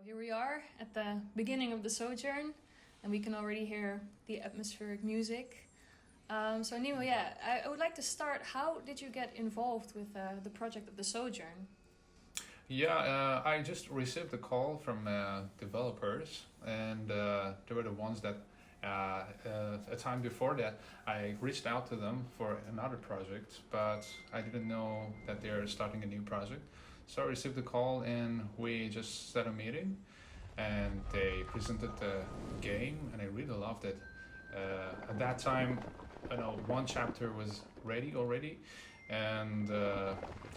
Here we are at the beginning of the Sojourn, and we can already hear the atmospheric music. So Nemo, I would like to start. How did you get involved with the project of the Sojourn? I just received a call from developers, and they were the ones that a time before that I reached out to them for another project, but I didn't know that they're starting a new project. So I received a call, and we just set a meeting, and they presented the game, and I really loved it. At that time, one chapter was ready already, and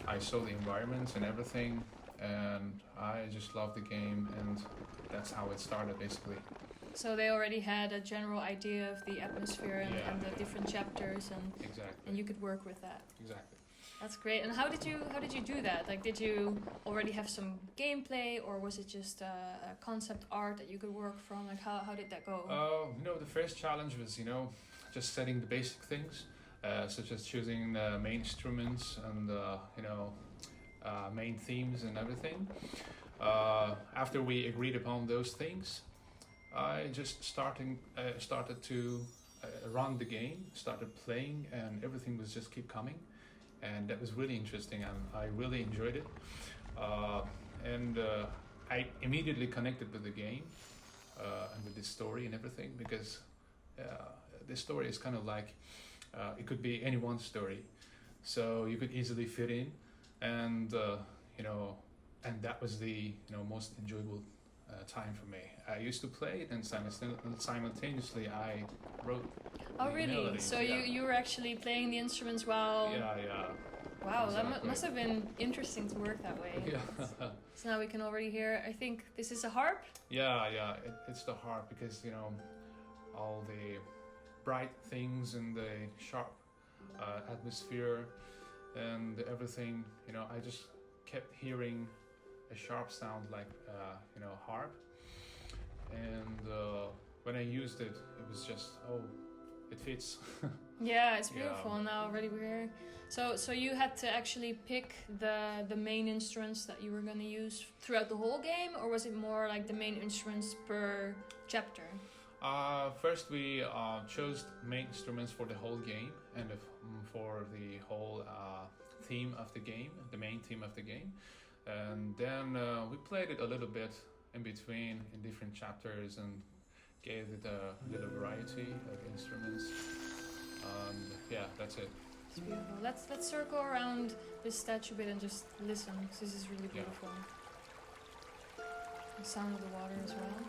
I saw the environments and everything, and I just loved the game, and that's how it started basically. So they already had a general idea of the atmosphere and the different chapters, and Exactly. and you could work with that. Exactly. That's great. And how did you do that? Like, did you already have some gameplay, or was it just a concept art that you could work from? Like, how did that go? The first challenge was, just setting the basic things, such as choosing the main instruments and, main themes and everything. After we agreed upon those things, I just started to run the game, started playing, and everything was just keep coming. And that was really interesting, and I really enjoyed it. I immediately connected with the game and with the story and everything, because the story is kind of like it could be anyone's story, so you could easily fit in, and and that was the most enjoyable time for me. I used to play it, and simultaneously I wrote. Oh, really? Melodies, So you were actually playing the instruments while... Yeah. Wow, Exactly. that must have been interesting to work that way. Yeah. So now we can already hear, I think this is a harp? It's the harp, because all the bright things and the sharp atmosphere and everything. I just kept hearing a sharp sound like harp, and when I used it, it was just it fits. Yeah, it's beautiful. Yeah. Now already we're hearing. So you had to actually pick the main instruments that you were going to use throughout the whole game, or was it more like the main instruments per chapter? First, we chose main instruments for the whole game, and for the whole theme of the game, the main theme of the game. And then we played it a little bit in between in different chapters, and gave it a little variety of instruments. That's it. It's beautiful. Let's circle around this statue a bit and just listen, because this is really beautiful. The sound of the water as well.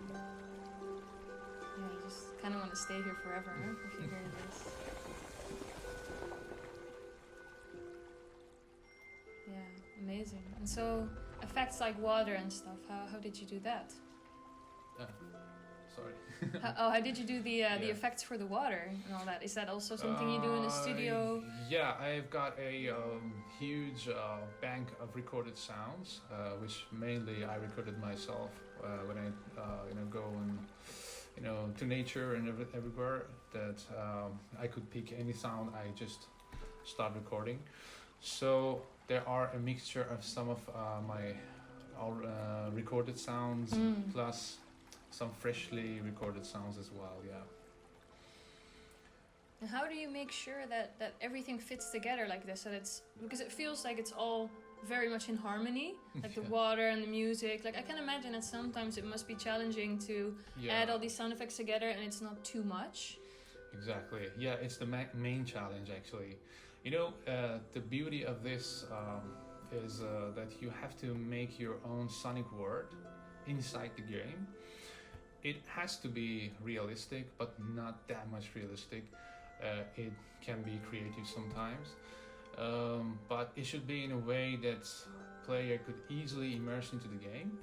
Yeah, you just kind of want to stay here forever, huh? If you hear this. Yeah, amazing. And so effects like water and stuff, how did you do that? Sorry. How did you do the effects for the water and all that? Is that also something you do in the studio? Yeah, I've got a huge bank of recorded sounds, which mainly I recorded myself when I go and to nature and everywhere that I could pick any sound. I just start recording. So there are a mixture of some of my recorded sounds plus some freshly recorded sounds as well. Yeah. And how do you make sure that everything fits together like this? So because it feels like it's all very much in harmony, like the water and the music. Like, I can imagine that sometimes it must be challenging to add all these sound effects together, and it's not too much. Exactly. Yeah, it's the main challenge actually. The beauty of this is that you have to make your own sonic world inside the game. It has to be realistic, but not that much realistic. It can be creative sometimes, but it should be in a way that player could easily immerse into the game.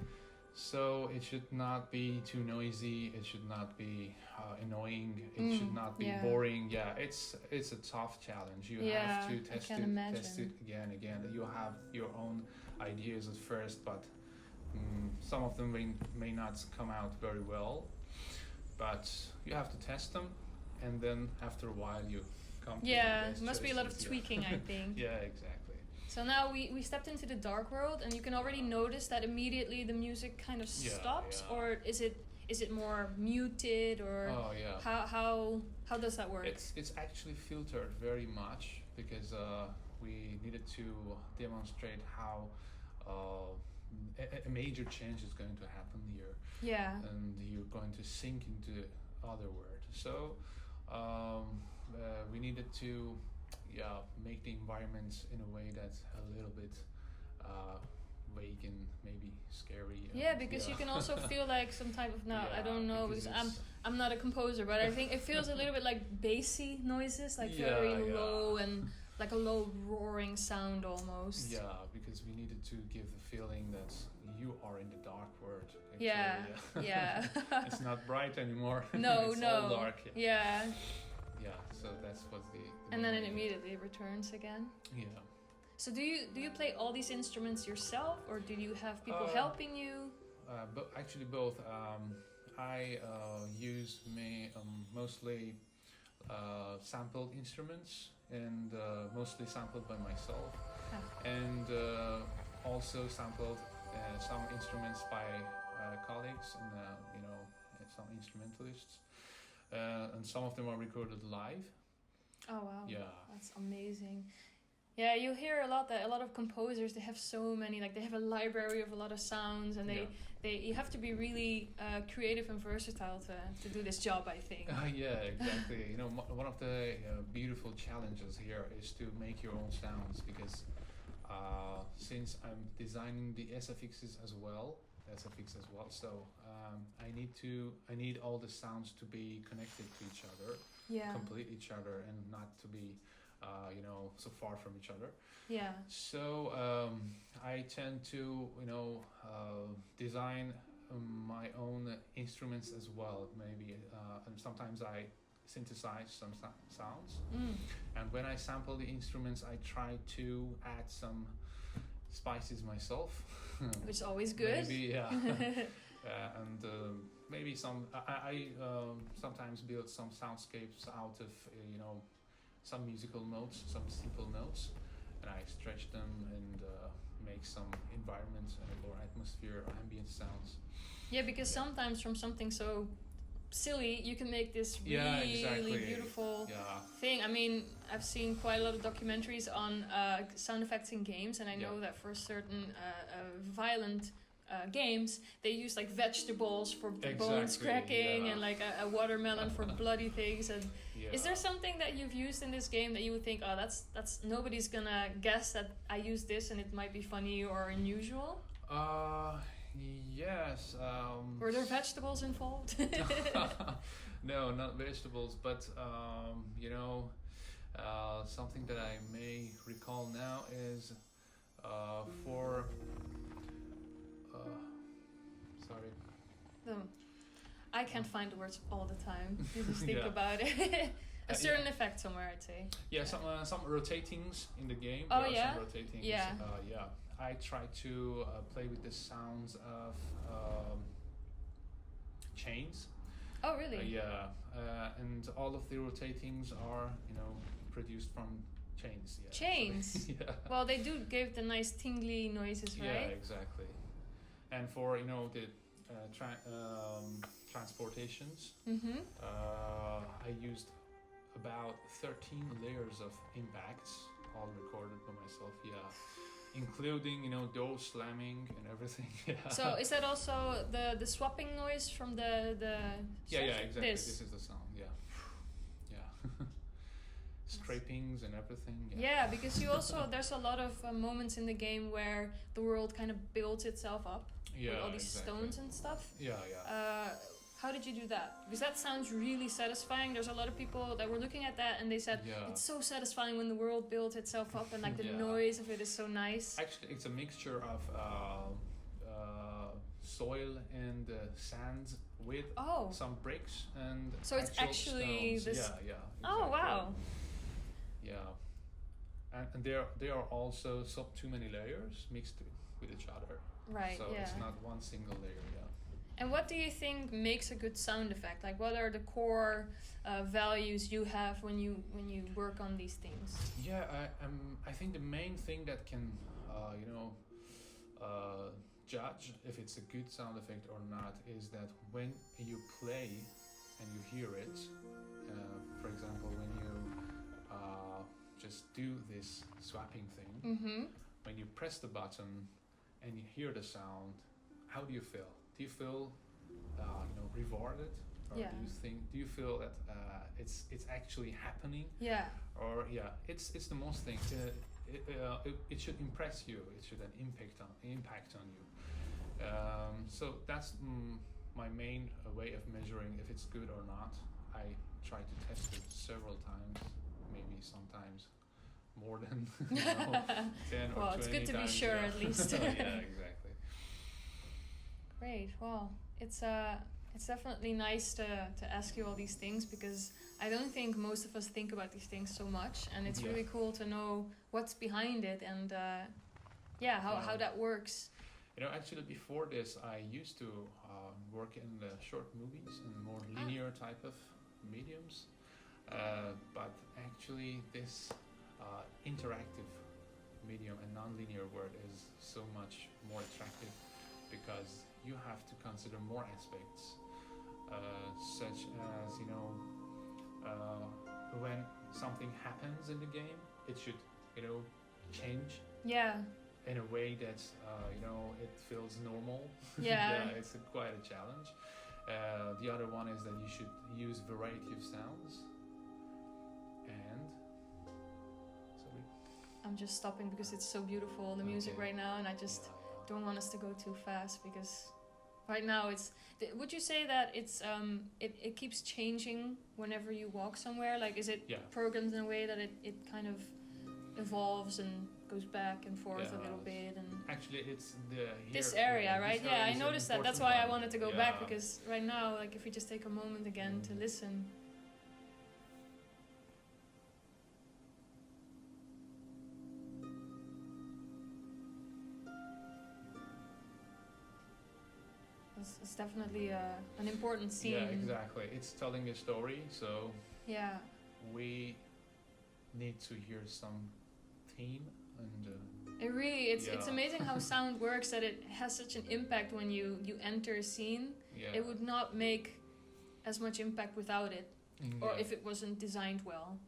So it should not be too noisy. It should not be annoying. It should not be boring. Yeah, it's a tough challenge. You have to test it again and again. You have your own ideas at first, but some of them may not come out very well. But you have to test them, and then after a while you come. Yeah, it must be a lot of tweaking, I think. Yeah, exactly. So now we stepped into the dark world, and you can already notice that immediately the music kind of stops, or is it more muted, or how does that work? It's actually filtered very much because we needed to demonstrate how a major change is going to happen here. Yeah. And you're going to sink into other world. So we needed to make the environments in a way that's a little bit vague and maybe scary. Because you can also feel like some type of I don't know, because I'm not a composer, but I think it feels a little bit like bassy noises, like very low and like a low roaring sound almost. Yeah, because we needed to give the feeling that you are in the dark world. Actually. Yeah. It's not bright anymore. No, it's no. all dark. Yeah. Yeah, so that's what the and then it immediately returns again. Yeah. So do you play all these instruments yourself, or do you have people helping you? But actually both. I use mostly sampled instruments and mostly sampled by myself, and also sampled some instruments by colleagues and some instrumentalists, and some of them are recorded live. Oh wow! Yeah, that's amazing. Yeah, you hear a lot that a lot of composers, they have so many, like they have a library of a lot of sounds, and you have to be really creative and versatile to do this job, I think. Yeah, exactly. One of the beautiful challenges here is to make your own sounds, because since I'm designing the SFXs as well, so I need all the sounds to be connected to each other, complete each other, and not to be so far from each other. Yeah. So I tend to design my own instruments as well, maybe, and sometimes I synthesize some sounds. And when I sample the instruments, I try to add some spices myself, which is always good. Maybe, yeah. And maybe I sometimes build some soundscapes out of some musical notes, some simple notes, and I stretch them and make some environment or atmosphere, ambient sounds. Yeah, because sometimes from something so silly, you can make this really beautiful thing. I mean, I've seen quite a lot of documentaries on sound effects in games, and I know that for certain violent games, they use like vegetables for bones cracking and like a watermelon for bloody things. And is there something that you've used in this game that you would think, that's nobody's gonna guess that I use this and it might be funny or unusual? Yes. Were there vegetables involved? No, not vegetables, but something that I may recall now is for sorry. No, I can't find the words all the time. You just think about it. A certain effect somewhere, I'd say. Yeah, some rotatings in the game. Oh, there yeah? are some rotatings. Yeah. I try to play with the sounds of chains. Oh, really? And all of the rotatings are, produced from chains. Yeah. Chains? Yeah. Well, they do give the nice tingly noises, right? Yeah, exactly. And for, the transportations, I used about 13 layers of impacts, all recorded by myself, including, door slamming and everything. So is that also the swapping noise from the exactly. This is the sound, scrapings and everything. Yeah, because you also, there's a lot of moments in the game where the world kind of builds itself up with all these stones and stuff. How did you do that? Because that sounds really satisfying. There's a lot of people that were looking at that and they said it's so satisfying when the world builds itself up and like the noise of it is so nice. Actually, it's a mixture of soil and sand with some bricks and so it's actually stones. This. Exactly. Oh wow. Yeah, and there are also too many layers mixed with each other. Right. So it's not one single layer. And what do you think makes a good sound effect? Like, what are the core values you have when you work on these things? Yeah, I think the main thing that can, judge if it's a good sound effect or not is that when you play and you hear it, for example, when you just do this swapping thing, Mm-hmm. when you press the button and you hear the sound, how do you feel? Do you feel, rewarded, or Yeah. do you feel that it's actually happening? Yeah. Or it's the most thing. It should impress you. It should have impact on you. So that's my main way of measuring if it's good or not. I try to test it several times, maybe sometimes more than 10 or Well, 20 it's good to be times, sure yeah. at least. Yeah, exactly. Great. Well, it's definitely nice to ask you all these things, because I don't think most of us think about these things so much, and it's Yeah. really cool to know what's behind it and how that works. Actually, before this, I used to work in the short movies and more linear type of mediums. But actually, this interactive medium and non-linear world is so much more attractive, because you have to consider more aspects, such as when something happens in the game, it should change Yeah. in a way that it feels normal. Yeah. It's quite a challenge. The other one is that you should use variety of sounds. And sorry. I'm just stopping because it's so beautiful, the music Okay. right now, and I just don't want us to go too fast, because right now it's. Would you say that it's it keeps changing whenever you walk somewhere? Like, is it Yeah. programmed in a way that it kind of evolves and goes back and forth a Yeah. little bit? And Actually, it's this area, right? this Yeah, area I is an noticed that. That's important why I one. wanted to go back, Yeah. because right now, like, if we just take a moment again to listen. It's definitely an important scene. Yeah, exactly. It's telling a story, so Yeah. we need to hear some theme and. It really, it's Yeah. amazing how sound works, that it has such an impact when you enter a scene. Yeah. It would not make as much impact without it, or Yeah. if it wasn't designed well.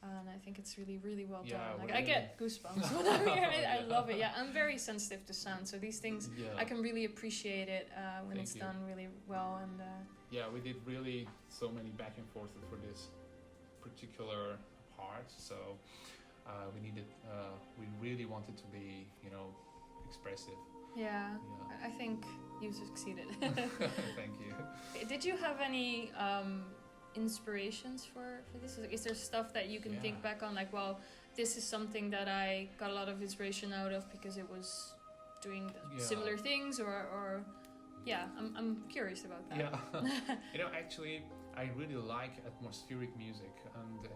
And I think it's really, really well Yeah, done. Like, we're I get goosebumps when I hear it. I love it. Yeah, I'm very sensitive to sound, so these things, Yeah. I can really appreciate it when Thank it's you. done really well. And Yeah, we did really so many back and forth for this particular part. So we needed, we really wanted to be, expressive. yeah, Yeah. I think you succeeded. Thank you. Did you have any inspirations for this? Is there stuff that you can think Yeah. back on, like, well, this is something that I got a lot of inspiration out of because it was doing Yeah. similar things, or yeah, I'm curious about that. Yeah. Actually, I really like atmospheric music and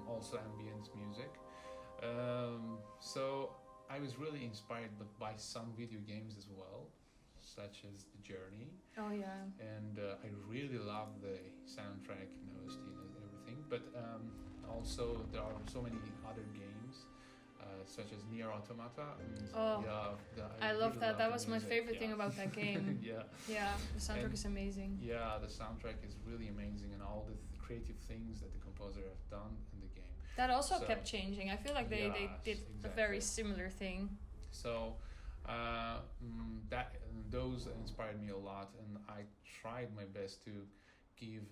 also ambient music. So I was really inspired by some video games as well, such as The Journey. Oh yeah. And I really love the soundtrack and OST and everything. But also there are so many other games, such as Nier Automata. And Oh, I love really that. That the was my music, favorite yeah. thing about that game. Yeah. Yeah, the soundtrack And- is amazing. Yeah, the soundtrack is really amazing, and all the creative things that the composer have done in the game. That also So- kept changing. I feel like they Yes, did a exactly. very similar thing. So those inspired me a lot, and I tried my best to give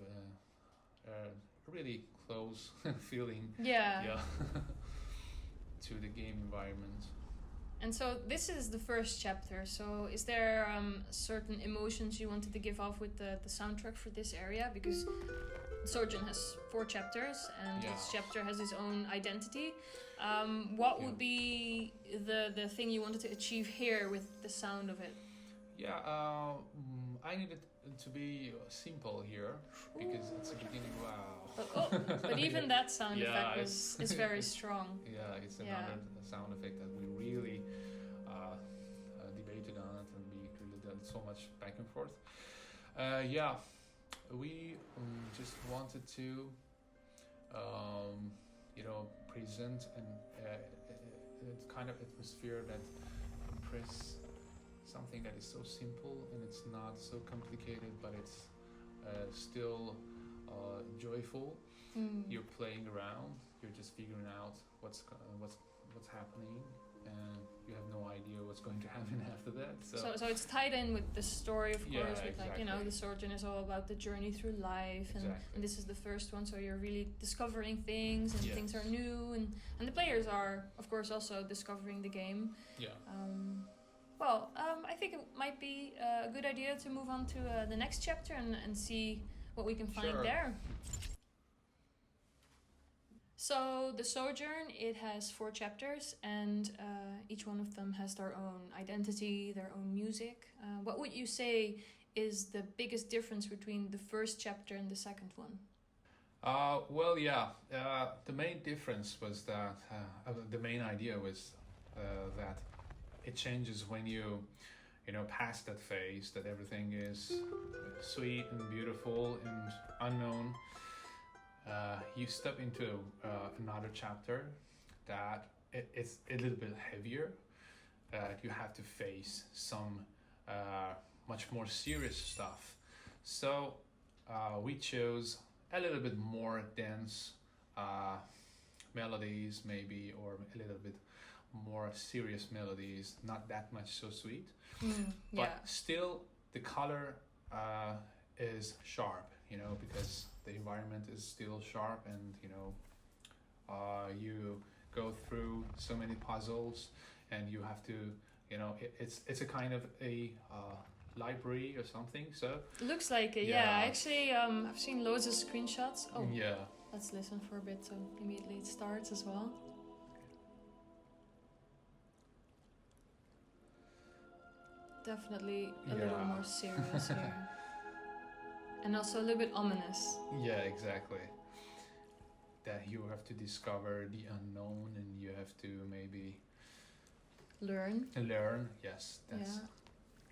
a really close feeling, Yeah. to the game environment. And so this is the first chapter. So is there certain emotions you wanted to give off with the soundtrack for this area? Because Sojourn has 4 chapters, and Yeah. each chapter has its own identity. What Yeah. would be the thing you wanted to achieve here with the sound of it? Yeah, I needed to be simple here because it's a beginning. Wow. But even that sound Yeah, effect it's- is very strong. Yeah, it's Yeah. another sound effect that we really debated on it, and we really did so much back and forth. Yeah, we just wanted to, present an kind of atmosphere that impress something that is so simple and it's not so complicated, but it's still joyful. You're playing around. You're just figuring out what's happening, and you have no idea what's going to happen after that. So it's tied in with the story, of Yeah, course. With exactly. the Sojourn is all about the journey through life, and, Exactly. and this is the first one, so you're really discovering things, and Yes. things are new, and the players are, of course, also discovering the game. Yeah. I think it might be a good idea to move on to the next chapter and see what we can find Sure. there. So the Sojourn, it has 4 chapters, and each one of them has their own identity, their own music. What would you say is the biggest difference between the first chapter and the second one? The main difference was that the main idea was that it changes when you pass that phase, that everything is sweet and beautiful and unknown. You step into another chapter that it's a little bit heavier. You have to face some much more serious stuff. So we chose a little bit more dense melodies, maybe, or a little bit more serious melodies, not that much so sweet. But still the color is sharp, because the environment is still sharp, and you go through so many puzzles, and you have to, it's a kind of a library or something. So Looks like it, Yeah. Actually, I've seen loads of screenshots. Oh, yeah, let's listen for a bit, so immediately it starts as well. Definitely a little Yeah. more serious here. And also a little bit ominous. yeah, exactly. That you have to discover the unknown, and you have to maybe Learn. learn. Yes, that's Yeah.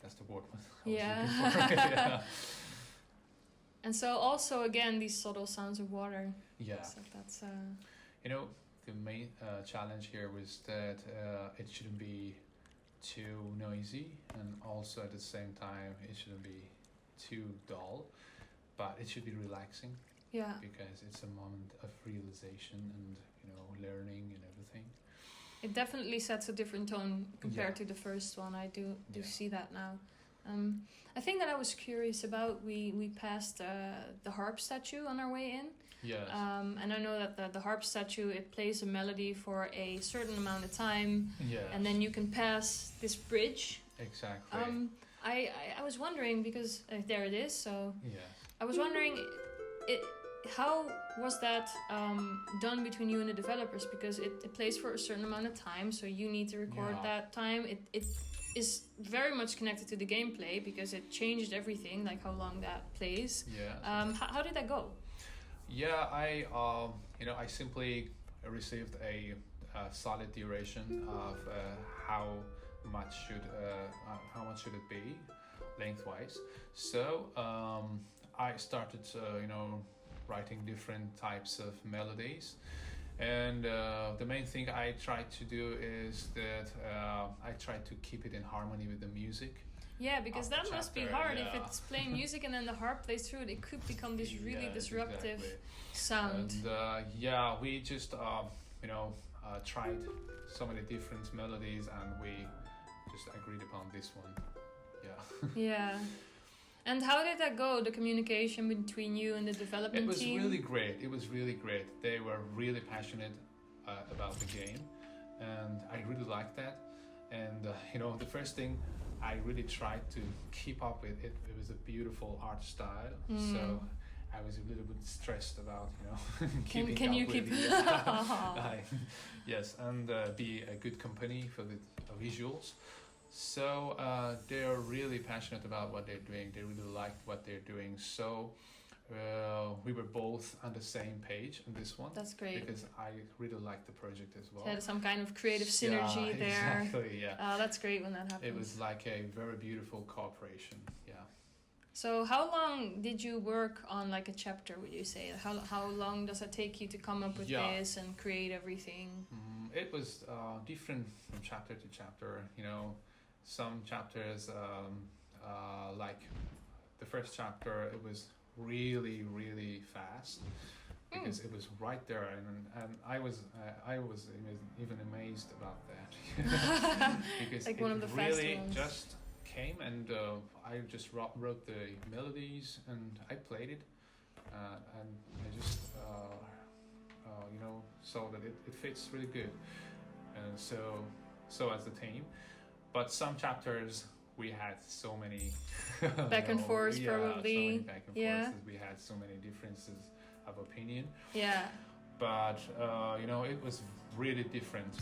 that's the word I was Yeah. looking for. Yeah. And so also again these subtle sounds of water. Yeah. So that's The main challenge here was that it shouldn't be too noisy, and also at the same time it shouldn't be too dull, but it should be relaxing, yeah. because it's a moment of realization and learning and everything. It definitely sets a different tone compared Yeah. to the first one. I do Yeah. see that now. I think that I was curious about. We passed the harp statue on our way in. Yes. And I know that the harp statue, it plays a melody for a certain amount of time, Yeah. and then you can pass this bridge. Exactly. I was wondering, because there it is. So Yeah. I was wondering, how was that done between you and the developers? Because it plays for a certain amount of time, so you need to record Yeah. that time. It is very much connected to the gameplay, because it changed everything, like how long that plays. Yeah. How did that go? Yeah, I simply received a solid duration of how much should it be lengthwise. So I started writing different types of melodies, and the main thing I tried to do is that I tried to keep it in harmony with the music. Yeah, because Of the that must be chapter, hard. If yeah. it's playing music and then the harp plays through it, it could become this really Yes, disruptive exactly. sound. And we just tried so many different melodies, and we just agreed upon this one. Yeah. Yeah. And how did that go, the communication between you and the development It was team? really great. It was really great. They were really passionate about the game, and I really liked that. And the first thing I really tried to keep up with it. It was a beautiful art style, so I was a little bit stressed about keeping Can up you with keep? it. Yes, and be a good company for the visuals. So they are really passionate about what they're doing. They really liked what they're doing. So we were both on the same page on this one. That's great. Because I really liked the project as well. Had some kind of creative synergy Yeah, there. Exactly, yeah. That's great when that happens. It was like a very beautiful cooperation, yeah. So how long did you work on like a chapter, would you say? How long does it take you to come up with this and create everything? It was different from chapter to chapter. You know, some chapters, like the first chapter, it was really, really fast because it was right there, and I was even amazed about that because like it one of the really fast ones. just came, and I just wrote the melodies and I played it, and I just you know, saw that it fits really good, and so as a team. But some chapters we had so many back and forth, probably. So many back and forths. We had so many differences of opinion. Yeah. But you know, it was really different.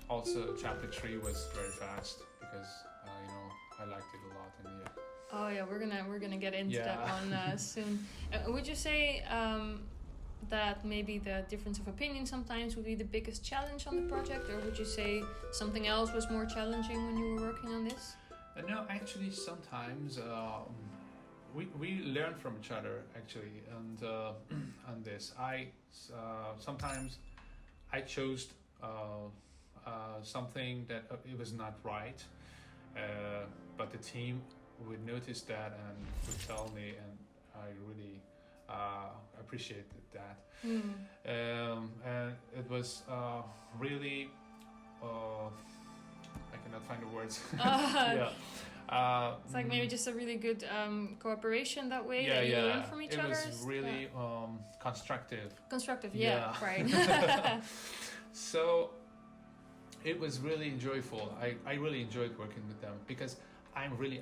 Also, chapter 3 was very fast because you know, I liked it a lot, and yeah. Oh yeah, we're gonna get into that one soon. Would you say that maybe the difference of opinion sometimes would be the biggest challenge on the project, or would you say something else was more challenging when you were working on this? No, actually, sometimes we learn from each other actually, and on this, sometimes I chose something that it was not right, but the team would notice that and would tell me, and I really appreciated that. And it was really I cannot find the words. It's like maybe just a really good cooperation that way, that you learn from each other. It was really constructive. Constructive, yeah. Right. So it was really enjoyable. I really enjoyed working with them because I'm really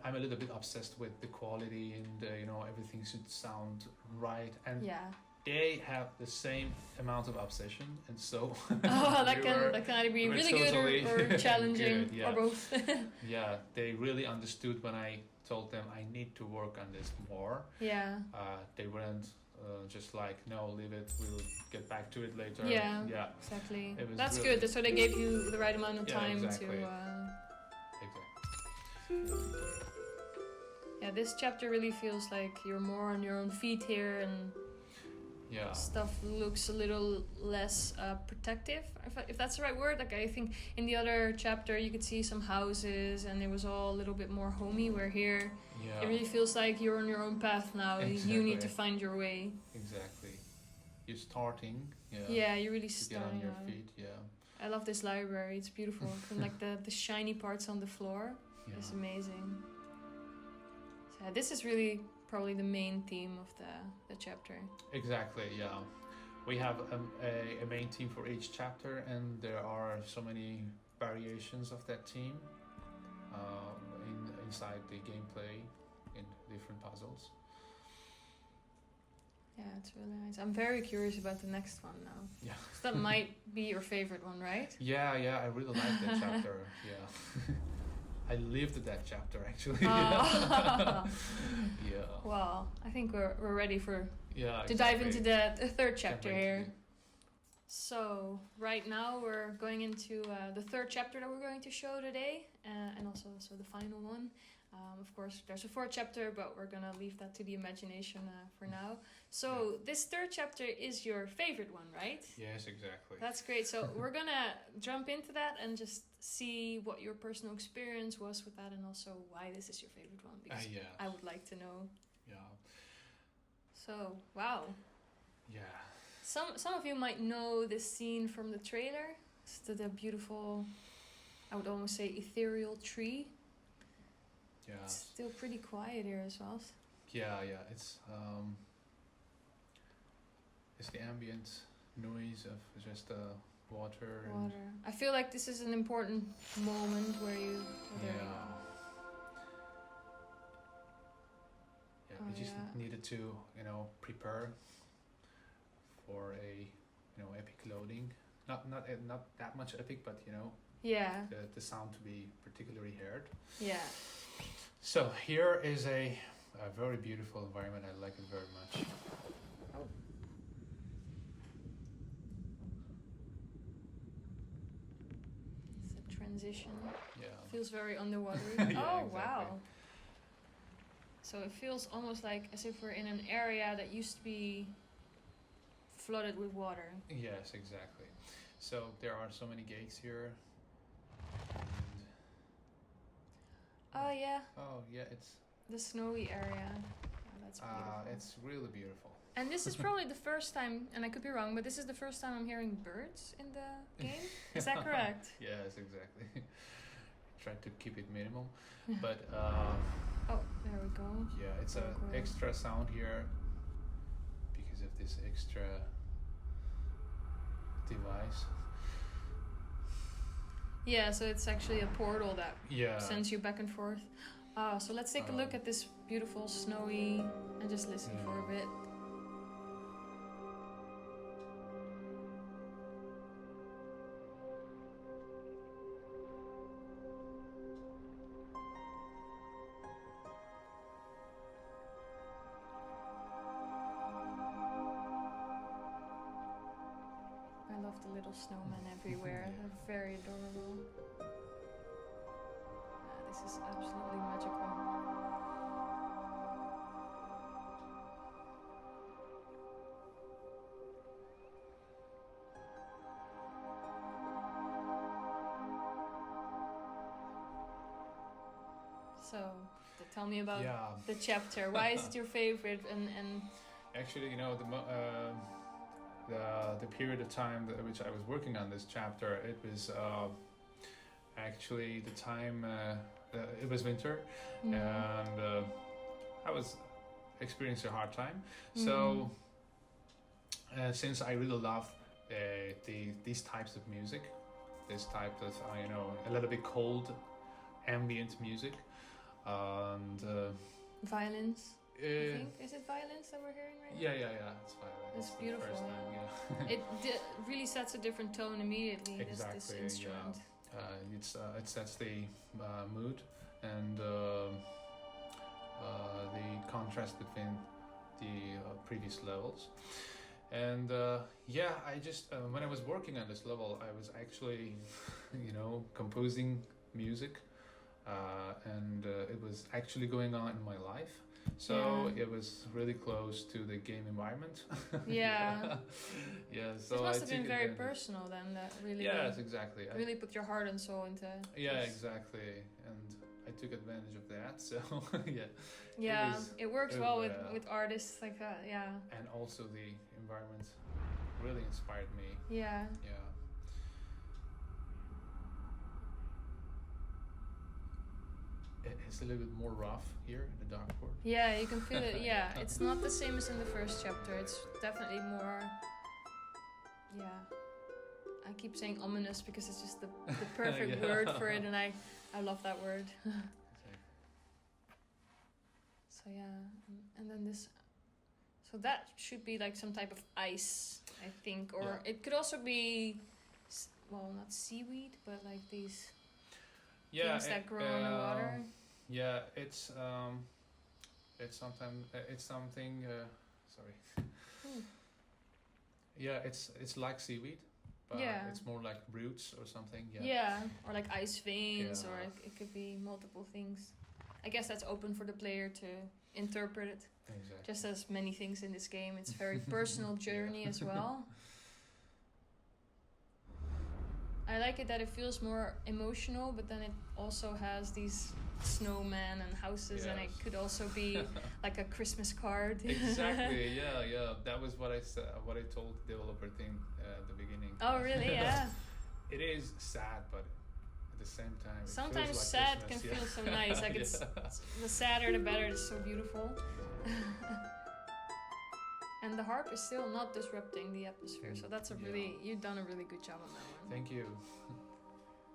I'm a little bit obsessed with the quality, and you know, everything should sound right, and they have the same amount of obsession, and so that can either be really totally good or challenging, good, or both. Yeah, they really understood when I told them I need to work on this more. Yeah. They weren't just like, no, leave it, we'll get back to it later. Yeah. Exactly. That's really good. So they gave you the right amount of time to. Yeah, this chapter really feels like you're more on your own feet here, and stuff looks a little less protective, if that's the right word. Like, I think in the other chapter you could see some houses and it was all a little bit more homey, where here it really feels like you're on your own path now. Exactly. You need to find your way. Exactly. You're starting. Yeah, you're really starting. Get on your feet. I love this library. It's beautiful. And like the shiny parts on the floor. It's amazing. So this is really probably the main theme of the chapter. Exactly, yeah. We have a main theme for each chapter, and there are so many variations of that theme inside the gameplay in different puzzles. Yeah, it's really nice. I'm very curious about the next one now. Yeah. So that might be your favorite one, right? Yeah, I really like that chapter. Yeah. I lived that chapter actually. Well, I think we're ready to dive into the third chapter here. So right now we're going into the third chapter that we're going to show today, and also the final one. Of course, there's a fourth chapter, but we're gonna leave that to the imagination for now. So this third chapter is your favorite one, right? Yes, exactly. That's great. So we're gonna jump into that and just see what your personal experience was with that, and also why this is your favorite one, because I would like to know. Yeah. So, wow. Yeah. Some of you might know this scene from the trailer. It's the beautiful, I would almost say, ethereal tree. Yeah. It's still pretty quiet here as well. Yeah. It's the ambient noise of just water. I feel like this is an important moment where you. We just needed to, prepare for a, epic loading. Not that much epic, but the sound to be particularly heard. Yeah. So here is a very beautiful environment. I like it very much. Oh. It's a transition. Yeah. Feels very underwater. Exactly. Oh wow. So it feels almost like as if we're in an area that used to be flooded with water. Yes, exactly. So there are so many gates here. And Oh yeah, it's the snowy area. Oh, that's beautiful. it's really beautiful. And this is probably the first time, and I could be wrong, but this is the first time I'm hearing birds in the game. Is that correct? Yes, exactly. Try to keep it minimal, but Oh, there we go. yeah, it's Very an cool. extra sound here because of this extra device. Yeah, so it's actually a portal that Yeah. sends you back and forth. So let's take a look at this beautiful snowy and just listen for a bit. I love the little snowmen everywhere. Yeah. They're very adorable. This is absolutely magical. So, tell me about Yeah. the chapter. Why is it your favorite? And Actually, the period of time which I was working on this chapter, it was actually the time it was winter, and I was experiencing a hard time. So since I really love these types of music, this type of a little bit cold ambient music, and violence. I think is it violence that we're hearing right now? Yeah, it's fine. It's the beautiful. first time, yeah. It really sets a different tone immediately. Exactly, This instrument. Yeah. It sets the mood and the contrast between the previous levels. And I just when I was working on this level, I was actually, composing music, and it was actually going on in my life. So it was really close to the game environment. Yeah. Yeah. So it must have I been took very advantage. personal then. That really. Yes, exactly. Really put your heart and soul into. Yeah, this. exactly. And I took advantage of that. So yeah. Yeah, it works well with with artists like that. Yeah. And also the environment really inspired me. Yeah. Yeah. It's a little bit more rough here in the dark world. Yeah, you can feel it. Yeah, it's not the same as in the first chapter. It's definitely more. Yeah, I keep saying ominous because it's just the perfect word for it, and I love that word. So yeah, and then this. So that should be like some type of ice, I think, or it could also be, well, not seaweed, but like these. Things that grow in the water. Yeah, it's something. Sorry. Yeah, it's like seaweed, but it's more like roots or something. Yeah. Yeah, or like ice veins, Yeah. or it could be multiple things. I guess that's open for the player to interpret it. Exactly. Just as many things in this game, it's a very personal journey as well. I like it that it feels more emotional, but then it also has these snowmen and houses, and it could also be like a Christmas card. Exactly. Yeah. That was what I said. What I told the developer thing at the beginning. Oh, really? Yeah. It is sad, but at the same time, Sometimes feels like sad Christmas, can feel so nice. Like it's the sadder the better. It's so beautiful. And the harp is still not disrupting the atmosphere, so that's you've done a really good job on that one. Thank you.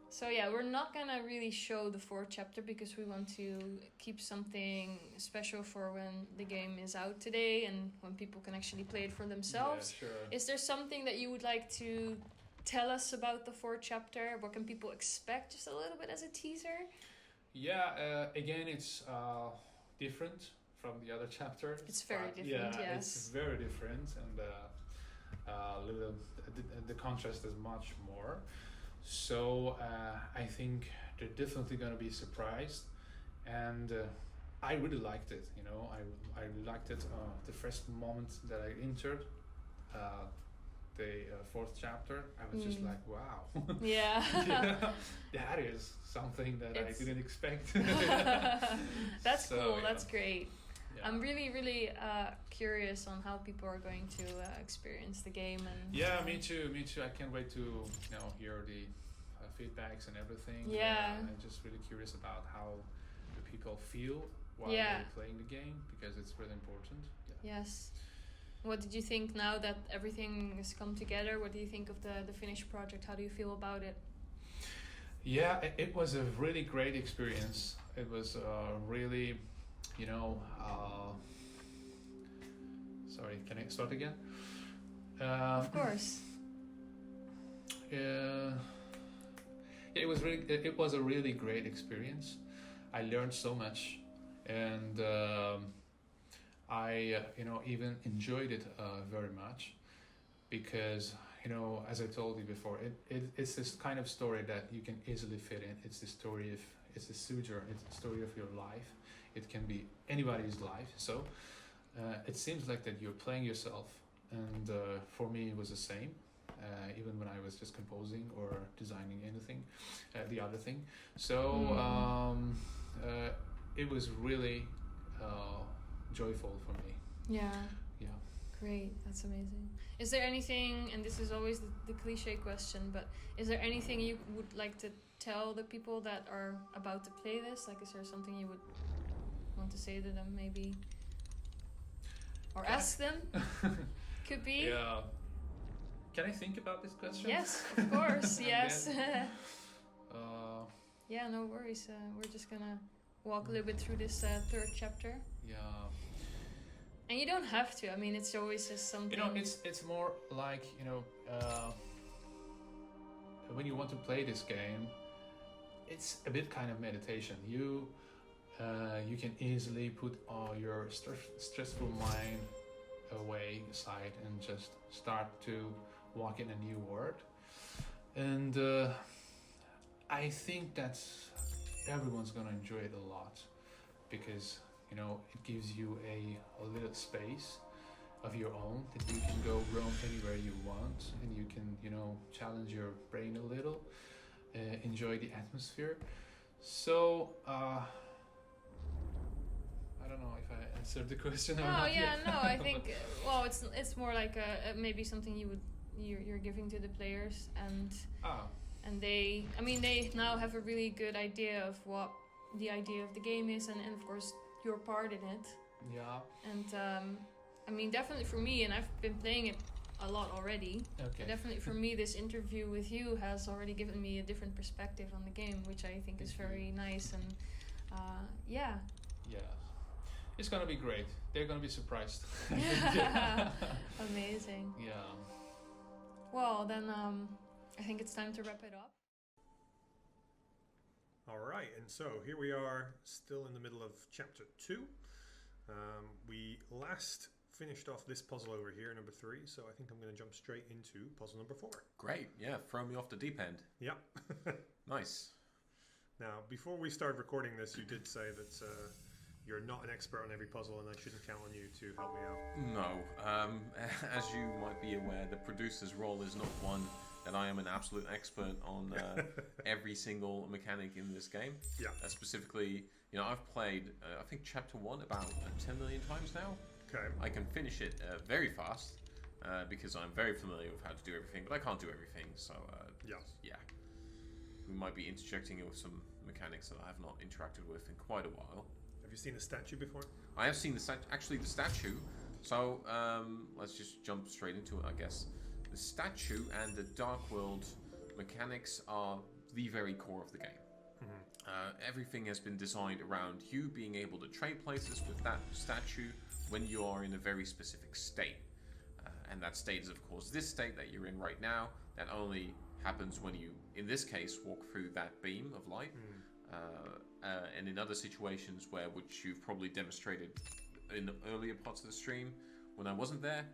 So yeah, we're not gonna really show the fourth chapter because we want to keep something special for when the game is out today and when people can actually play it for themselves. Yeah, sure. Is there something that you would like to tell us about the fourth chapter? What can people expect, just a little bit as a teaser? Yeah, again, it's different from the other chapters. It's very different, yes. It's very different, and the contrast is much more. So I think they're definitely going to be surprised, and I really liked it. You know, I liked it the first moment that I entered the fourth chapter. I was just like, wow. Yeah. Yeah, that is something that I didn't expect. That's So, cool. yeah. That's great. Yeah. I'm really, really curious on how people are going to experience the game. And Yeah, me too. Me too. I can't wait to hear the feedbacks and everything. Yeah. I'm just really curious about how the people feel while Yeah. they're playing the game, because it's really important. Yeah. Yes. What did you think now that everything has come together? What do you think of the finished project? How do you feel about it? Yeah, it was a really great experience. It was really, sorry, can I start again? Of course. It was a really great experience. I learned so much, and I even enjoyed it very much, because as I told you before, it's this kind of story that you can easily fit in. It's the Sojourn. It's the story of your life. It can be anybody's life. So it seems like that you're playing yourself, and for me it was the same. Even when I was just composing or designing anything, the other thing. So it was really joyful for me. Yeah. Yeah. Great. That's amazing. Is there anything, and this is always the cliche question, but is there anything you would like to tell the people that are about to play this? Like, is there something you would want to say to them, maybe? Or ask them? Could be. Yeah. Can I think about this question? Yes, of course. Yes. Yeah, no worries. We're just gonna walk a little bit through this third chapter. Yeah. And you don't have to. I mean, it's always just something. It's more like when you want to play this game, it's a bit kind of meditation. You can easily put all your stressful mind away aside and just start to walk in a new world. And I think that everyone's gonna enjoy it a lot, because it gives you a little space of your own that you can go roam anywhere you want, and you can challenge your brain a little, enjoy the atmosphere. So I don't know if I answered the question or not. I think it's more like maybe something you're giving to the players, and they now have a really good idea of what the idea of the game is, and of course your part in it. Yeah. And definitely for me, and I've been playing it a lot already. Okay. Definitely for me, this interview with you has already given me a different perspective on the game, which I think is very nice. And yeah. It's gonna be great. They're gonna be surprised. Amazing. Yeah. Well, then I think it's time to wrap it up. All right, and so here we are, still in the middle of chapter 2. We last finished off this puzzle over here, number 3, so I think I'm going to jump straight into puzzle number 4. Great, yeah, throw me off the deep end. Yeah. Nice. Now, before we started recording this, you did say that you're not an expert on every puzzle, and I shouldn't count on you to help me out. No, as you might be aware, the producer's role is not one that I am an absolute expert on every single mechanic in this game. Yeah. Specifically, I've played, I think chapter 1 about 10 million times now. Okay. I can finish it very fast because I'm very familiar with how to do everything, but I can't do everything, so yeah. We might be interjecting with some mechanics that I have not interacted with in quite a while. Have you seen the statue before? I have seen the statue, so let's just jump straight into it, I guess. The statue and the Dark World mechanics are the very core of the game. Everything has been designed around you being able to trade places with that statue when you are in a very specific state. And that state is, of course, this state that you're in right now. That only happens when you, in this case, walk through that beam of light. And in other situations which you've probably demonstrated in the earlier parts of the stream, when I wasn't there,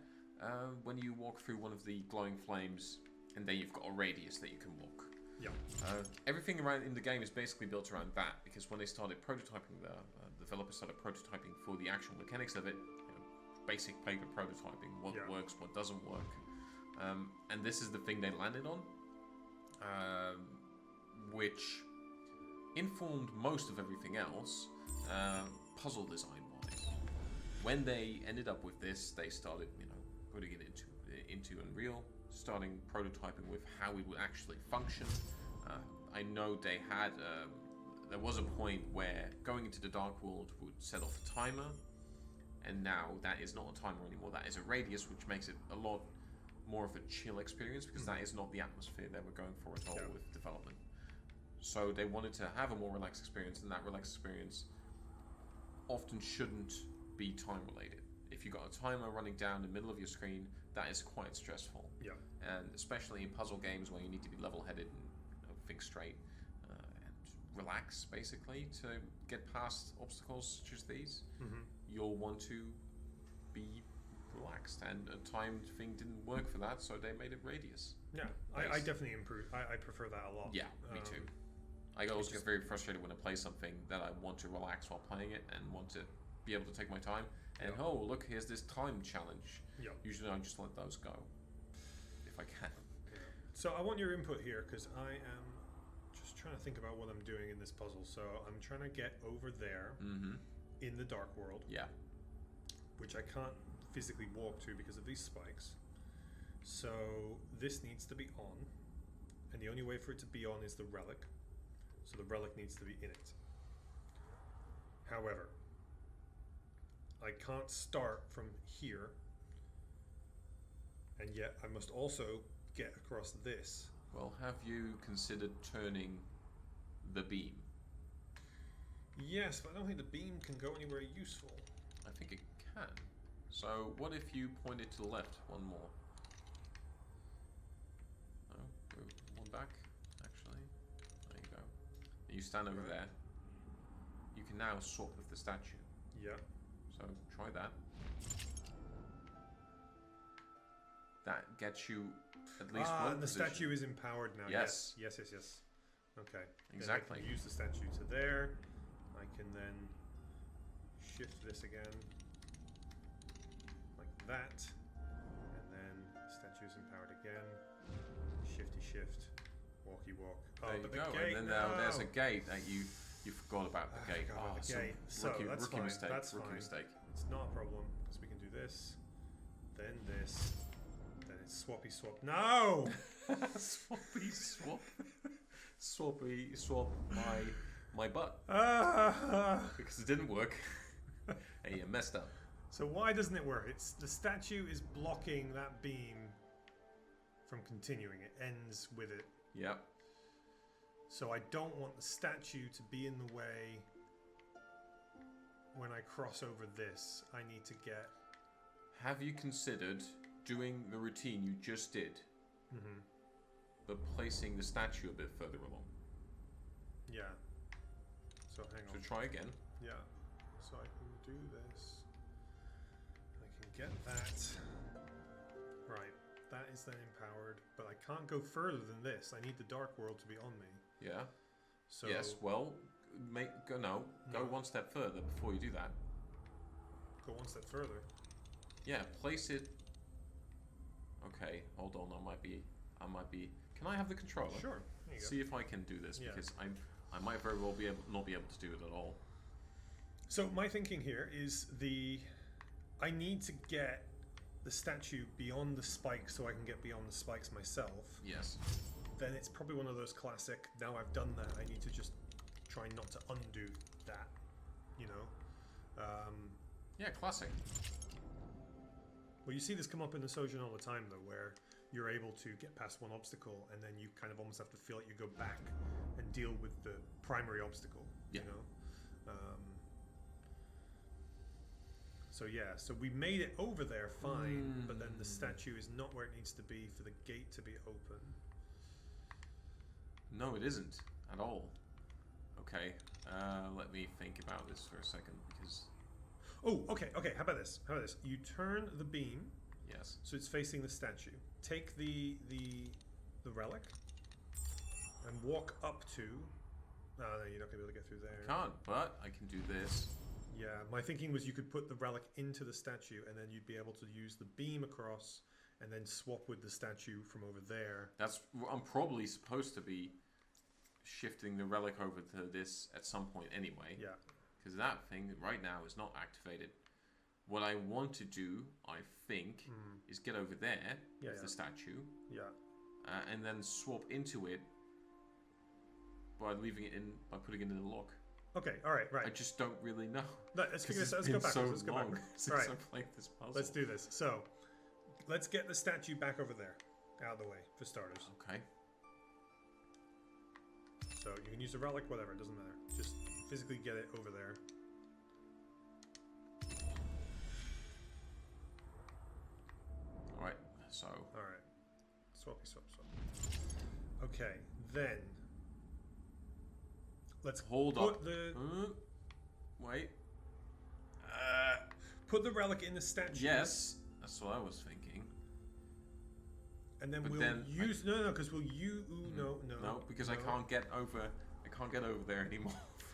when you walk through one of the glowing flames, and then you've got a radius that you can walk. Yeah. Everything around in the game is basically built around that, because when they started prototyping, the developers started prototyping for the actual mechanics of it, basic paper prototyping, what works, what doesn't work. And this is the thing they landed on, which informed most of everything else, puzzle design-wise. When they ended up with this, they started, putting it into Unreal, starting prototyping with how it would actually function. I know they had, there was a point where going into the Dark World would set off a timer, and now that is not a timer anymore, that is a radius, which makes it a lot more of a chill experience, because that is not the atmosphere they were going for at all with development. So they wanted to have a more relaxed experience, and that relaxed experience often shouldn't be time related. If you've got a timer running down the middle of your screen, that is quite stressful. Yeah. And especially in puzzle games where you need to be level-headed and think straight and relax, basically, to get past obstacles such as these, you'll want to be relaxed. And a timed thing didn't work for that, so they made it radius. Yeah, I definitely improve. I prefer that a lot. Yeah, me too. I always get very frustrated when I play something that I want to relax while playing it and want to be able to take my time. And oh, look, here's this time challenge. Yeah. Usually I just let those go, if I can. So I want your input here, because I am just trying to think about what I'm doing in this puzzle. So I'm trying to get over there in the Dark World. Yeah. Which I can't physically walk to because of these spikes. So this needs to be on, and the only way for it to be on is the relic. So the relic needs to be in it. However, I can't start from here, and yet I must also get across this. Well, have you considered turning the beam? Yes, but I don't think the beam can go anywhere useful. I think it can. So what if you point it to the left one more? Oh, go one back, actually. There you go. And you stand over there. You can now swap with the statue. Yeah. So try that. That gets you at least one and the position. statue is empowered now. Yes. Yes. Okay. Exactly. Then I can use the statue to there. I can then shift this again. Like that. And then statue's empowered again. Shifty shift. Walkie walk. There you go. Gate, and then now there's a gate that you forgot about the gate. Forgot about the gate. So that's rookie fine. mistake. That's rookie fine. mistake. It's not a problem because we can do this, then this, then it's swappy swap. No! Swappy swap. Swappy swap my butt. Because it didn't work. Hey, you messed up. So why doesn't it work? It's the statue is blocking that beam from continuing. It ends with it. Yep. So I don't want the statue to be in the way when I cross over this. I need to get... Have you considered doing the routine you just did, but placing the statue a bit further along? Yeah. So hang on. So try again. Yeah. So I can do this. I can get that. Right. That is then empowered, but I can't go further than this. I need the Dark World to be on me. Yeah. So yes. Well, go one step further before you do that. Go one step further. Yeah. Place it. Okay. Hold on. I might be. Can I have the controller? Sure. There you go. See if I can do this because I might very well not be able to do it at all. So my thinking here is I need to get the statue beyond the spikes so I can get beyond the spikes myself. Yes. Then it's probably one of those classic, now I've done that, I need to just try not to undo that, you know? Yeah, classic. Well, you see this come up in the Sojourn all the time, though, where you're able to get past one obstacle and then you kind of almost have to feel like you go back and deal with the primary obstacle, you know? So yeah, so we made it over there fine, but then the statue is not where it needs to be for the gate to be open. No, it isn't at all. Okay, let me think about this for a second because... Oh, okay. How about this? You turn the beam. Yes. So it's facing the statue. Take the relic. and walk up to. No, you're not gonna be able to get through there. Can't, but I can do this. Yeah, my thinking was you could put the relic into the statue, and then you'd be able to use the beam across, and then swap with the statue from over there. I'm probably supposed to be shifting the relic over to this at some point anyway. Yeah. Because that thing right now is not activated. What I want to do, I think, is get over there with the statue. Yeah. And then swap into it by leaving it in, by putting it in the lock. Okay, alright, right. I just don't really know. No, let's figure this out. Let's go back. Let's go back. Since Right. I played this puzzle. Let's do this. So, let's get the statue back over there. Out of the way, for starters. Okay. So, you can use the relic, whatever, it doesn't matter. Just physically get it over there. Alright, so... Alright. Swappy swap swap. Okay, then... Let's hold put up. the... Wait. Put the relic in the statue. Yes, that's what I was thinking. And then But we'll then use... No, because we'll use... No, because I can't get over... I can't get over there anymore.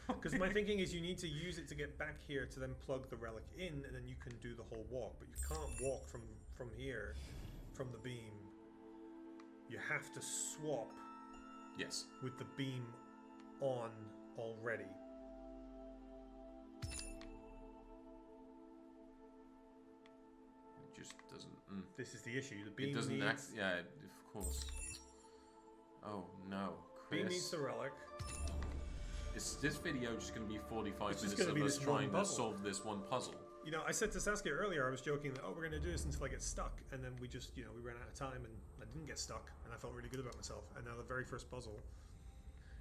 Because my thinking is you need to use it to get back here to then plug the relic in, and then you can do the whole walk. But you can't walk from here, from the beam. You have to swap Yes. with the beam on already. It just doesn't... This is the issue. The beam It doesn't needs... act... Yeah, of course. Oh, no. Chris. Beam needs the relic. Is this video just going to be 45 It's just minutes gonna be of us this one trying to puzzle. solve this one puzzle? You know, I said to Saskia earlier, I was joking that, we're going to do this until I get stuck. And then we just, we ran out of time and I didn't get stuck. And I felt really good about myself. And now the very first puzzle.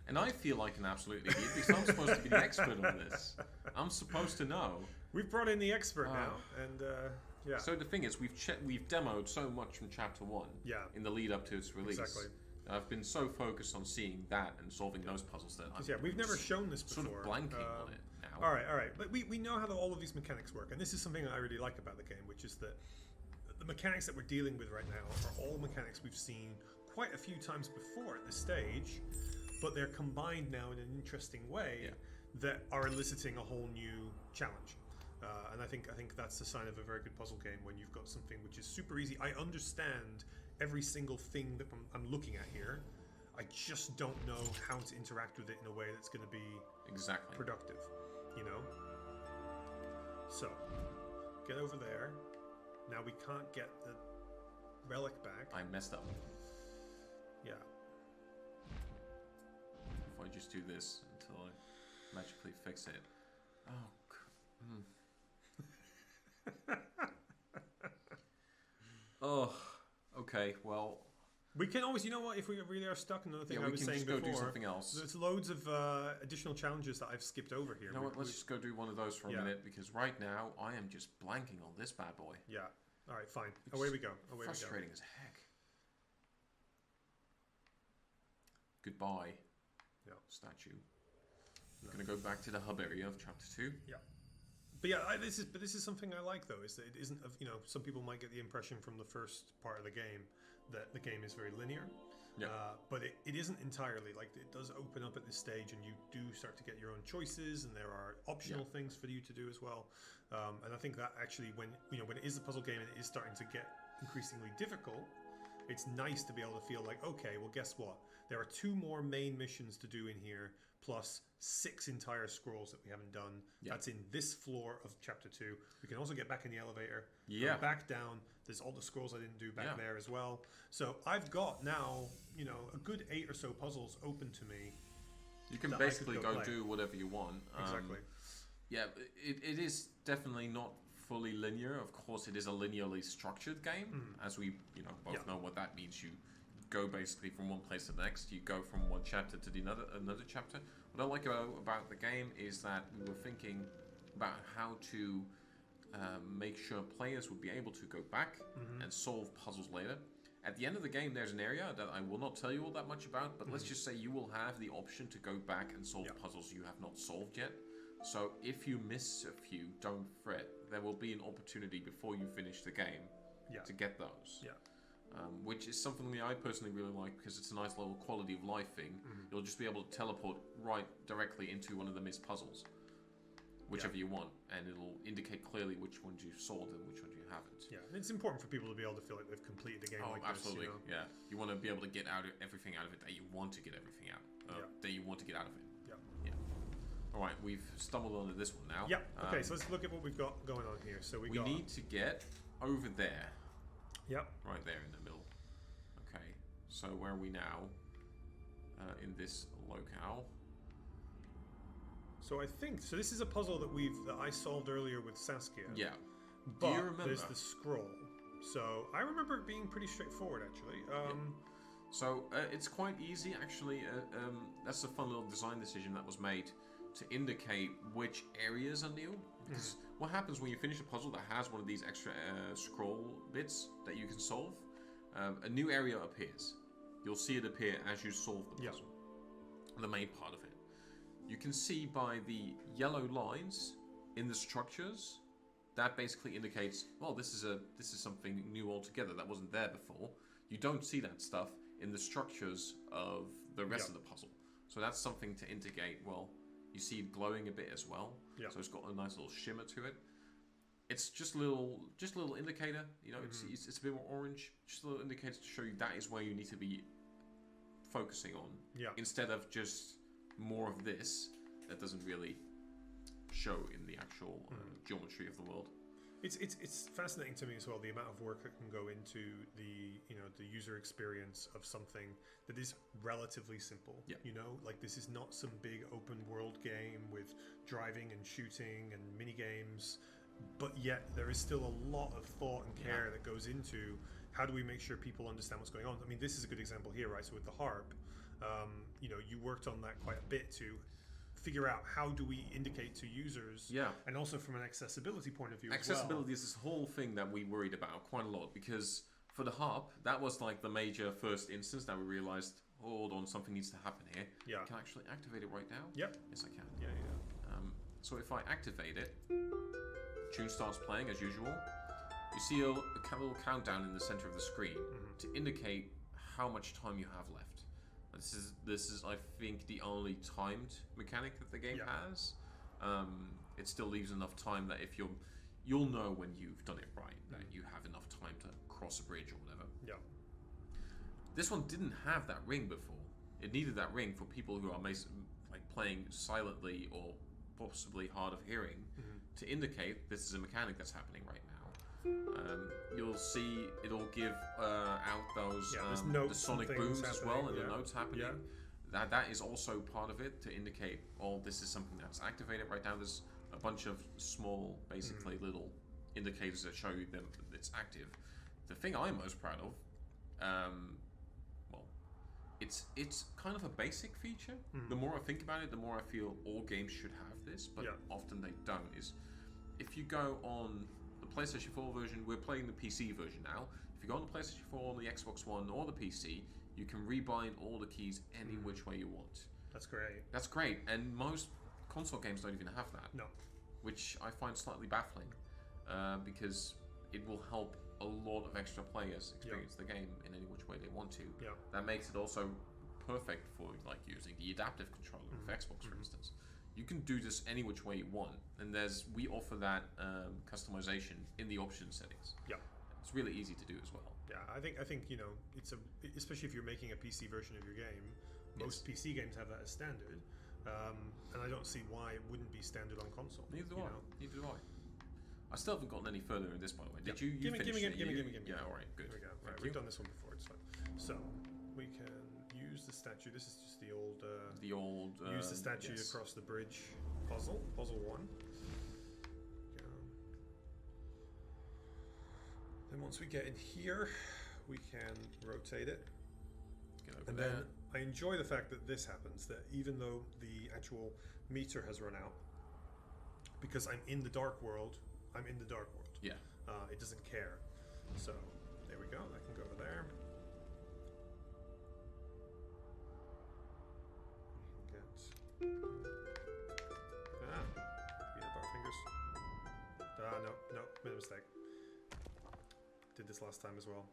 And I feel like an absolute idiot because I'm supposed to be the expert on this. I'm supposed to know. We've brought in the expert now. And, yeah. So the thing is, we've demoed so much from Chapter 1 Yeah. in the lead up to its release. Exactly. I've been so focused on seeing that and solving those puzzles that I'm Yeah, we've never shown this before. sort of blanking on it now. All right. But we know how all of these mechanics work. And this is something I really like about the game, which is that the mechanics that we're dealing with right now are all mechanics we've seen quite a few times before at this stage, but they're combined now in an interesting way that are eliciting a whole new challenge. And I think that's the sign of a very good puzzle game when you've got something which is super easy. I understand every single thing that I'm looking at here. I just don't know how to interact with it in a way that's going to be productive, So, get over there. Now we can't get the relic back. I messed up. Yeah. If I just do this until I magically fix it. Oh. Okay, well... We can always, if we really are stuck, another thing I was saying before... we can just go do something else. There's loads of additional challenges that I've skipped over here. You know what, let's just go do one of those for a minute, because right now, I am just blanking on this bad boy. Yeah. Alright, fine. Away we go. Frustrating as heck. Goodbye, statue. I'm going to go back to the hub area of Chapter 2. Yeah. But yeah, this is something I like though, is that it isn't, some people might get the impression from the first part of the game that the game is very linear. Yeah. But it isn't entirely. Like, it does open up at this stage and you do start to get your own choices and there are optional things for you to do as well. And I think that actually when it is a puzzle game and it is starting to get increasingly difficult, it's nice to be able to feel like, okay, well, guess what? There are 2 more main missions to do in here, plus 6 entire scrolls that we haven't done. Yeah. That's in this floor of Chapter 2. We can also get back in the elevator. Yeah. Go back down. There's all the scrolls I didn't do back there as well. So I've got now, a good 8 or so puzzles open to me. You can basically go do whatever you want. Exactly. Yeah, it is definitely not fully linear. Of course, it is a linearly structured game, as we both know what that means. You go basically from one place to the next. You go from one chapter to another chapter. What I like about the game is that we were thinking about how to make sure players would be able to go back and solve puzzles later. At the end of the game, there's an area that I will not tell you all that much about, but let's just say you will have the option to go back and solve puzzles you have not solved yet. So if you miss a few, don't fret. There will be an opportunity before you finish the game to get those. Yeah. which is something that I personally really like because it's a nice little quality of life thing. You'll just be able to teleport right directly into one of the missed puzzles, whichever you want, and it'll indicate clearly which ones you've solved and which ones you haven't. Yeah, and it's important for people to be able to feel like they've completed the game like absolutely. this. You know? Yeah, you want to be able to get everything out of it that you want to get everything out. That you want to get out of it. Yeah. All right, we've stumbled onto this one now. Yeah. Okay, so let's look at what we've got going on here. So we need to get over there. Yep. Right there in the middle. Okay. So where are we now? In this locale. So I think this is a puzzle that I solved earlier with Saskia. Yeah. But do you remember? There's the scroll. So I remember it being pretty straightforward, actually. So it's quite easy, actually. That's a fun little design decision that was made to indicate which areas are new. Because what happens when you finish a puzzle that has one of these extra scroll bits that you can solve? A new area appears. You'll see it appear as you solve the puzzle. The main part of it. You can see by the yellow lines in the structures, that basically indicates, well, this is something new altogether that wasn't there before. You don't see that stuff in the structures of the rest of the puzzle. So that's something to indicate, well, you see it glowing a bit as well. Yeah. So it's got a nice little shimmer to it. It's just a little indicator, you know, it's a bit more orange, just a little indicator to show you that is where you need to be focusing on. Yeah. Instead of just more of this that doesn't really show in the actual geometry of the world. It's fascinating to me as well, the amount of work that can go into the user experience of something that is relatively simple. Yeah. You know, like this is not some big open world game with driving and shooting and mini games, but yet there is still a lot of thought and care that goes into how do we make sure people understand what's going on. I mean, this is a good example here, right? So with the harp, you worked on that quite a bit to figure out how do we indicate to users, and also from an accessibility point of view. Accessibility is this whole thing that we worried about quite a lot, because for the harp, that was like the major first instance that we realized, hold on, something needs to happen here. Yeah. Can I actually activate it right now? Yep. Yes, I can. Yeah. So if I activate it, tune starts playing as usual. You see a little countdown in the center of the screen to indicate how much time you have left. This is I think the only timed mechanic that the game has. It still leaves enough time that if you'll know when you've done it right, that you have enough time to cross a bridge or whatever. Yeah. This one didn't have that ring before. It needed that ring for people who are playing silently or possibly hard of hearing to indicate this is a mechanic that's happening right now. You'll see it'll give out those the sonic booms as well, and the notes happening. Yeah. That is also part of it to indicate, oh, this is something that's activated right now. There's a bunch of small, basically little indicators that show you that it's active. The thing I'm most proud of, it's kind of a basic feature. The more I think about it, the more I feel all games should have this, but often they don't. Is if you go on the PlayStation 4 version, we're playing the PC version now. If you go on the PlayStation 4, on the Xbox One, or the PC, you can rebind all the keys any which way you want. That's great. That's great, and most console games don't even have that. No. Which I find slightly baffling, because it will help a lot of extra players experience the game in any which way they want to. Yeah. That makes it also perfect for using the adaptive controller of Xbox, for instance. You can do this any which way you want, and we offer that customization in the options settings. Yeah, it's really easy to do as well. Yeah, I think it's especially if you're making a PC version of your game. Most PC games have that as standard, and I don't see why it wouldn't be standard on console. Neither do I. Neither do I. I still haven't gotten any further in this, by the way. Did you? Give me. Yeah, all right, good. There we go. Right, we've done this one before. It's fine. So we can use the statue. This is just the old. Use the statue across the bridge puzzle. Puzzle 1. Then once we get in here, we can rotate it. Get over and there. Then I enjoy the fact that this happens. That even though the actual meter has run out, because I'm in the dark world. I'm in the dark world. Yeah. It doesn't care. So there we go. I can go over there. Get peanut butter fingers. No, made a mistake. Did this last time as well.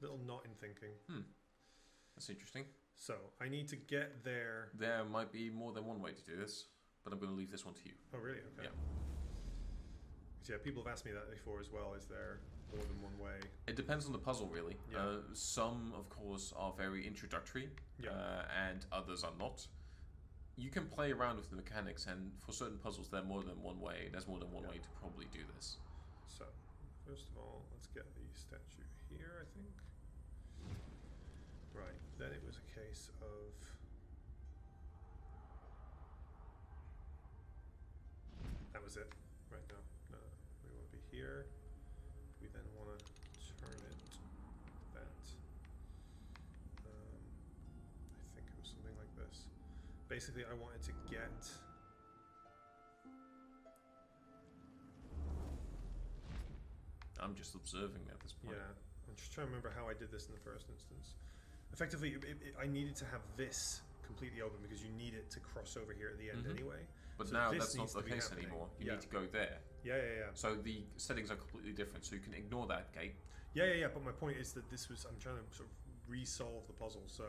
Little knot in thinking. That's interesting. So I need to get there. There might be more than one way to do this, but I'm going to leave this one to you. Oh, really? Okay. Yeah. Yeah, people have asked me that before as well. Is there more than one way? It depends on the puzzle, really. Yeah. Some, of course, are very introductory, and others are not. You can play around with the mechanics, and for certain puzzles, there's more than one way. There's more than one way to probably do this. So, first of all, let's get the statue here, I think. Right, then it was a case of... That was it, right now. No, we want to be here. We then want to turn it that. I think it was something like this. Basically, I wanted to get... I'm just observing at this point. Yeah, I'm just trying to remember how I did this in the first instance. Effectively, I needed to have this completely open because you need it to cross over here at the end anyway. But so now this that's not needs the to be case happening. anymore. You need to go there. Yeah. So the settings are completely different, so you can ignore that gate. Yeah. But my point is that this was, I'm trying to sort of resolve the puzzle. So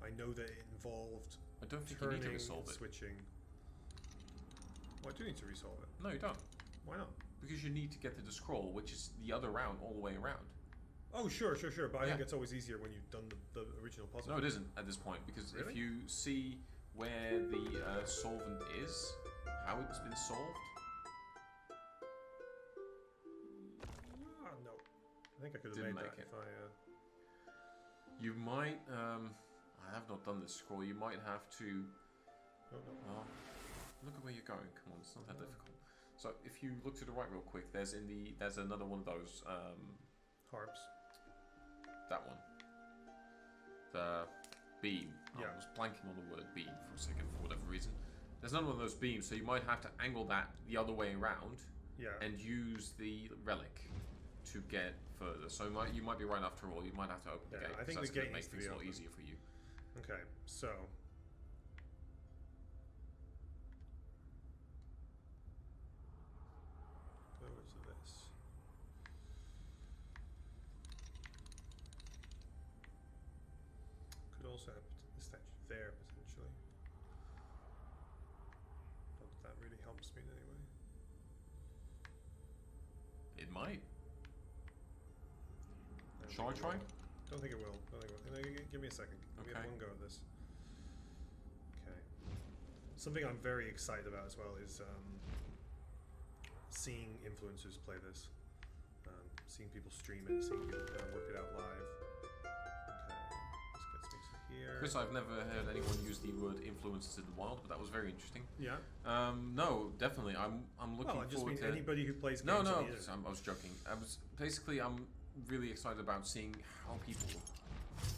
I know that it involved I don't think you turning, need to resolve it. switching. Well, I do need to resolve it. No, you don't. Why not? Because you need to get to the scroll, which is the other round all the way around. Oh, sure. But I think it's always easier when you've done the original puzzle. No, it isn't at this point, because Really? if you see where the solvent is, how it's been solved. No. I think I could have Didn't made make that it. if I... You might, I have not done this scroll, you might have to, No. look at where you're going, come on, it's not that difficult. So if you look to the right real quick, there's another one of those, Harps. that one. The beam. Yeah. I was blanking on the word beam for a second for whatever reason. There's another one of those beams, so you might have to angle that the other way around and use the relic to get further. So you might be right after all. You might have to open the gate. I think that's the gonna gate make needs to things be a lot open. easier for you. Okay, so... Go to this. Could also have the statue there, potentially. Not that that really helps me in any way. It might. don't Shall I think it try? will. Don't think it will. Give me a second. Let me have Okay. one go at this. Okay. Something I'm very excited about as well is seeing influencers play this. Seeing people stream it, seeing people kind of work it out live. Okay, this gets me to here. Chris, I've never heard anyone use the word influences in the wild, but that was very interesting. Yeah. No, definitely. I'm looking Well, I just forward mean to anybody who plays games No, on the no, internet. I was joking. I'm really excited about seeing how people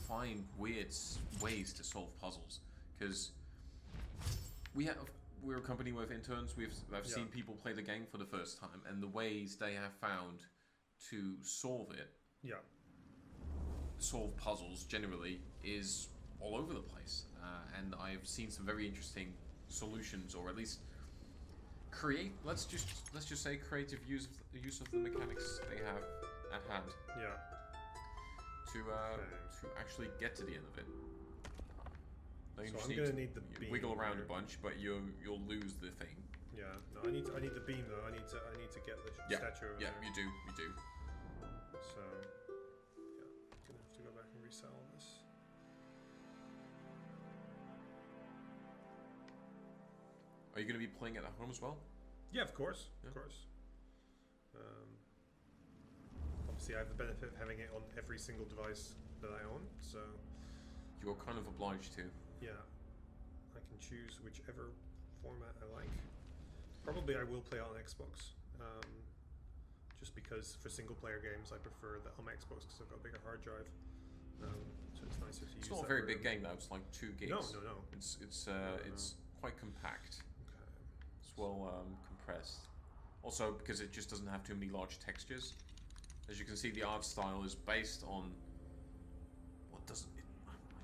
find weird ways to solve puzzles, because we're a company with interns. I've seen people play the game for the first time, and the ways they have found to solve it, solve puzzles generally, is all over the place. And I've seen some very interesting solutions, or at least let's just say creative use of the mechanics they have at hand. Yeah. To actually get to the end of it. Now you So just I'm need gonna to need the beam wiggle around here. a bunch, but you'll lose the thing. Yeah. No, I need the beam though. I need to get the statue over Yeah, there. you do. So, yeah, I'm gonna have to go back and resell this. Are you going to be playing it at home as well? Yeah, of course, Yeah. of course. Obviously, I have the benefit of having it on every single device that I own, so You're kind of obliged to. yeah, I can choose whichever format I like. Probably I will play it on Xbox, just because for single-player games I prefer the on my Xbox because I've got a bigger hard drive. So it's nicer to use. It's not a that very for- big game though. It's like 2 gigs. No. It's quite compact. Okay. It's well compressed. Also, because it just doesn't have too many large textures. As you can see, the art style is based on I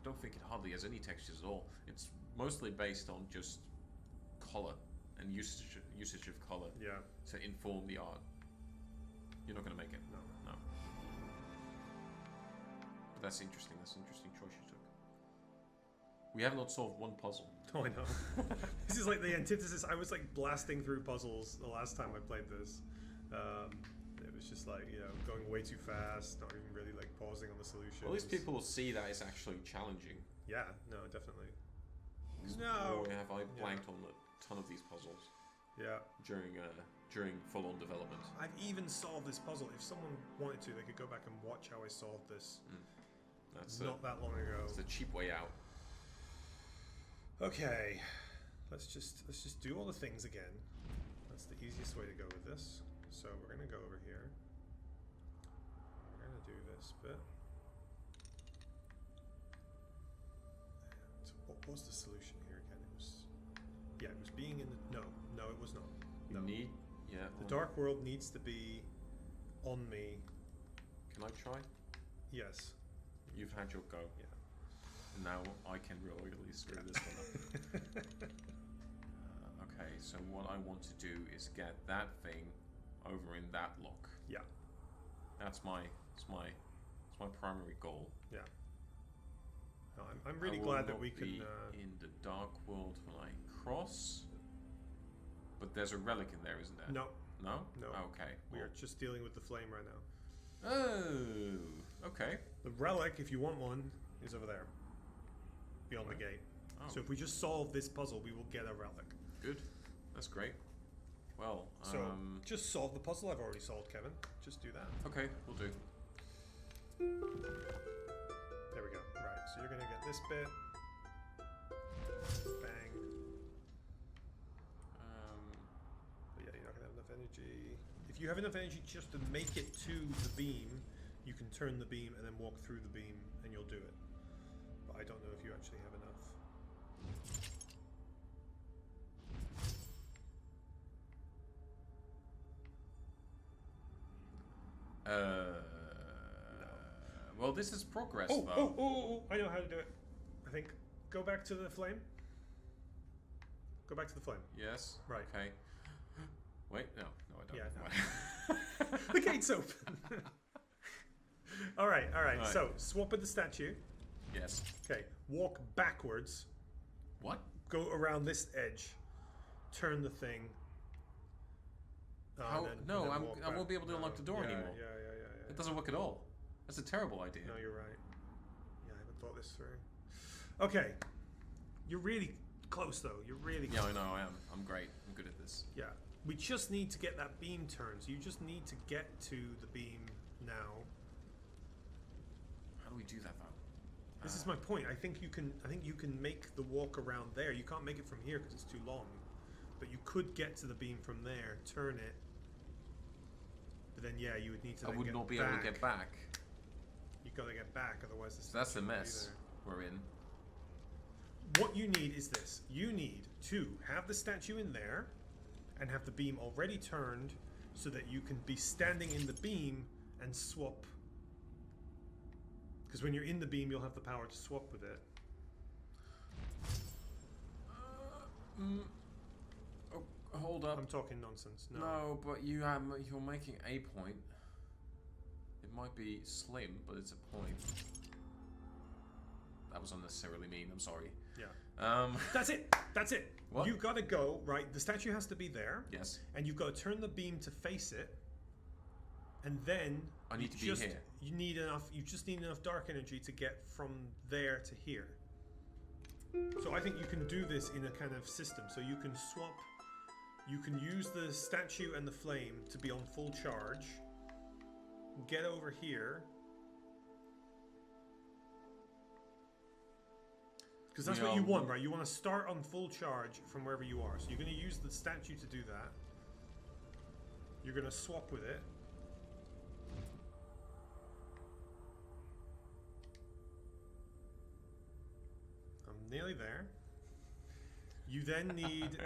don't think it hardly has any textures at all. It's mostly based on just color and usage of color Yeah. to inform the art. You're not going to make it. No. No. that's interesting. That's an interesting choice you took. We have not solved one puzzle. Oh, I know. This is like the antithesis. I was like blasting through puzzles the last time I played this. It was just like, you know, going way too fast, not even really like pausing on the solution. Well, at least people will see that it's actually challenging. Yeah, no, definitely. No! Have I blanked on a ton of these puzzles? Yeah. During full-on development. I've even solved this puzzle. If someone wanted to, they could go back and watch how I solved this. That's not that long ago. It's the cheap way out. Okay, let's just do all the things again. That's the easiest way to go with this. So we're gonna go over here. We're gonna do this bit. And what was the solution here again? It was being in the no, it was not. You need the dark world needs to be on me. Can I try? Yes. You've had your go. Yeah. Now I can really screw this one up. Okay, so what I want to do is get that thing over in that lock. Yeah. That's my primary goal. Yeah. No, I'm really glad that we can. In the dark world when I cross. But there's a relic in there, isn't there? No. No? No. Okay. We are just dealing with the flame right now. Oh. Okay. The relic, if you want one, is over there. Beyond the gate. Oh. So if we just solve this puzzle, we will get a relic. Good. That's great. Well, so just solve the puzzle I've already solved, Kevin. Just do that. Okay, we'll do. There we go. Right, so you're going to get this bit. Bang. But yeah, you're not going to have enough energy. If you have enough energy just to make it to the beam, you can turn the beam and then walk through the beam and you'll do it. But I don't know if you actually have enough. No. Well, this is progress, though. Oh, I know how to do it. I think. Go back to the flame. Go back to the flame. Yes. Right. Okay. Wait, no, I don't. Yeah, no. The gate's open. All right. So, swap with the statue. Yes. Okay, walk backwards. What? Go around this edge. Turn the thing. I won't be able to unlock the door anymore. Yeah. It doesn't work at all. That's a terrible idea. No, you're right. Yeah, I haven't thought this through. Okay. You're really close, though. You're really close. Yeah, I know, I am. I'm great. I'm good at this. Yeah. We just need to get that beam turned. So you just need to get to the beam now. How do we do that, though? This is my point. I think you can make the walk around there. You can't make it from here because it's too long. But you could get to the beam from there, turn it. But then, yeah, you would need to. I would not be able to get back. You gotta get back, otherwise. So that's the mess we're in. What you need is this. You need to have the statue in there, and have the beam already turned, so that you can be standing in the beam and swap. Because when you're in the beam, you'll have the power to swap with it. Hold up. I'm talking nonsense. No, but you're making a point. It might be slim, but it's a point. That was unnecessarily mean. I'm sorry. Yeah. That's it. What? You gotta go right. The statue has to be there. Yes. And you've got to turn the beam to face it. And then I need to be here. You need enough. You just need enough dark energy to get from there to here. So I think you can do this in a kind of system. So you can swap. You can use the statue and the flame to be on full charge. Get over here. Because that's what you want, right? You want to start on full charge from wherever you are. So you're going to use the statue to do that. You're going to swap with it. I'm nearly there. You then need...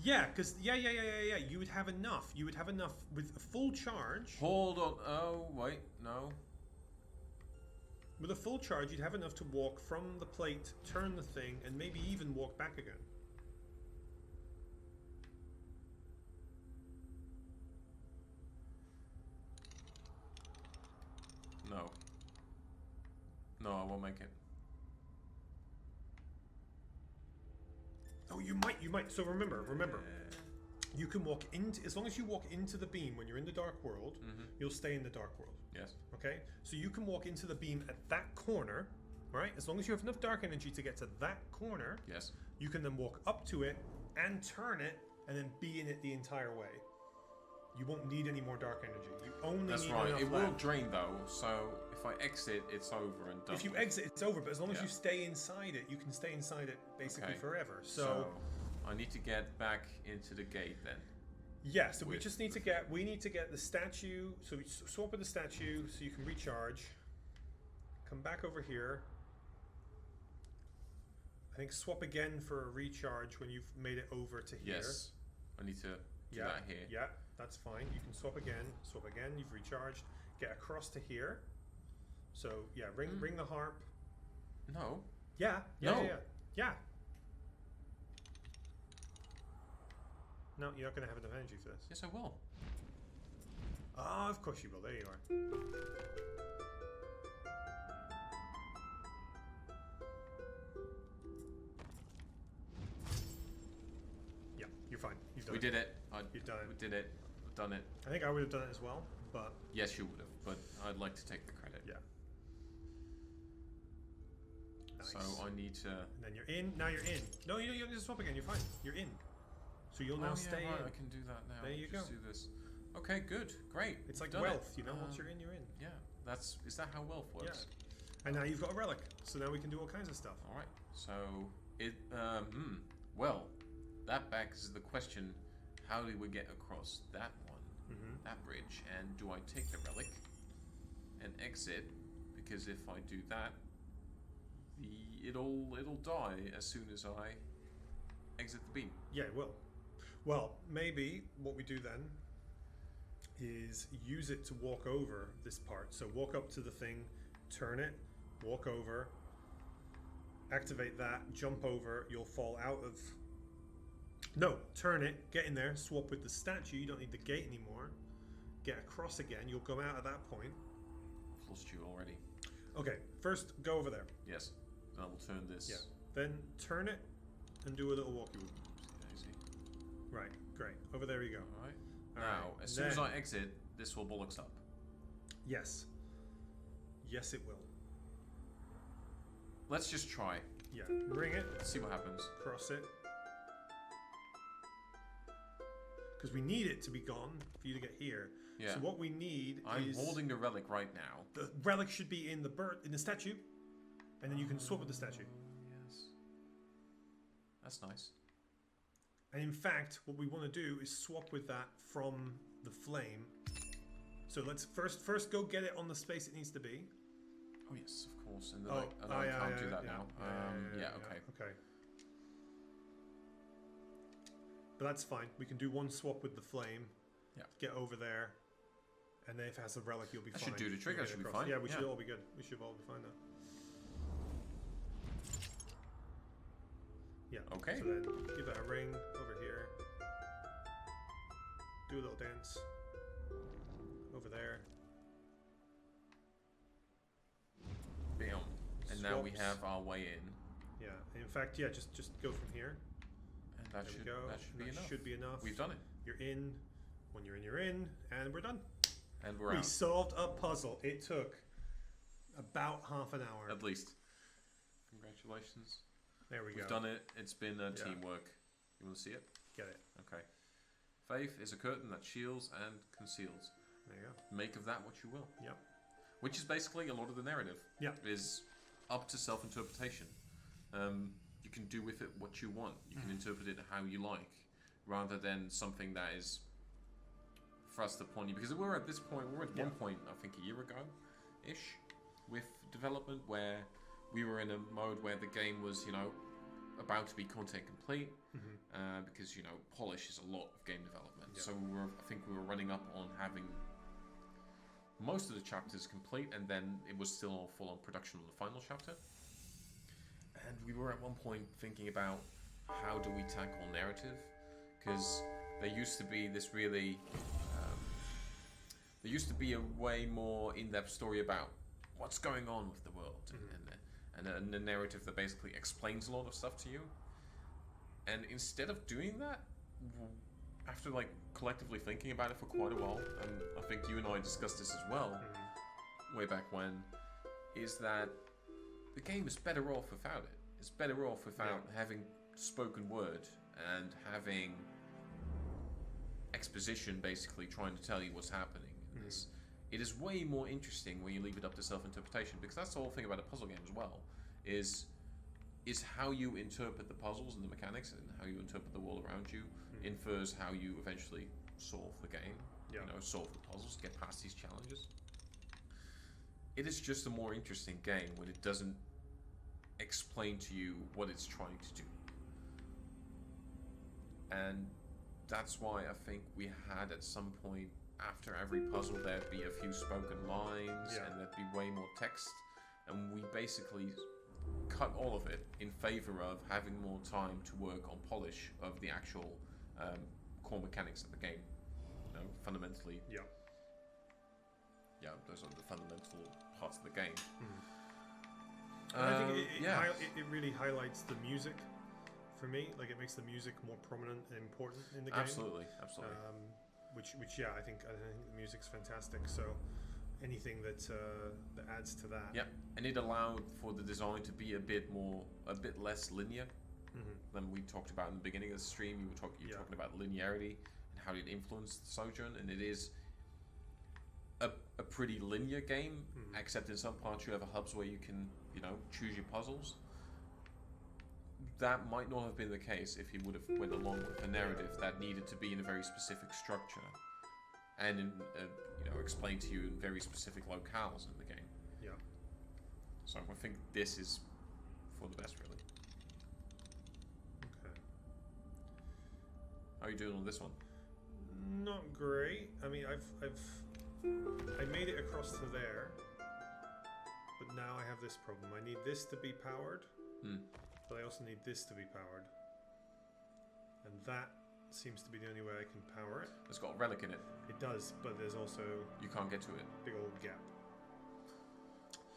Yeah, because yeah. You would have enough. You would have enough with a full charge. Hold on. Oh wait, no. With a full charge, you'd have enough to walk from the plate, turn the thing, and maybe even walk back again. No. No, I won't make it. Oh, you might. So remember. You can walk into, as long as you walk into the beam when you're in the dark world, you'll stay in the dark world. Yes. Okay? So you can walk into the beam at that corner, right? As long as you have enough dark energy to get to that corner, Yes. you can then walk up to it and turn it and then be in it the entire way. You won't need any more dark energy. You only That's need right. enough It will left. drain though, so if I exit, it's over and done. If you with. exit, it's over. But as long as Yeah. you stay inside it, you can stay inside it basically Okay. forever. So I need to get back into the gate then. yeah, so we just need to get the statue. So we swap with the statue so you can recharge. Come back over here. I think swap again for a recharge when you've made it over to here. Yes. I need to do that here. Yeah, that's fine. You can swap again. You've recharged. Get across to here. So yeah, ring the harp. No. Yeah. No, you're not going to have enough energy for this. Yes, I will. Oh, of course you will. There you are. Yeah, you're fine. You've done We it. did it. You've done it. We did it. We've done it. I think I would have done it as well, but Yes, you would have, but I'd like to take the credit. yeah. Nice. So I need to. And then you're in. Now you're in. No, you don't need to swap again. You're fine. You're in. So you'll now stay right, in. I can do that now. There you Just go. do this. Okay, good, great. It's like Done wealth, it. you know. Once you're in, you're in. Yeah, is that how wealth works? And now you've got a relic. So now we can do all kinds of stuff. All right. So well, that begs the question: how do we get across that one, that bridge? And do I take the relic and exit? Because if I do that, it'll die as soon as I exit the beam. Yeah, it will. Well, maybe what we do then is use it to walk over this part. So walk up to the thing, turn it, walk over, activate that, jump over, you'll fall out of... No, turn it, get in there, swap with the statue, you don't need the gate anymore. Get across again, you'll come out at that point. I've lost you already. Okay, first go over there. Yes. Then I will turn this. Yeah. Then turn it and do a little walkie. Daisy. Right, great. Over there you go. All right. All Now, right, as soon as then- I exit, this will bollocks up. Yes. Yes, it will. Let's just try. Yeah. Ring it. See what happens. Cross it. Because we need it to be gone for you to get here. Yeah. So what we need I'm is... holding the relic right now. The relic should be in the statue. And then you can swap with the statue. Yes. That's nice. And in fact, what we want to do is swap with that from the flame. So let's first go get it on the space it needs to be. Oh yes, of course. And then I can't do that now. Yeah, okay. Okay. But that's fine. We can do one swap with the flame. Yeah. Get over there. And then if it has a relic, you'll be That fine. should do the trick. You'll That get should be across. fine. Yeah, we should Yeah. all be good. We should all be fine now. Yeah. Okay. So then give that a ring over here. Do a little dance. Over there. Bam. And now we Swaps. have our way in. Yeah. In fact, yeah, just go from here. And that There should we go. be enough. Should be enough. We've done it. You're in. When you're in, you're in. And we're done. And we're We out. solved a puzzle. It took about half an hour. At least. Congratulations. There we We've go. done it. It's been teamwork. You want to see it? Get it. Okay. Faith is a curtain that shields and conceals. There you go. Make of that what you will. Yep. Which is basically a lot of the narrative. Yeah. Is up to self-interpretation. You can do with it what you want. You can interpret it how you like, rather than something that is thrust upon you. Because we're at this point, we're at one point, I think a year ago-ish, with development, where we were in a mode where the game was, about to be content complete, because, polish is a lot of game development. Yeah. So I think we were running up on having most of the chapters complete, and then it was still all full on production on the final chapter. And we were at one point thinking about how do we tackle narrative, because there used to be this really, there used to be a way more in-depth story about what's going on with the world, and a narrative that basically explains a lot of stuff to you. And instead of doing that, after like collectively thinking about it for quite a while, and I think you and I discussed this as well, way back when, is that the game is better off without it. It's better off without having spoken word and having exposition basically trying to tell you what's happening in this. It is way more interesting when you leave it up to self-interpretation, because that's the whole thing about a puzzle game as well, is how you interpret the puzzles and the mechanics and how you interpret the world around you infers how you eventually solve the game, you know, solve the puzzles, get past these challenges. It is just a more interesting game when it doesn't explain to you what it's trying to do. And that's why I think we had at some point, after every puzzle, there'd be a few spoken lines and there'd be way more text, and we basically cut all of it in favor of having more time to work on polish of the actual core mechanics of the game. You know, fundamentally. Yeah, those are the fundamental parts of the game. I think it really highlights the music for me. Like, it makes the music more prominent and important in the game. Absolutely. Which I think the music's fantastic. So anything that adds to that. Yeah, and it allowed for the design to be a bit less linear than we talked about in the beginning of the stream. You were talking about linearity and how it influenced Sojourn, and it is a pretty linear game, except in some parts you have hubs where you can, you know, choose your puzzles. That might not have been the case if you would have went along with a narrative that needed to be in a very specific structure and in, you know, explained to you in very specific locales in the game. Yeah. So I think this is for the best, really. Okay. How are you doing on this one? Not great. I mean, I made it across to there, but now I have this problem. I need this to be powered, but I also need this to be powered, and that seems to be the only way I can power it. It's got a relic in it. It does, but there's also you can't get to it. Big old gap.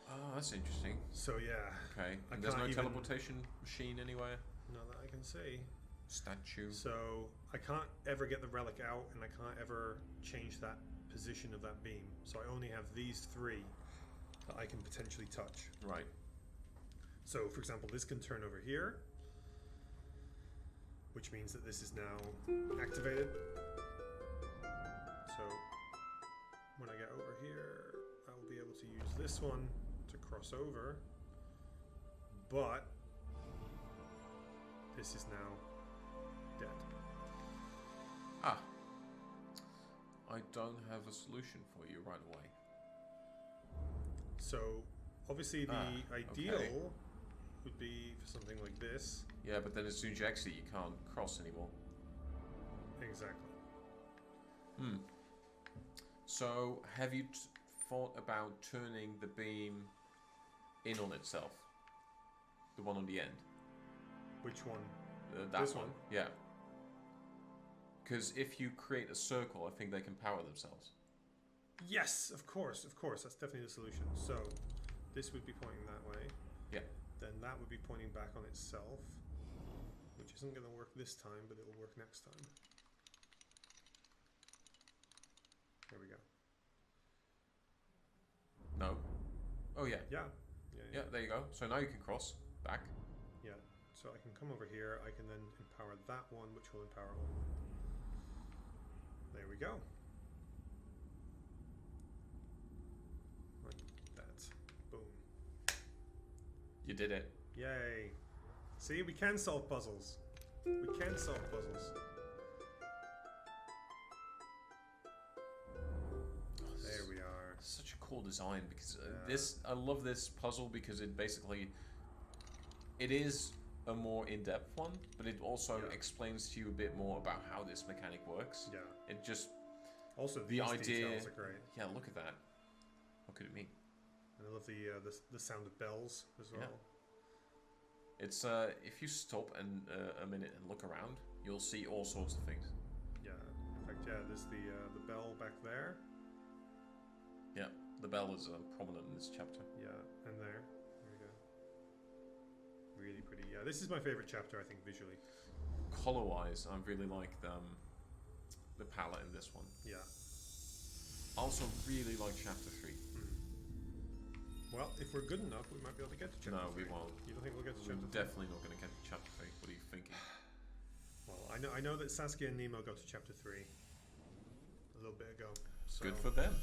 Oh, that's interesting. So yeah. Okay. And there's no teleportation machine anywhere? Not that I can see. Statue. So I can't ever get the relic out, and I can't ever change that position of that beam. So I only have these three that I can potentially touch. Right. So, for example, this can turn over here, which means that this is now activated. So when I get over here, I will be able to use this one to cross over, but this is now dead. Ah. I don't have a solution for you right away. So, obviously the ideal would be for something like this. Yeah, but then as soon as you exit, you can't cross anymore. Exactly. So, have you thought about turning the beam in on itself? The one on the end? Which one? That this one? Yeah. Because if you create a circle, I think they can power themselves. Yes, of course. That's definitely the solution. So, this would be pointing that way. Yeah. Then that would be pointing back on itself, which isn't going to work this time, but it will work next time. There we go. No. Oh, yeah. Yeah, there you go. So now you can cross back. Yeah. So I can come over here. I can then empower that one, which will empower all of them. There we go. Like that. Boom. You did it. Yay. See, we can solve puzzles. We can solve puzzles. There we are. Such a cool design, because I love this puzzle because it basically, it is a more in-depth one, but it also explains to you a bit more about how this mechanic works. Yeah. It just also the these idea. Details are great. Yeah, look at that. What could it mean? And I love the sound of bells as well. Yeah. It's if you stop and a minute and look around, you'll see all sorts of things. Yeah. In fact, there's the bell back there. Yeah, the bell is prominent in this chapter. Yeah, and there we go. Really pretty. Yeah, this is my favorite chapter, I think, visually. Color-wise, I really like the palette in this one. Yeah. I also really like chapter 3. Well, if we're good enough, we might be able to get to chapter 3. No, we won't. You don't think we'll get to We're chapter 3? definitely not going to get to chapter 3. What are you thinking? Well, I know that Saskia and Nemo got to chapter 3 a little bit ago. So Good for them.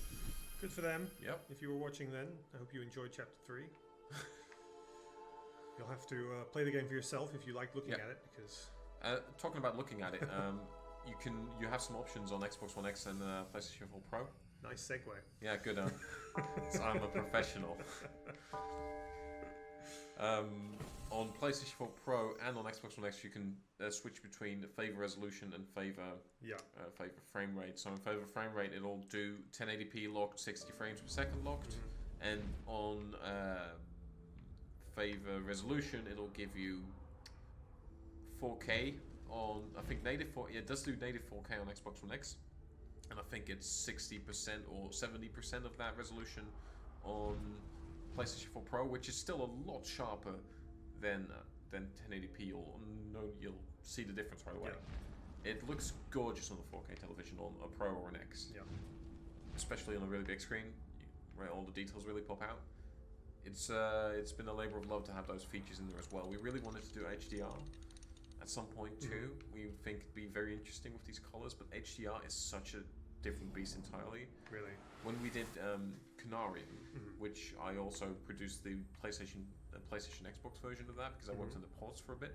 Good for them. Yep. If you were watching then, I hope you enjoyed chapter 3. You'll have to play the game for yourself if you like looking at it, because... talking about looking at it, you have some options on Xbox One X and PlayStation 4 Pro. Nice segue. Yeah, good. So I'm a professional. On PlayStation 4 Pro and on Xbox One X, you can switch between favor resolution and favor frame rate. So in favor frame rate, it'll do 1080p locked, 60 frames per second locked, and on favor resolution, it'll give you 4K on, I think native 4. Yeah, it does do native 4K on Xbox One X, and I think it's 60% or 70% of that resolution on PlayStation 4 Pro, which is still a lot sharper than 1080p. You'll see the difference right away. Yeah. It looks gorgeous on the 4K television on a Pro or an X. Yeah. Especially on a really big screen, where all the details really pop out. It's been a labor of love to have those features in there as well. We really wanted to do HDR at some point too. We think it'd be very interesting with these colors, but HDR is such a different beast entirely. Really? When we did Canarium, which I also produced the PlayStation Xbox version of that because I worked on the ports for a bit.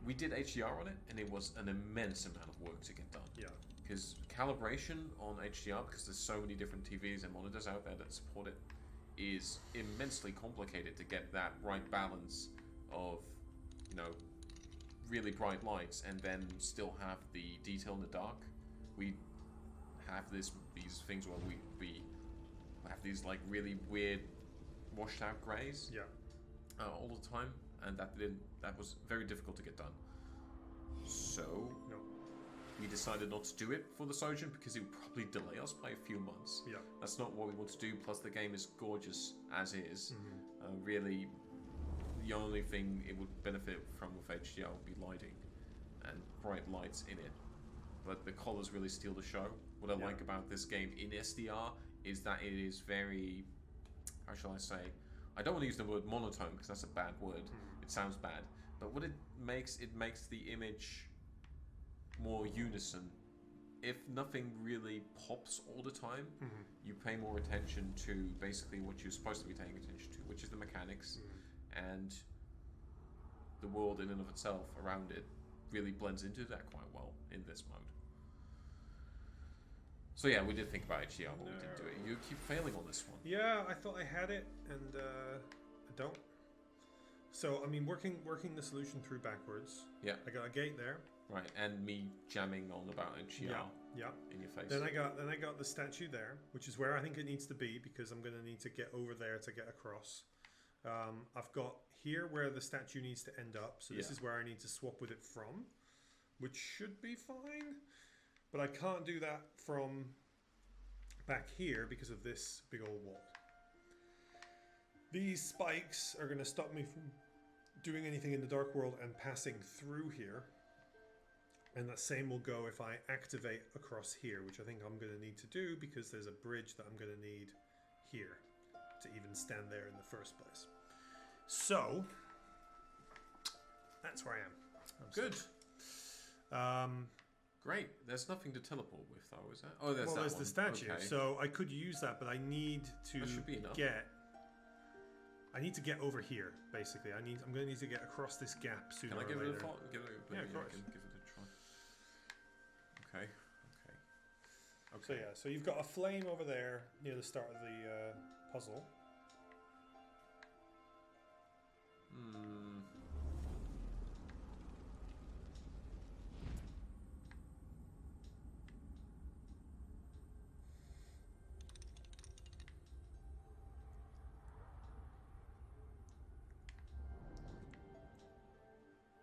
We did HDR on it, and it was an immense amount of work to get done. Yeah. Because calibration on HDR, because there's so many different TVs and monitors out there that support it, is immensely complicated to get that right balance of, really bright lights and then still have the detail in the dark. We have these things where we have these like really weird washed out grays all the time, and that was very difficult to get done. So we decided not to do it for the Sojourn because it would probably delay us by a few months. Yeah. That's not what we want to do. Plus the game is gorgeous as is. Really, the only thing it would benefit from with HDR would be lighting and bright lights in it. But the colors really steal the show. What I like about this game in SDR is that it is very, how shall I say, I don't want to use the word monotone because that's a bad word. It sounds bad. But what it makes the image more unison. If nothing really pops all the time, you pay more attention to basically what you're supposed to be paying attention to, which is the mechanics, and the world in and of itself around it really blends into that quite well in this mode. So yeah, we did think about HDR, but we didn't do it. You keep failing on this one. Yeah, I thought I had it, and I don't. So I mean, working the solution through backwards. Yeah. I got a gate there. Right, and me jamming on about HDR. Yeah. In your face. Then I got the statue there, which is where I think it needs to be because I'm going to need to get over there to get across. I've got here where the statue needs to end up, so this is where I need to swap with it from, which should be fine. But I can't do that from back here because of this big old wall. These spikes are going to stop me from doing anything in the dark world and passing through here. And that same will go if I activate across here, which I think I'm going to need to do because there's a bridge that I'm going to need here to even stand there in the first place. So, that's where I am. I'm good. Stuck. Great. There's nothing to teleport with, though, is there? Oh, there's there's the statue. Okay. So I could use that, but I need to get. I need to get over here, basically. I'm going to need to get across this gap sooner or later. Can I give it a thought? Yeah, of course. Give it a try. Okay. So yeah, so you've got a flame over there near the start of the puzzle.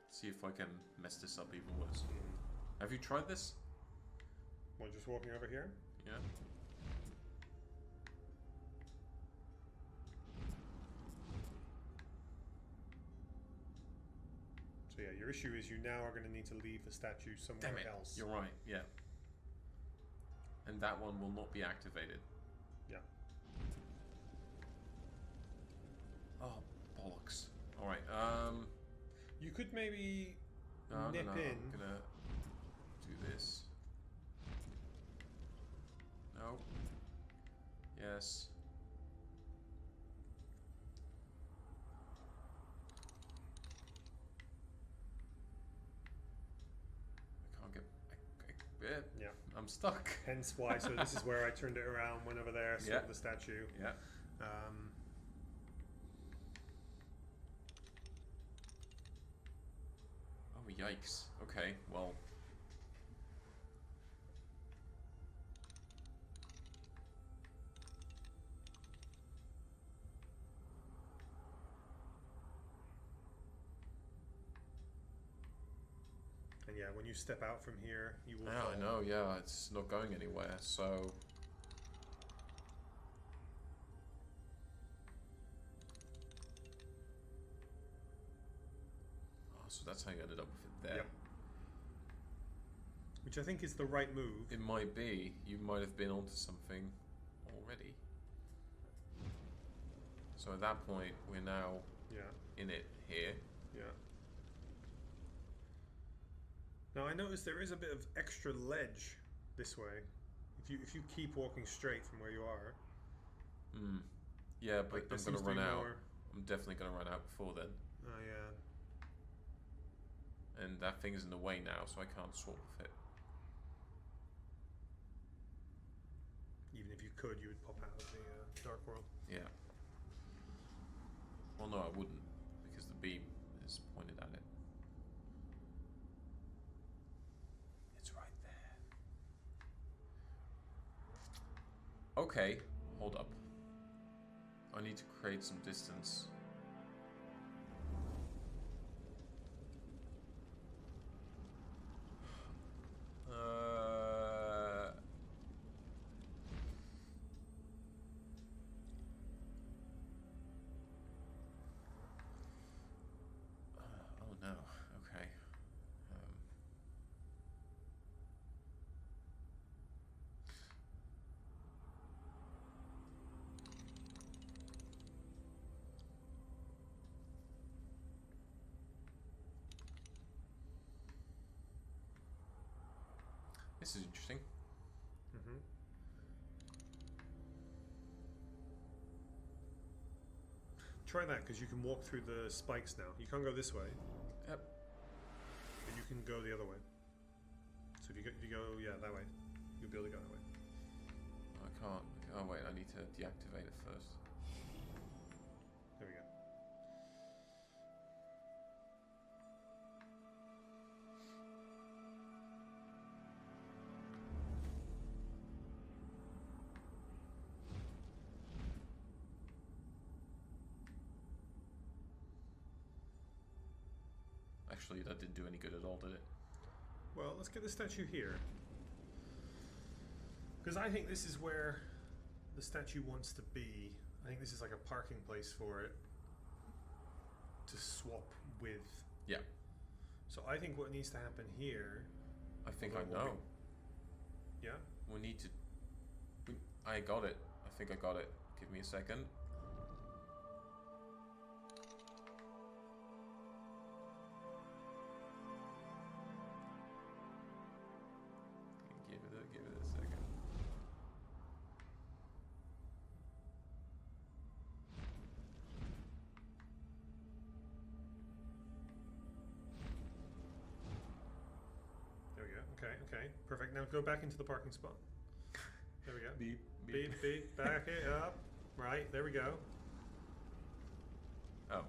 See if I can mess this up even worse. Have you tried this? What, just walking over here? Yeah. So yeah, your issue is you now are going to need to leave the statue somewhere else. You're right. Yeah. And that one will not be activated. Yeah. Oh, bollocks. All right. You could maybe nip in. I'm gonna do this. No. Yes. I can't get. Yeah. I'm stuck. Hence why. So this is where I turned it around, went over there, swapped the statue. Yeah. Oh, yikes. Okay, well. And yeah, when you step out from here, you will. Yeah, fall. I know. Yeah, it's not going anywhere. So. Oh, so that's how you ended up with it there. Yep. Which I think is the right move. It might be. You might have been onto something already. So at that point, we're now in it here. Yeah. Now I notice there is a bit of extra ledge this way. If you keep walking straight from where you are. Yeah, but like I'm gonna run out. I'm definitely gonna run out before then. Oh yeah. And that thing's in the way now, so I can't swap with it. Even if you could, you would pop out of the Dark World. Yeah. Well, no, I wouldn't, because the beam is pointed at it. It's right there. Okay, hold up. I need to create some distance. Oh no, okay. This is interesting. Try that, because you can walk through the spikes now. You can't go this way. Yep. But you can go the other way. So if you go that way, you'll be able to go that way. I can't. Oh wait, I need to deactivate it first. There we go. Actually, that didn't do any good at all, did it? Well, let's get the statue here. Because I think this is where the statue wants to be. I think this is like a parking place for it to swap with. Yeah. So I think what needs to happen here. I think I know. Yeah? We need to. I got it. I think I got it. Give me a second. Give it a second. There we go. Okay. Perfect. Now go back into the parking spot. There we go. Beep, beep, beep. Back it up. Right, there we go. Oh.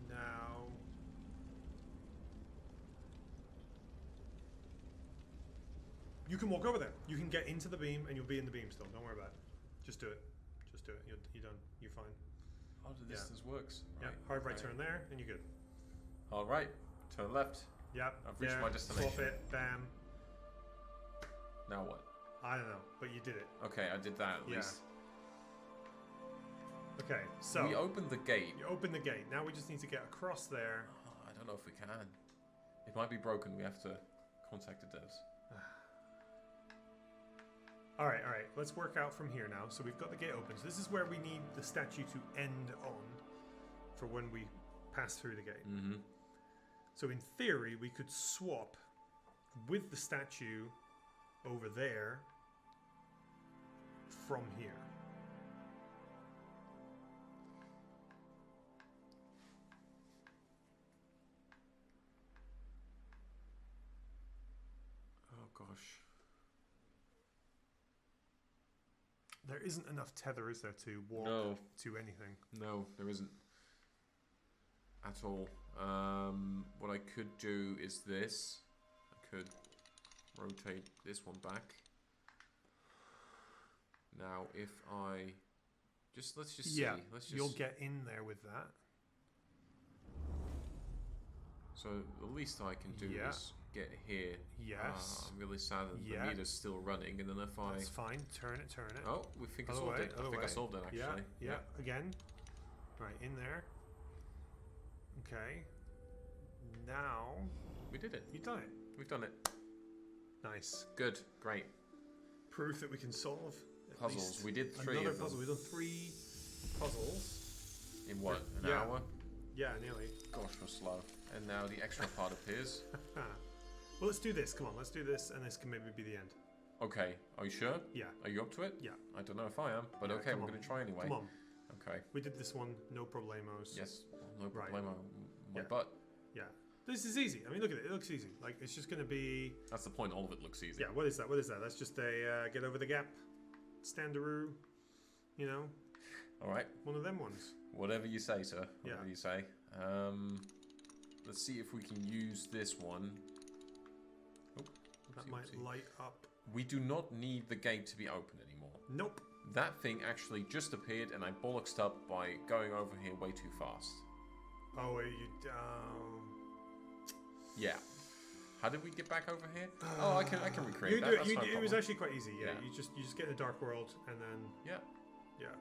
Now. You can walk over there. You can get into the beam and you'll be in the beam still. Don't worry about it. Just do it. Just do it. You're done. You're fine. Oh, the distance works. Yeah, Right. hard right turn there and you're good. All right. Turn left. Yep. I've reached my destination. Swap it. Bam. Now what? I don't know, but you did it. Okay, I did that at least. Okay, so We opened the gate. you open the gate. Now we just need to get across there. Oh, I don't know if we can. It might be broken. We have to contact the devs. All right. Let's work out from here now. So we've got the gate open. So this is where we need the statue to end on for when we pass through the gate. Mm-hmm. So in theory, we could swap with the statue over there from here. Oh gosh. There isn't enough tether, is there, to walk to anything? No, there isn't. At all. What I could do is this. I could rotate this one back. Now, if I let's just see. Let's just. You'll get in there with that. So the least I can do is get here. Yes. I'm really sad that the meter's still running, and then if I. That's fine. Turn it. Oh, we think I solved it. I think I solved it actually. Yeah. Again. Right in there. Okay. Now we did it. You've done it. We've done it. Nice. Good. Great. Proof that we can solve puzzles. We did 3 another of them. puzzle. We've done 3 puzzles. In what? An hour? Yeah, nearly. Gosh, we're slow. And now the extra part appears. Well, let's do this. Come on, let's do this, and this can maybe be the end. Okay. Are you sure? Yeah. Are you up to it? Yeah. I don't know if I am, but okay, we're going to try anyway. Come on. Okay. We did this one, no problemos. Yes, no Right. problemo. My butt. Yeah. This is easy. I mean, look at it. It looks easy. Like, it's just going to be... That's the point. All of it looks easy. Yeah, what is that? That's just a get over the gap, standaroo, you know? All right. One of them ones. Whatever you say, sir. Whatever Yeah. you say. Let's see if we can use this one. Oh, That might light up. We do not need the gate to be open anymore. Nope. That thing actually just appeared, and I bollocksed up by going over here way too fast. Oh, Yeah. How did we get back over here? Oh, I can recreate that. That's no it was problem. actually quite easy. Yeah. You just get in a dark world and then. Yeah. Yeah.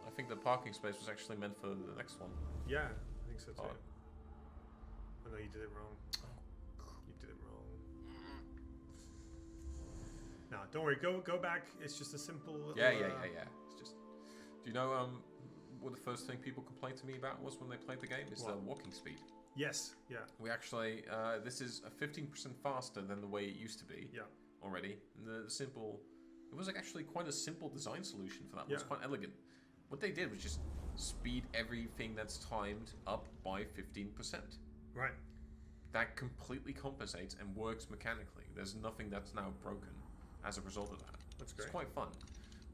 I think the parking space was actually meant for the next one. Yeah, I think so too. Oh. I know you did it wrong. You did it wrong. No, don't worry. Go back. It's just a simple. Little, Yeah. It's just. Do you know what the first thing people complained to me about was when they played the game? Is the walking speed. Yes. Yeah. We actually this is a 15% faster than the way it used to be. Yeah. Already. And the simple. It was actually quite a simple design solution for that. It was quite elegant. What they did was just speed everything that's timed up by 15%. Right. That completely compensates and works mechanically. There's nothing that's now broken as a result of that. That's great. It's quite fun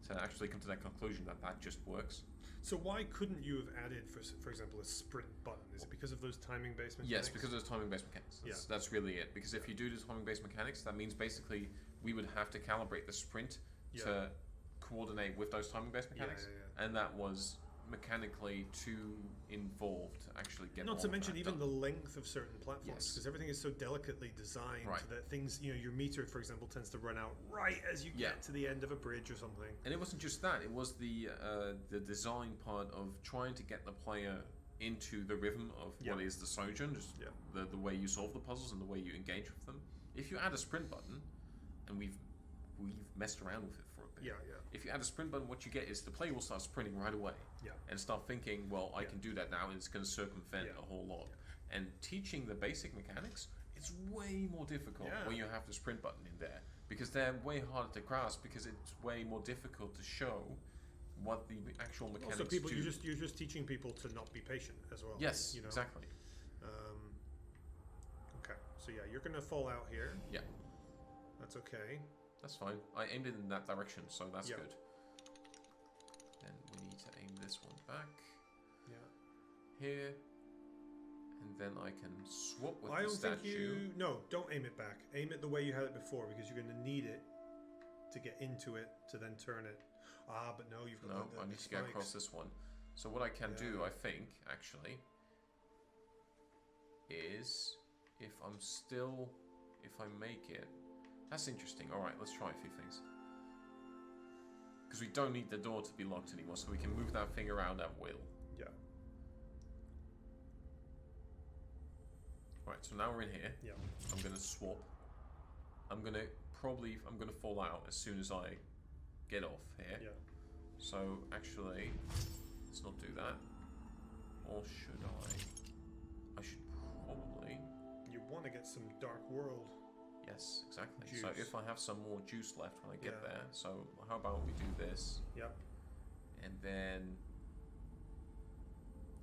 to actually come to that conclusion that just works. So why couldn't you have added, for example, a sprint button? Is it because of those timing-based mechanics? Yes, because of those timing-based mechanics. That's really it. Because if you do the timing-based mechanics, that means basically we would have to calibrate the sprint to coordinate with those timing-based mechanics. And that was mechanically too involved to actually get. Not to mention even the length of certain platforms, because everything is so delicately designed that things, your meter, for example, tends to run out right as you get to the end of a bridge or something. And it wasn't just that; it was the design part of trying to get the player into the rhythm of what is the Sojourn, just the way you solve the puzzles and the way you engage with them. If you add a sprint button, and we've messed around with it for a bit. If you add a sprint button, what you get is the player will start sprinting right away. And start thinking, well, I can do that now, and it's going to circumvent a whole lot. And teaching the basic mechanics, it's way more difficult when you have the sprint button in there, because they're way harder to grasp, because it's way more difficult to show what the actual mechanics Also, people, do. you're just teaching people to not be patient as well. Yes, exactly. Okay, so you're going to fall out here. Yeah. That's okay. That's fine. I aimed it in that direction, so that's good. Then we need to aim this one back. Here. And then I can swap with the statue. No, don't aim it back. Aim it the way you had it before, because you're going to need it to get into it, to then turn it. But no, you've got No, I need to get across this one. So what I can do, I think, actually, is if I make it. That's interesting. All right, let's try a few things. Because we don't need the door to be locked anymore, so we can move that thing around at will. Yeah. Right, so now we're in here. Yeah. I'm gonna swap. I'm gonna fall out as soon as I get off here. Yeah. So actually, let's not do that. Or should I? I should probably. You want to get some Dark World. Yes, exactly. Juice. So if I have some more juice left when I get Yeah. there, so how about we do this? Yep. And then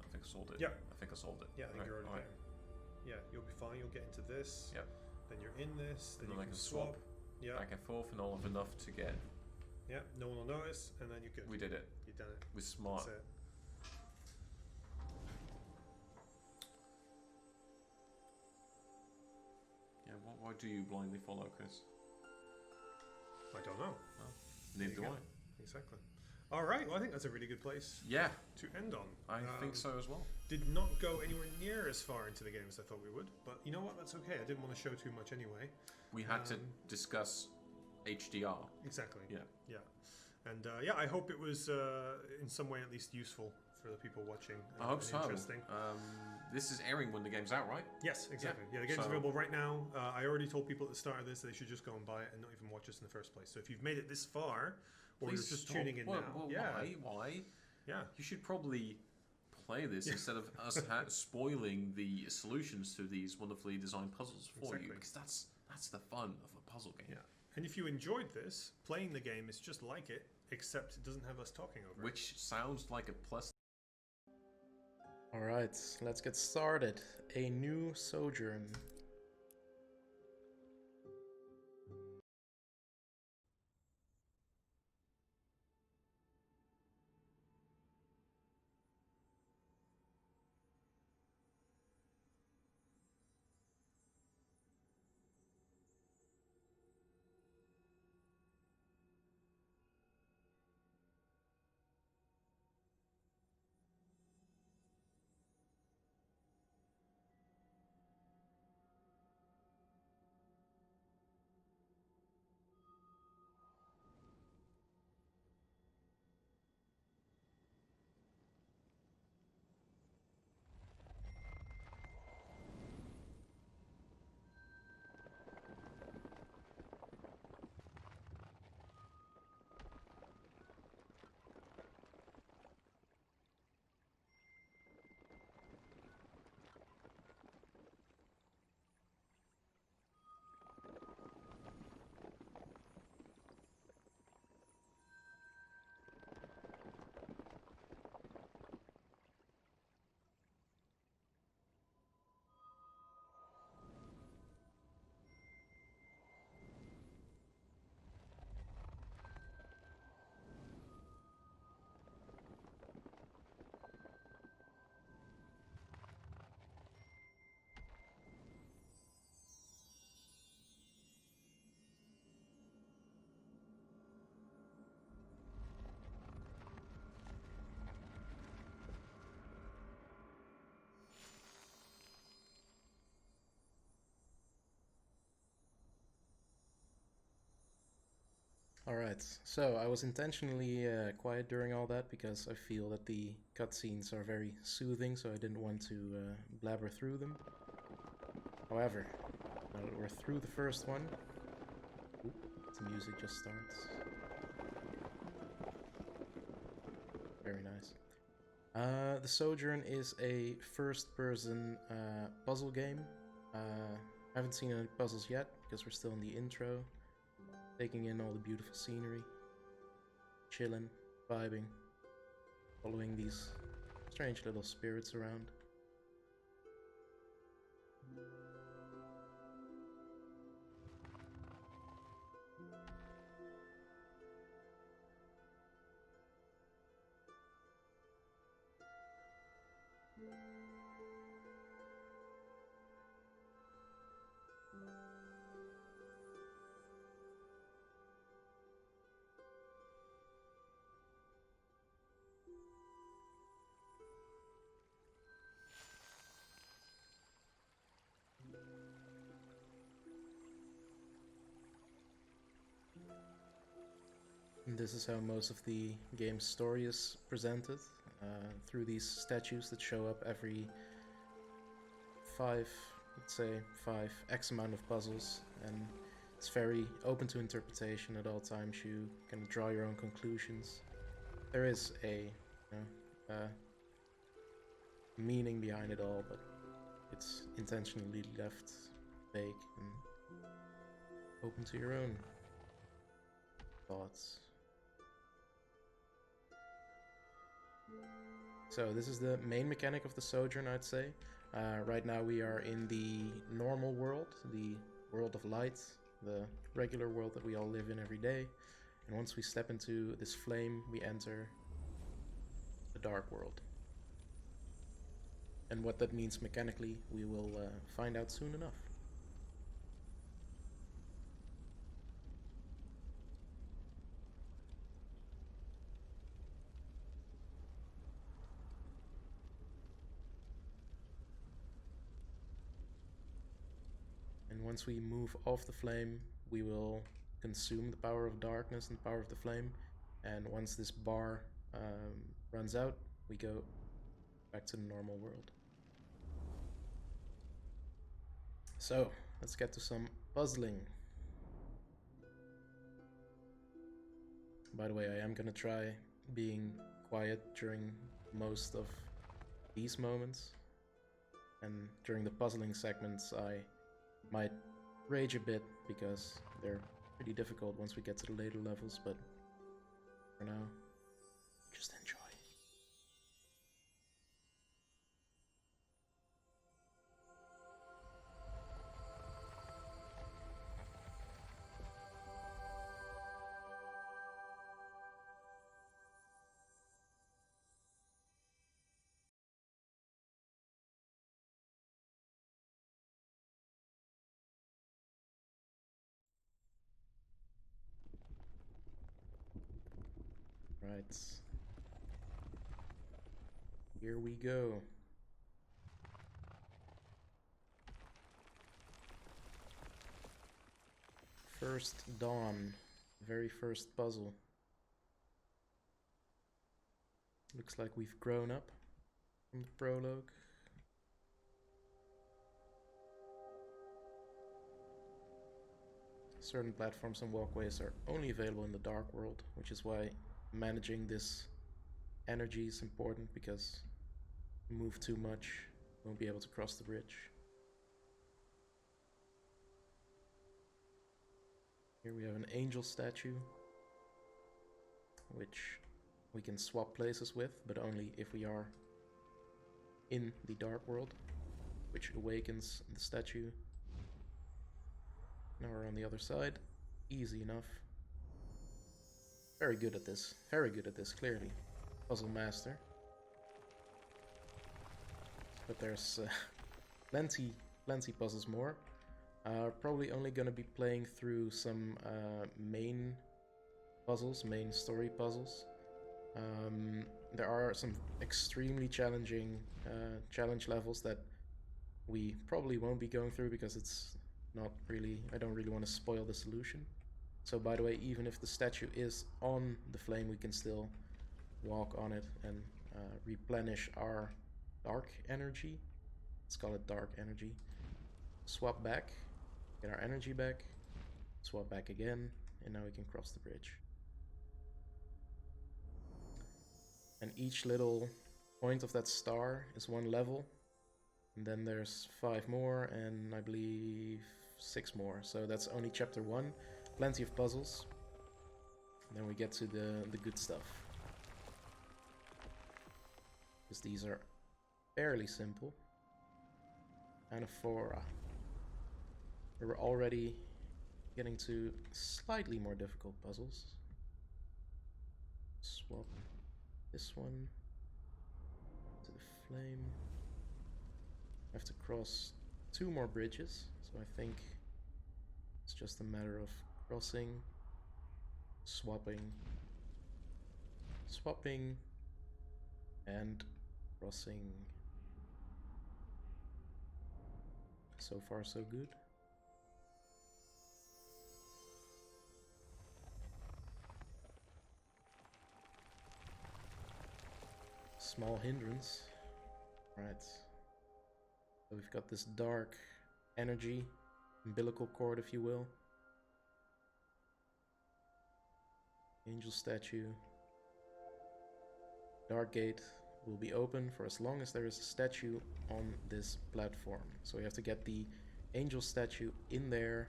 I think I solved it. Yeah. I think I solved it. Yeah, I think you're already there. Yeah, you'll be fine. You'll get into this. Yep. Then you're in this. Then And you then I can can swap. swap. Yeah. Back and forth, and I'll have enough to get. Yeah. No one will notice, and then you're good. We did it. You've done it. We're smart. That's it. Yeah. Why do you blindly follow, Chris? I don't know. Neither do you I. go. Exactly. All right. Well, I think that's a really good place Yeah, to end on. I think so as well. Did not go anywhere near as far into the game as I thought we would, but you know what? That's okay. I didn't want to show too much anyway. We had to discuss HDR. Exactly. Yeah. Yeah. And yeah, I hope it was in some way at least useful for the people watching. I hope and so. Interesting. This is airing when the game's out, right? Yes, exactly. Yeah, the game's so- available right now. I already told people at the start of this that they should just go and buy it and not even watch us in the first place. So if you've made it this far, or Please you're just stop. tuning in now, yeah, Why? yeah, You should probably play this Yeah. instead of us spoiling the solutions to these wonderfully designed puzzles for Exactly. you, because that's the fun of a puzzle game. yeah. And if you enjoyed this, playing the game is just like it, except it doesn't have us talking over it. Which sounds like a plus. Alright, let's get started. A new Sojourn. Alright, so I was intentionally quiet during all that because I feel that the cutscenes are very soothing, so I didn't want to blabber through them. However, now that we're through the first one, oop, the music just starts. Very nice. The Sojourn is a first-person puzzle game. I haven't seen any puzzles yet because we're still in the intro. Taking in all the beautiful scenery, chilling, vibing, following these strange little spirits around. And this is how most of the game's story is presented, through these statues that show up every 5 let's say 5 X amount of puzzles, and it's very open to interpretation at all times. You can draw your own conclusions. There is a meaning behind it all, but it's intentionally left vague and open to your own thoughts. So this is the main mechanic of the Sojourn, I'd say. Right now we are in the normal world, the world of light, the regular world that we all live in every day. And once we step into this flame, we enter the dark world. And what that means mechanically, we will find out soon enough. And once we move off the flame, we will consume the power of darkness and the power of the flame. And once this bar runs out, we go back to the normal world. So, let's get to some puzzling. By the way, I am gonna try being quiet during most of these moments. And during the puzzling segments, I might rage a bit because they're pretty difficult once we get to the later levels, but for now, just enjoy. Right. Here we go. First dawn. Very first puzzle. Looks like we've grown up from the prologue. Certain platforms and walkways are only available in the dark world, which is why managing this energy is important, because if you move too much, you won't be able to cross the bridge. Here we have an angel statue, which we can swap places with, but only if we are in the dark world, which awakens the statue. Now we're on the other side. Easy enough. Very good at this. Very good at this, clearly. Puzzle master. But there's plenty puzzles more. Probably only gonna be playing through some main puzzles, main story puzzles. There are some extremely challenging challenge levels that we probably won't be going through because it's not really, I don't really want to spoil the solution. So by the way, even if the statue is on the flame, we can still walk on it and replenish our dark energy. Let's call it dark energy. Swap back, get our energy back, swap back again, and now we can cross the bridge. And each little point of that star is one level. And then there's 5 more, and I believe 6 more. So that's only chapter 1. Plenty of puzzles. And then we get to the good stuff. Because these are fairly simple. Anaphora. We're already getting to slightly more difficult puzzles. Swap this one to the flame. I have to cross 2 more bridges, so I think it's just a matter of crossing, swapping, and crossing. So far, so good. Small hindrance. Right. So we've got this dark energy, umbilical cord, if you will. Angel statue. Dark gate will be open for as long as there is a statue on this platform. So we have to get the angel statue in there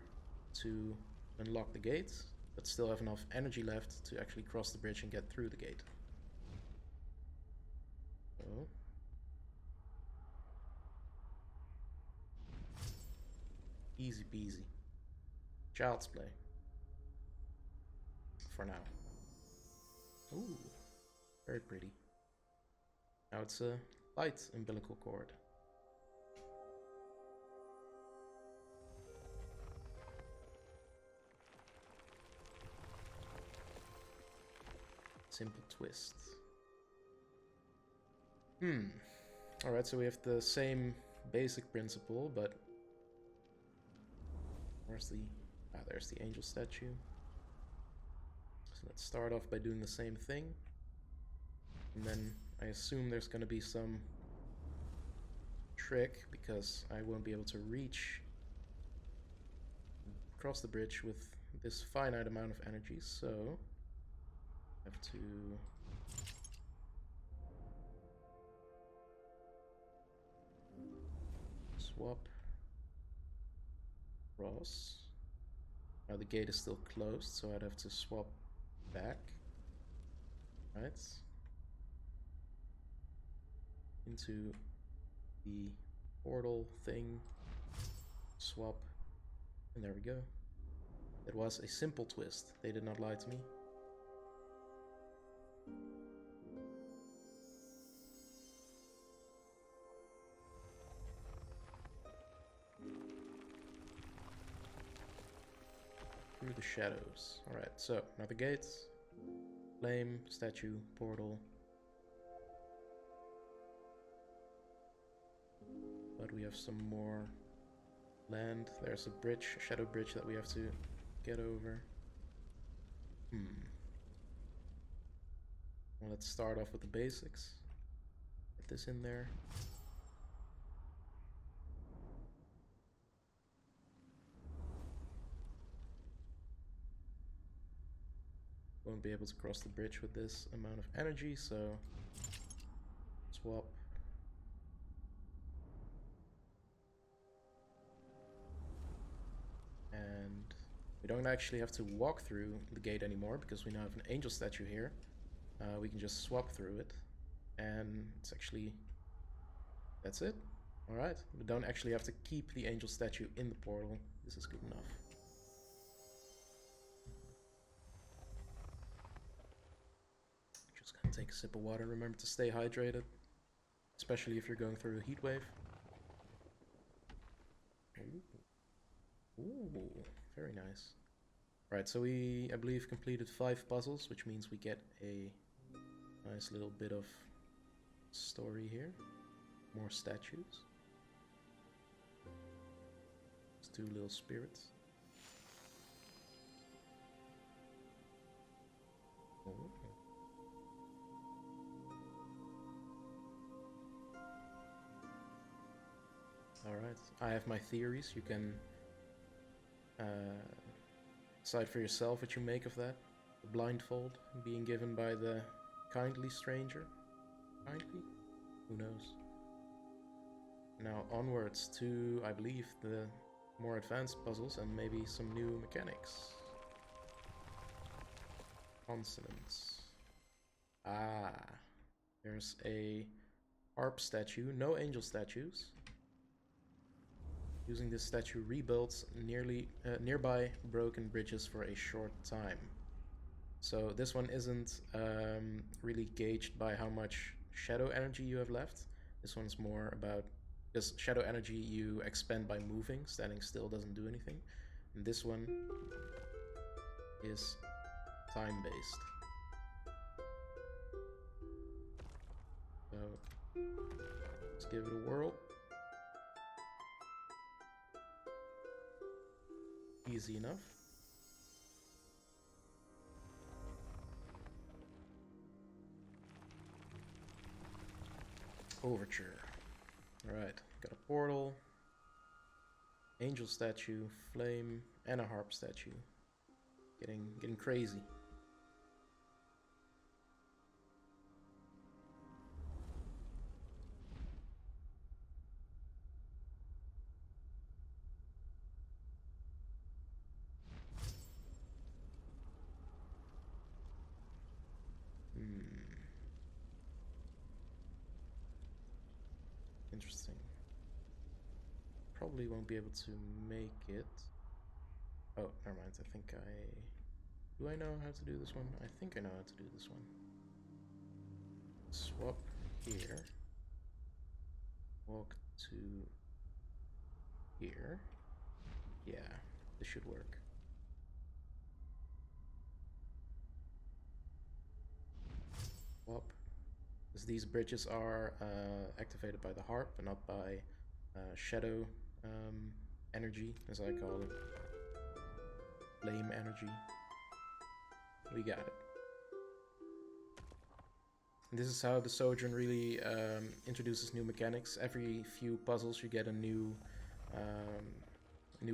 to unlock the gate, but still have enough energy left to actually cross the bridge and get through the gate. So easy peasy. Child's play. For now. Ooh, very pretty. Now it's a light umbilical cord. Simple twist. Alright, so we have the same basic principle, but where's the... Ah, there's the angel statue. So let's start off by doing the same thing. And then I assume there's going to be some trick, because I won't be able to reach across the bridge with this finite amount of energy, so I have to swap cross. Now the gate is still closed, so I'd have to swap back, right, into the portal thing, swap, and there we go. It was a simple twist. They did not lie to me. Through the shadows. Alright, so now the gates. Flame, statue, portal. But we have some more land. There's a bridge, a shadow bridge that we have to get over. Well, let's start off with the basics. Get this in there. Won't be able to cross the bridge with this amount of energy, so swap. And we don't actually have to walk through the gate anymore because we now have an angel statue here. We can just swap through it, and it's actually... that's it. Alright, we don't actually have to keep the angel statue in the portal. This is good enough. Just gonna take a sip of water. Remember to stay hydrated, especially if you're going through a heat wave. Ooh, very nice. Right, so we, I believe, completed 5 puzzles, which means we get a nice little bit of story here. More statues. There's 2 little spirits. Oh. Alright, I have my theories. You can decide for yourself what you make of that. The blindfold being given by the kindly stranger. Kindly? Who knows? Now onwards to, I believe, the more advanced puzzles and maybe some new mechanics. Consonants. Ah, there's a harp statue, no angel statues. Using this statue rebuilds nearby broken bridges for a short time. So this one isn't really gauged by how much shadow energy you have left. This one's more about, because shadow energy you expend by moving. Standing still doesn't do anything. And this one is time-based. So let's give it a whirl. Easy enough. Overture. Alright, got a portal. angel statue, flame, and a harp statue. Getting crazy. Interesting. Probably won't be able to make it. Oh, never mind. I think do I know how to do this one? I think I know how to do this one. Swap here. Walk to here. Yeah, this should work. Swap. Because these bridges are activated by the harp and not by shadow energy, as I call it. Flame energy. We got it. And this is how the Sojourn really introduces new mechanics. Every few puzzles you get a new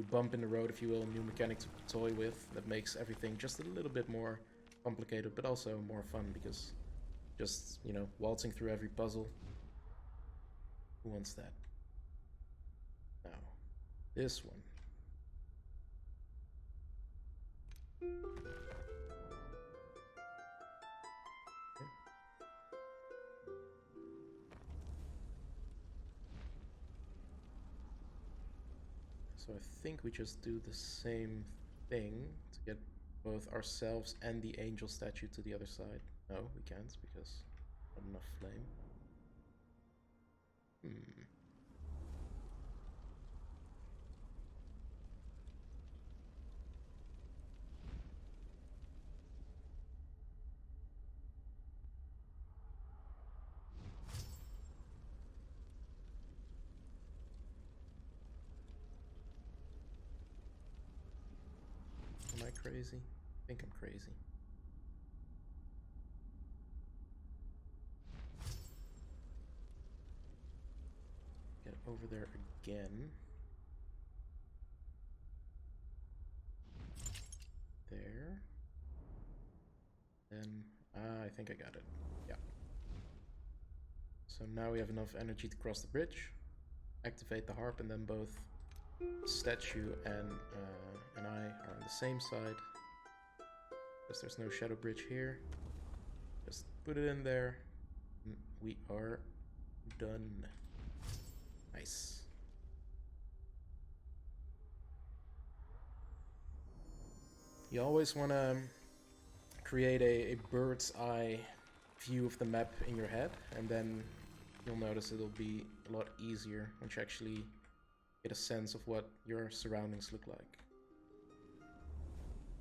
bump in the road, if you will, a new mechanic to toy with that makes everything just a little bit more complicated, but also more fun, because just, you know, waltzing through every puzzle, who wants that? Now, this one. So I think we just do the same thing to get both ourselves and the angel statue to the other side. No, we can't because not enough flame. Am I crazy? I think I'm crazy. Get over there again. There. Then, I think I got it. Yeah. So now we have enough energy to cross the bridge, activate the harp, and then both statue and I are on the same side. Because there's no shadow bridge here. Just put it in there. We are done. Nice. You always want to create a bird's eye view of the map in your head, and then you'll notice it'll be a lot easier once you actually get a sense of what your surroundings look like.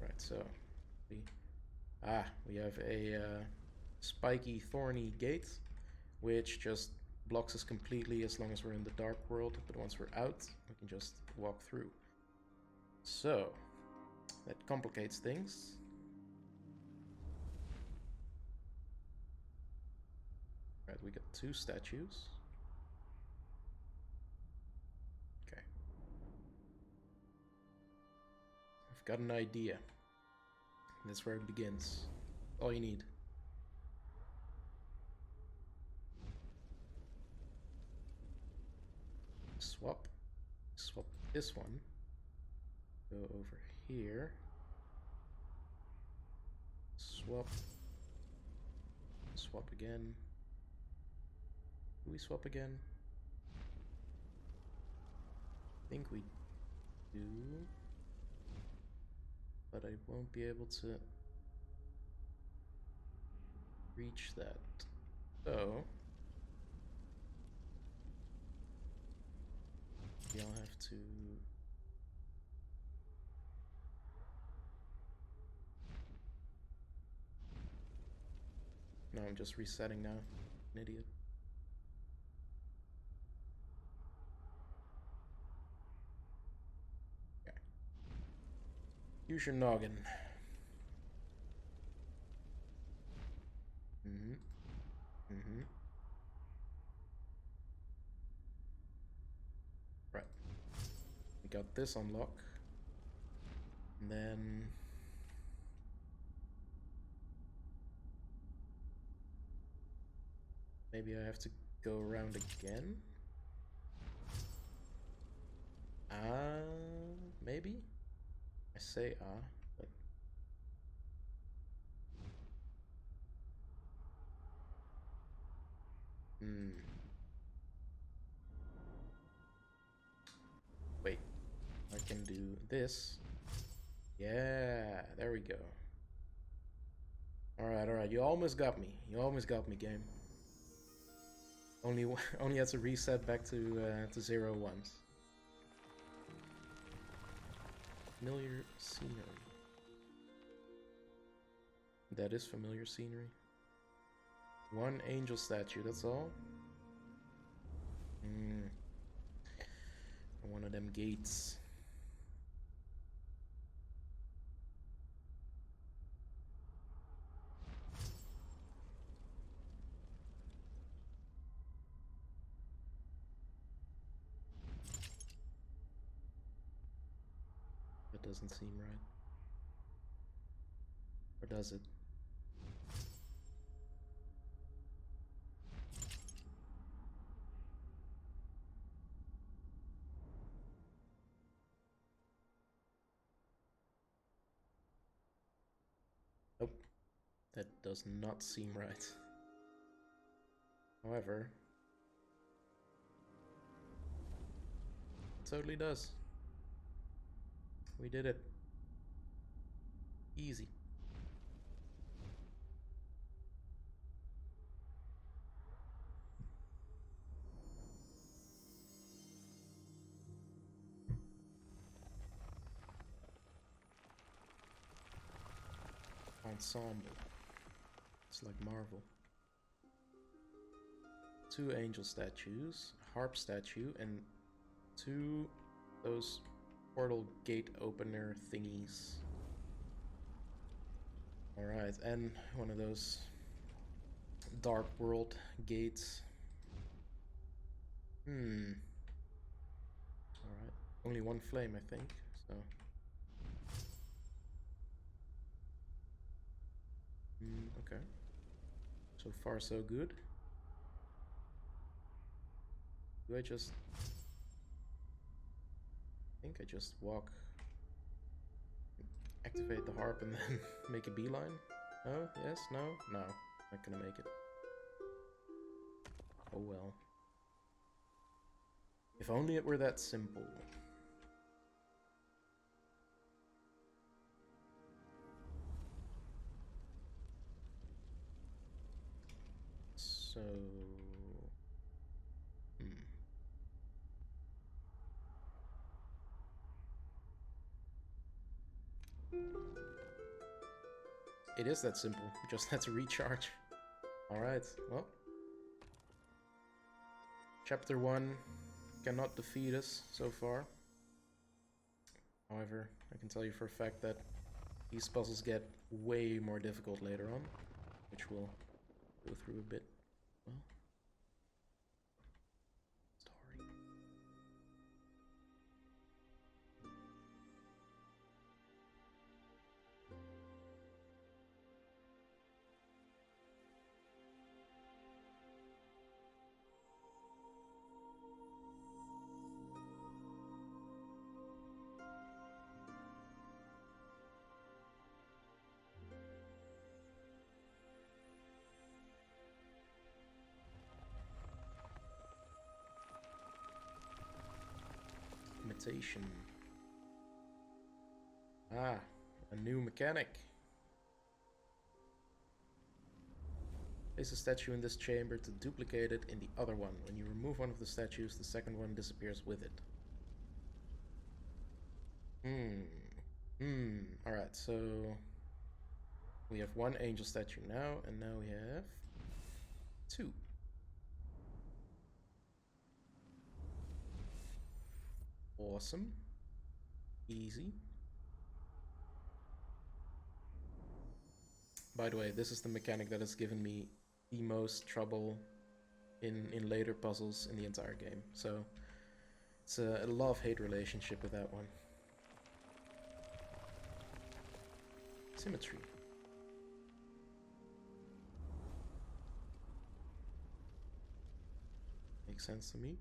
Right, so we have a spiky, thorny gate, which just blocks us completely as long as we're in the dark world, but once we're out, we can just walk through. So, that complicates things. Right, we got 2 statues. Okay. I've got an idea. That's where it begins. All you need. Swap this one. Go over here. Swap again. Do we swap again? I think we do, but I won't be able to reach that. So I'll have to no, I'm just resetting now. An idiot. Okay. Use your noggin. Right. We got this on lock. And then... maybe I have to go around again? Maybe? I say but... Wait, I can do this. Yeah, there we go. Alright, you almost got me. You almost got me, game. Only had to reset back to 0 once. Familiar scenery. That is familiar scenery. One angel statue, that's all. One of them gates. That doesn't seem right. Or does it? Nope. That does not seem right. However, it totally does. We did it. Easy. Ensemble. It's like Marvel. 2 angel statues, a harp statue, and 2 those portal gate opener thingies. Alright, and one of those dark world gates. Alright, only 1 flame, I think, so. Okay. So far, so good. Do I just... I think I just walk... activate the harp and then make a beeline? No? Yes? No? No. Not gonna make it. Oh well. If only it were that simple. So... It is that simple. You just had to recharge. Alright, well. Chapter 1 cannot defeat us so far. However, I can tell you for a fact that these puzzles get way more difficult later on, which we'll go through a bit. Well, story. Imitation. Ah, a new mechanic. Place a statue in this chamber to duplicate it in the other one. When you remove one of the statues, the second one disappears with it. Alright, so we have 1 angel statue now, and now we have 2. Awesome. Easy. By the way, this is the mechanic that has given me the most trouble in later puzzles in the entire game. So It's a love-hate relationship with that one. Symmetry. Makes sense to me.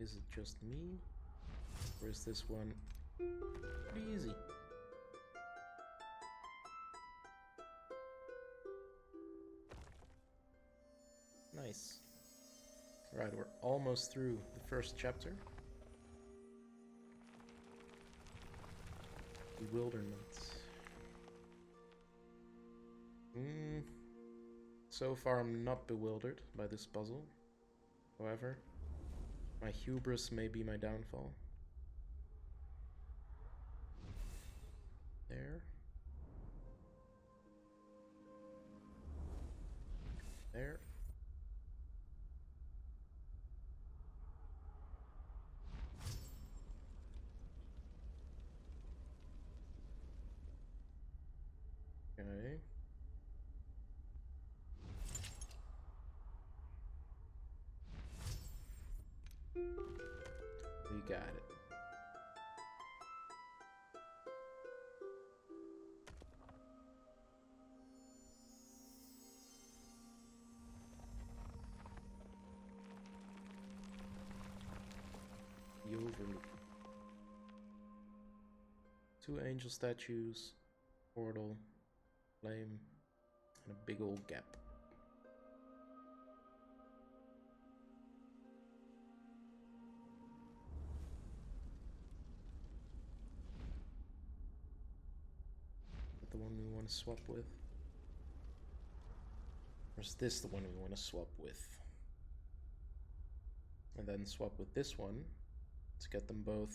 Is it just me? Or is this one pretty easy? Nice. Right, we're almost through the first chapter. Bewilderment. So far I'm not bewildered by this puzzle. However, my hubris may be my downfall. There. There. Okay. We got it. The Overlook. 2 angel statues, portal, flame, and a big old gap. The one we want to swap with? Or is this the one we want to swap with? And then swap with this one to get them both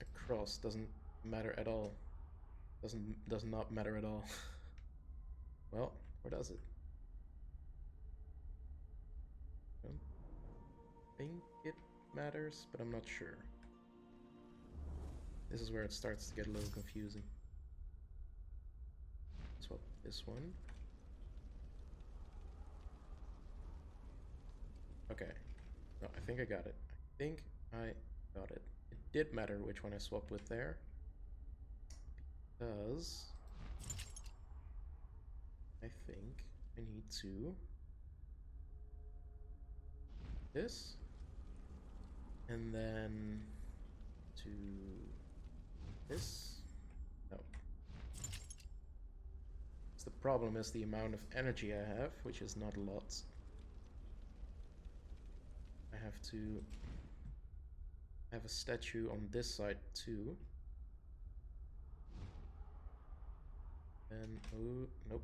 across. Doesn't matter at all. Does not matter at all. Well, or does it? I don't think it matters, but I'm not sure. This is where it starts to get a little confusing. Swap this one. Okay. No, I think I got it. I think I got it. It did matter which one I swapped with there. Because I think I need to this and then to this. No. So the problem is the amount of energy I have, which is not a lot. I have to have a statue on this side too. And oh, nope.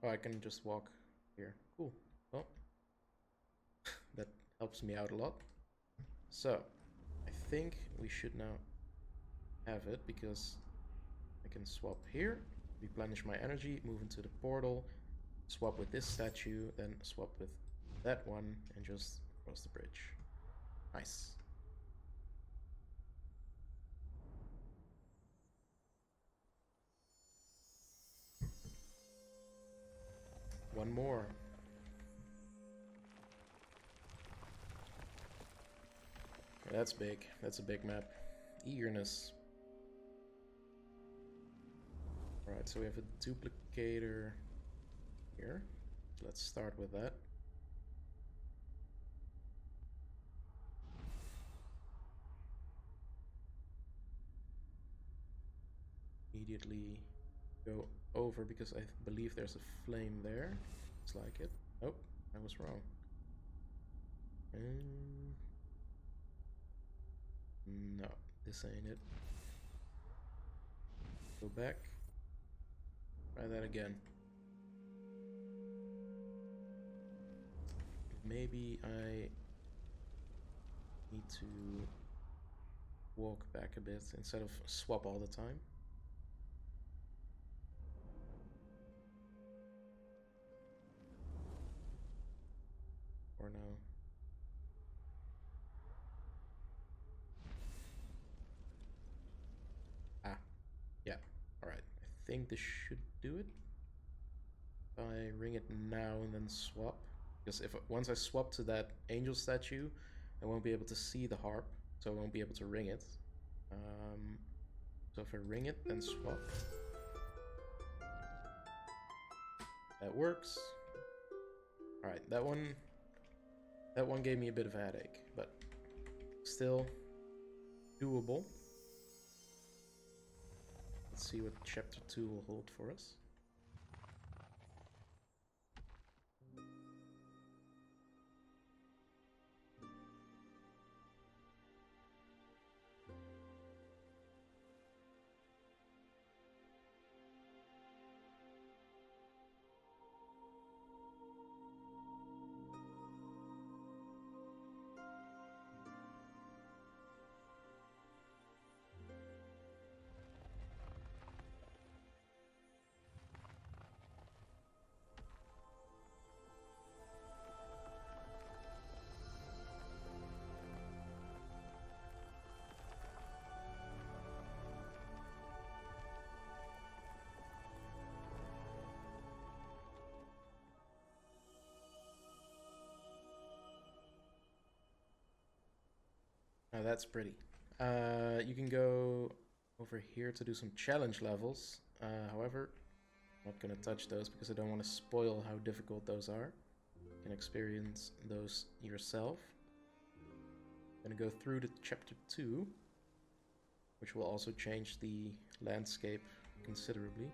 Oh, I can just walk here. Cool. Well, that helps me out a lot. So, I think we should now have it because I can swap here, replenish my energy, move into the portal, swap with this statue, then swap with that one, and just cross the bridge. Nice. One more. That's big. That's a big map. Eagerness. Alright, so we have a duplicator here. Let's start with that. Immediately go over because I believe there's a flame there. Looks like it. Nope, I was wrong. No, this ain't it. Go back. Try that again. Maybe I need to walk back a bit instead of swap all the time. think this should do it. If I ring it now and then swap, because once I swap to that angel statue, I won't be able to see the harp, so I won't be able to ring it. So if I ring it, then swap. That works. Alright, that one gave me a bit of a headache, but still doable. Let's see what chapter 2 will hold for us. Now that's pretty. You can go over here to do some challenge levels. However, I'm not going to touch those because I don't want to spoil how difficult those are. You can experience those yourself. I'm going to go through to chapter 2, which will also change the landscape considerably.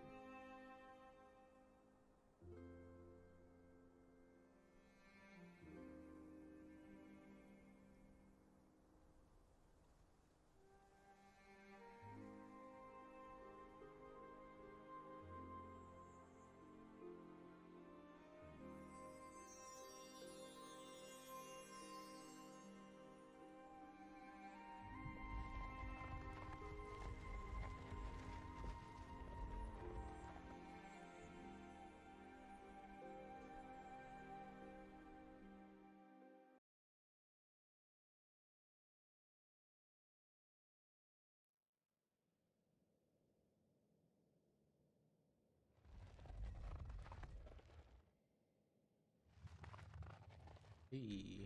Hey,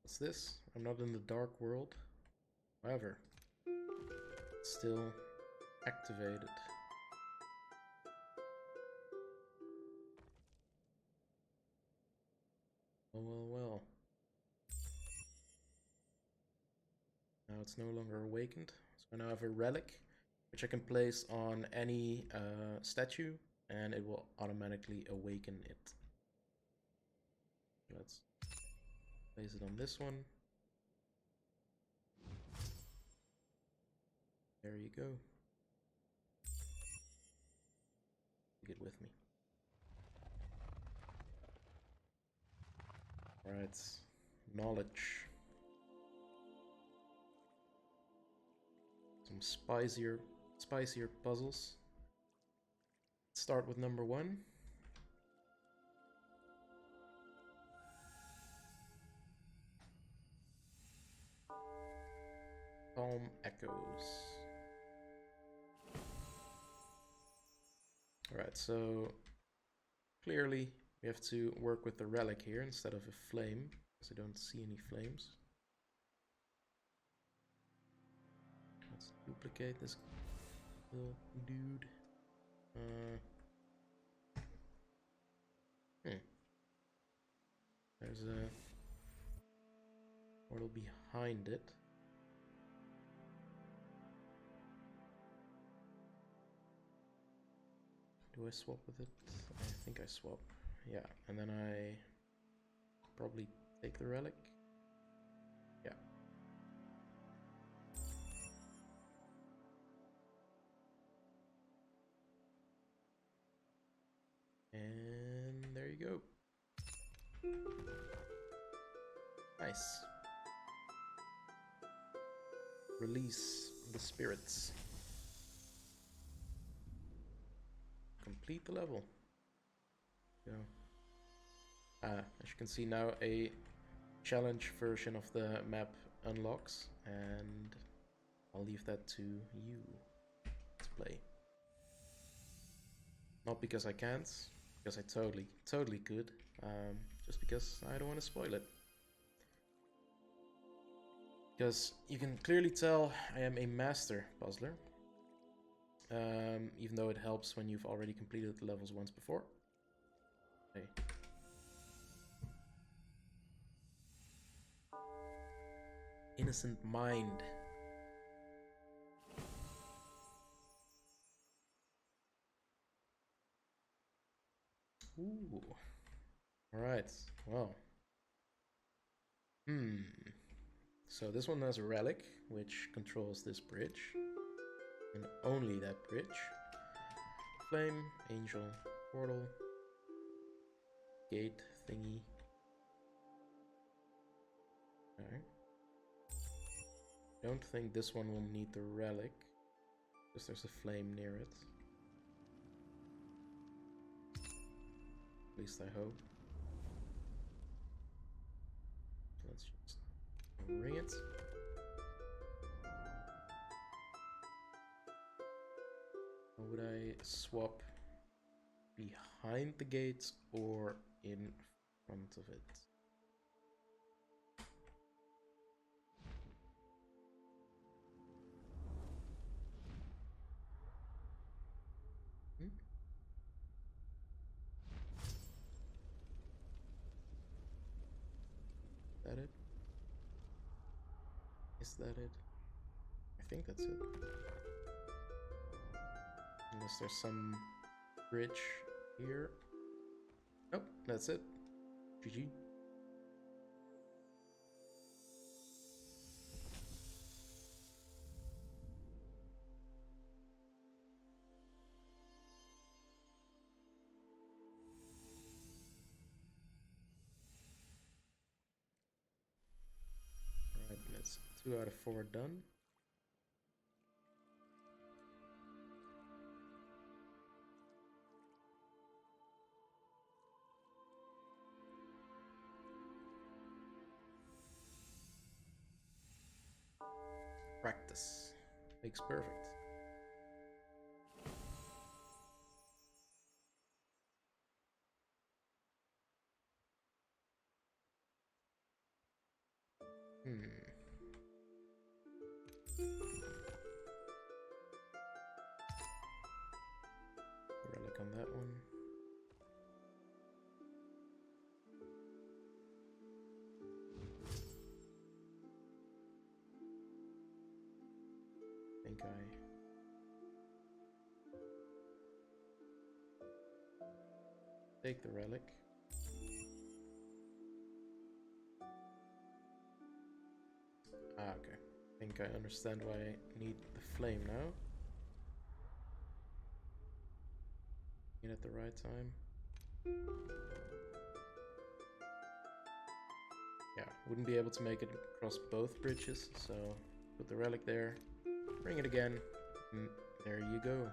what's this? I'm not in the dark world. However, it's still activated. Oh well. Now it's no longer awakened. So I now have a relic, which I can place on any statue, and it will automatically awaken it. Let's place it on this one. There you go. Take it with me. Alright, knowledge. Some spicier puzzles. Let's start with number 1. Calm Echoes. Alright, so clearly we have to work with the relic here instead of a flame, because I don't see any flames. Let's duplicate this little dude. There's a portal behind it. Do I swap with it? I think I swap. Yeah, and then I probably take the relic. Yeah. And there you go. Nice. Release the spirits. Complete the level. Yeah. As you can see now, a challenge version of the map unlocks, and I'll leave that to you to play. Not because I can't, because I totally could. Just because I don't want to spoil it. Because you can clearly tell I am a master puzzler. Even though it helps when you've already completed the levels once before. Hey. Innocent mind. Ooh. Alright, well. So this one has a relic, which controls this bridge. And only that bridge. Flame, angel, portal, gate thingy. Alright. Don't think this one will need the relic, because there's a flame near it. At least I hope. Let's just ring it. Would I swap behind the gates or in front of it? That it? Is that it? I think that's it. Unless there's some bridge here. Nope, that's it. GG. Alright, that's 2 out of 4 done. Practice makes perfect. Relic on that one. Think I take the relic. Okay. I think I understand why I need the flame now. Get at the right time. Yeah, wouldn't be able to make it across both bridges, so put the relic there, bring it again, and there you go.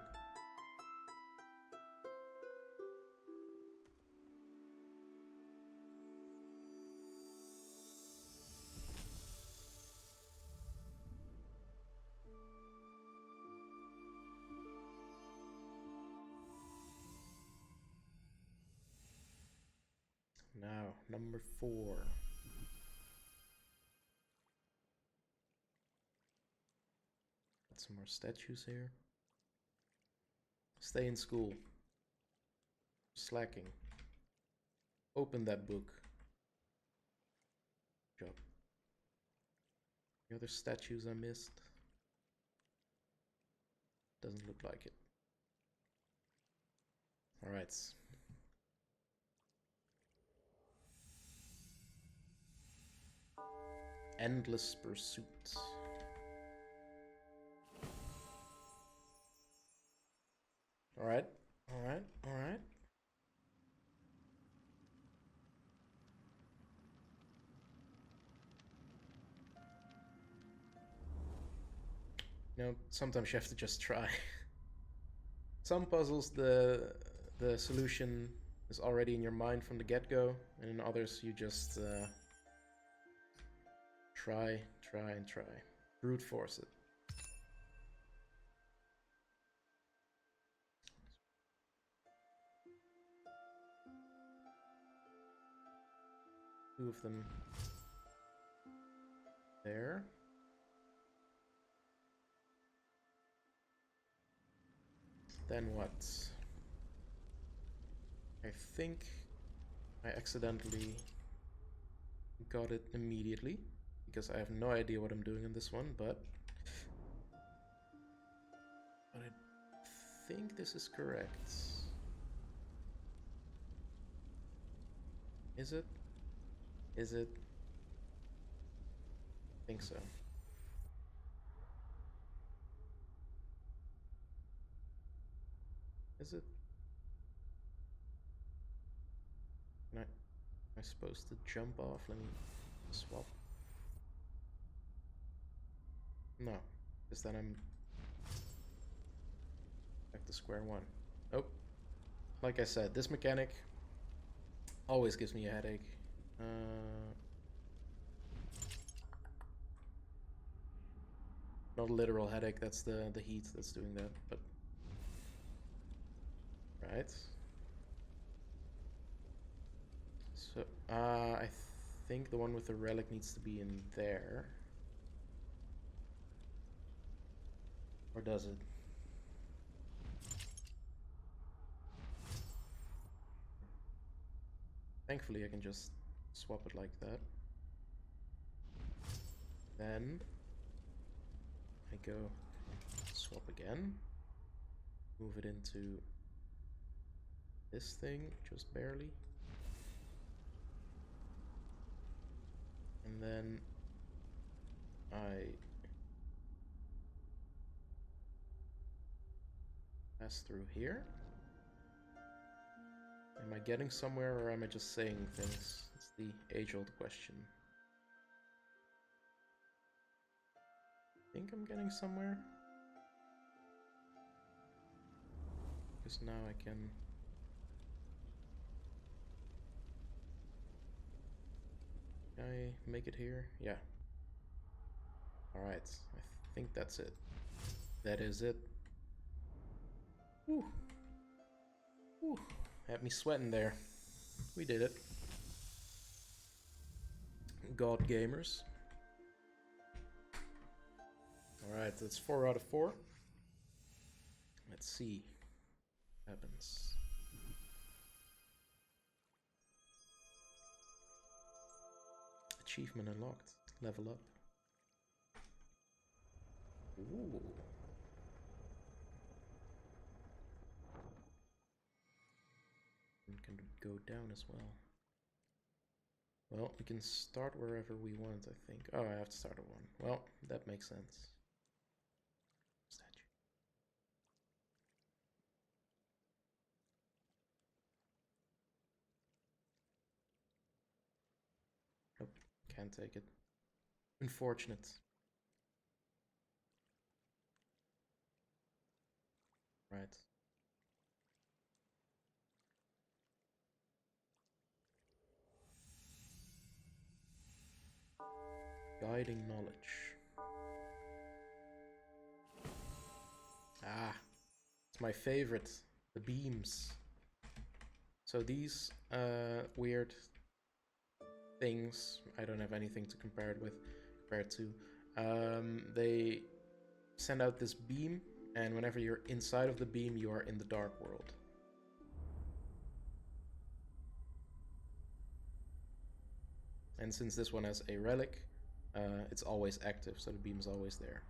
Now, number 4. Got some more statues here. Stay in school. Slacking. Open that book. Good job. Any other statues I missed? Doesn't look like it. Alright. Endless pursuit. Alright, alright, alright. You know, sometimes you have to just try. Some puzzles, the solution is already in your mind from the get-go, and in others you just try, and try. Brute force it. 2 of them there. Then what? I think I accidentally got it immediately, because I have no idea what I'm doing in this one, but I think this is correct. Is it? Is it? I think so. Is it? Am I supposed to jump off? Let me swap. No, because then I'm back to square one. Oh, like I said, this mechanic always gives me a headache. Not a literal headache, that's the heat that's doing that, but... Right. So, I think the one with the relic needs to be in there. Or does it? Thankfully I can just swap it like that. Then I go swap again. Move it into this thing, just barely. And then I pass through here. Am I getting somewhere, or am I just saying things? It's the age-old question. I think I'm getting somewhere. Because now I can... Can I make it here? Yeah. Alright, I think that's it. That is it. Whew. Whew. Had me sweating there. We did it. God gamers. Alright, that's 4 out of 4. Let's see what happens. Achievement unlocked. Level up. Ooh. And can go down as well. Well, we can start wherever we want, I think. Oh, I have to start at 1. Well, that makes sense. Statue. Nope, can't take it. Unfortunate. Right. Guiding knowledge. Ah, it's my favorite. The beams. So these weird things, I don't have anything to compare it with, compared to. They send out this beam, and whenever you're inside of the beam, you are in the dark world. And since this one has a relic, it's always active, so the beam is always there.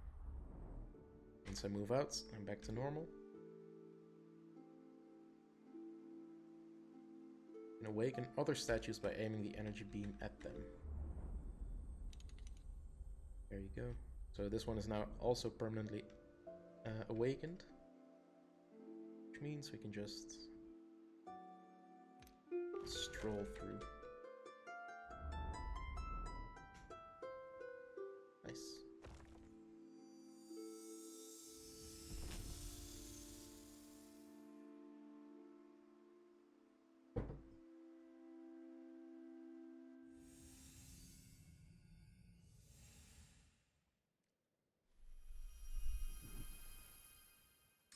Once I move out, I'm back to normal. And awaken other statues by aiming the energy beam at them. There you go. So this one is now also permanently awakened, which means we can just stroll through. Nice.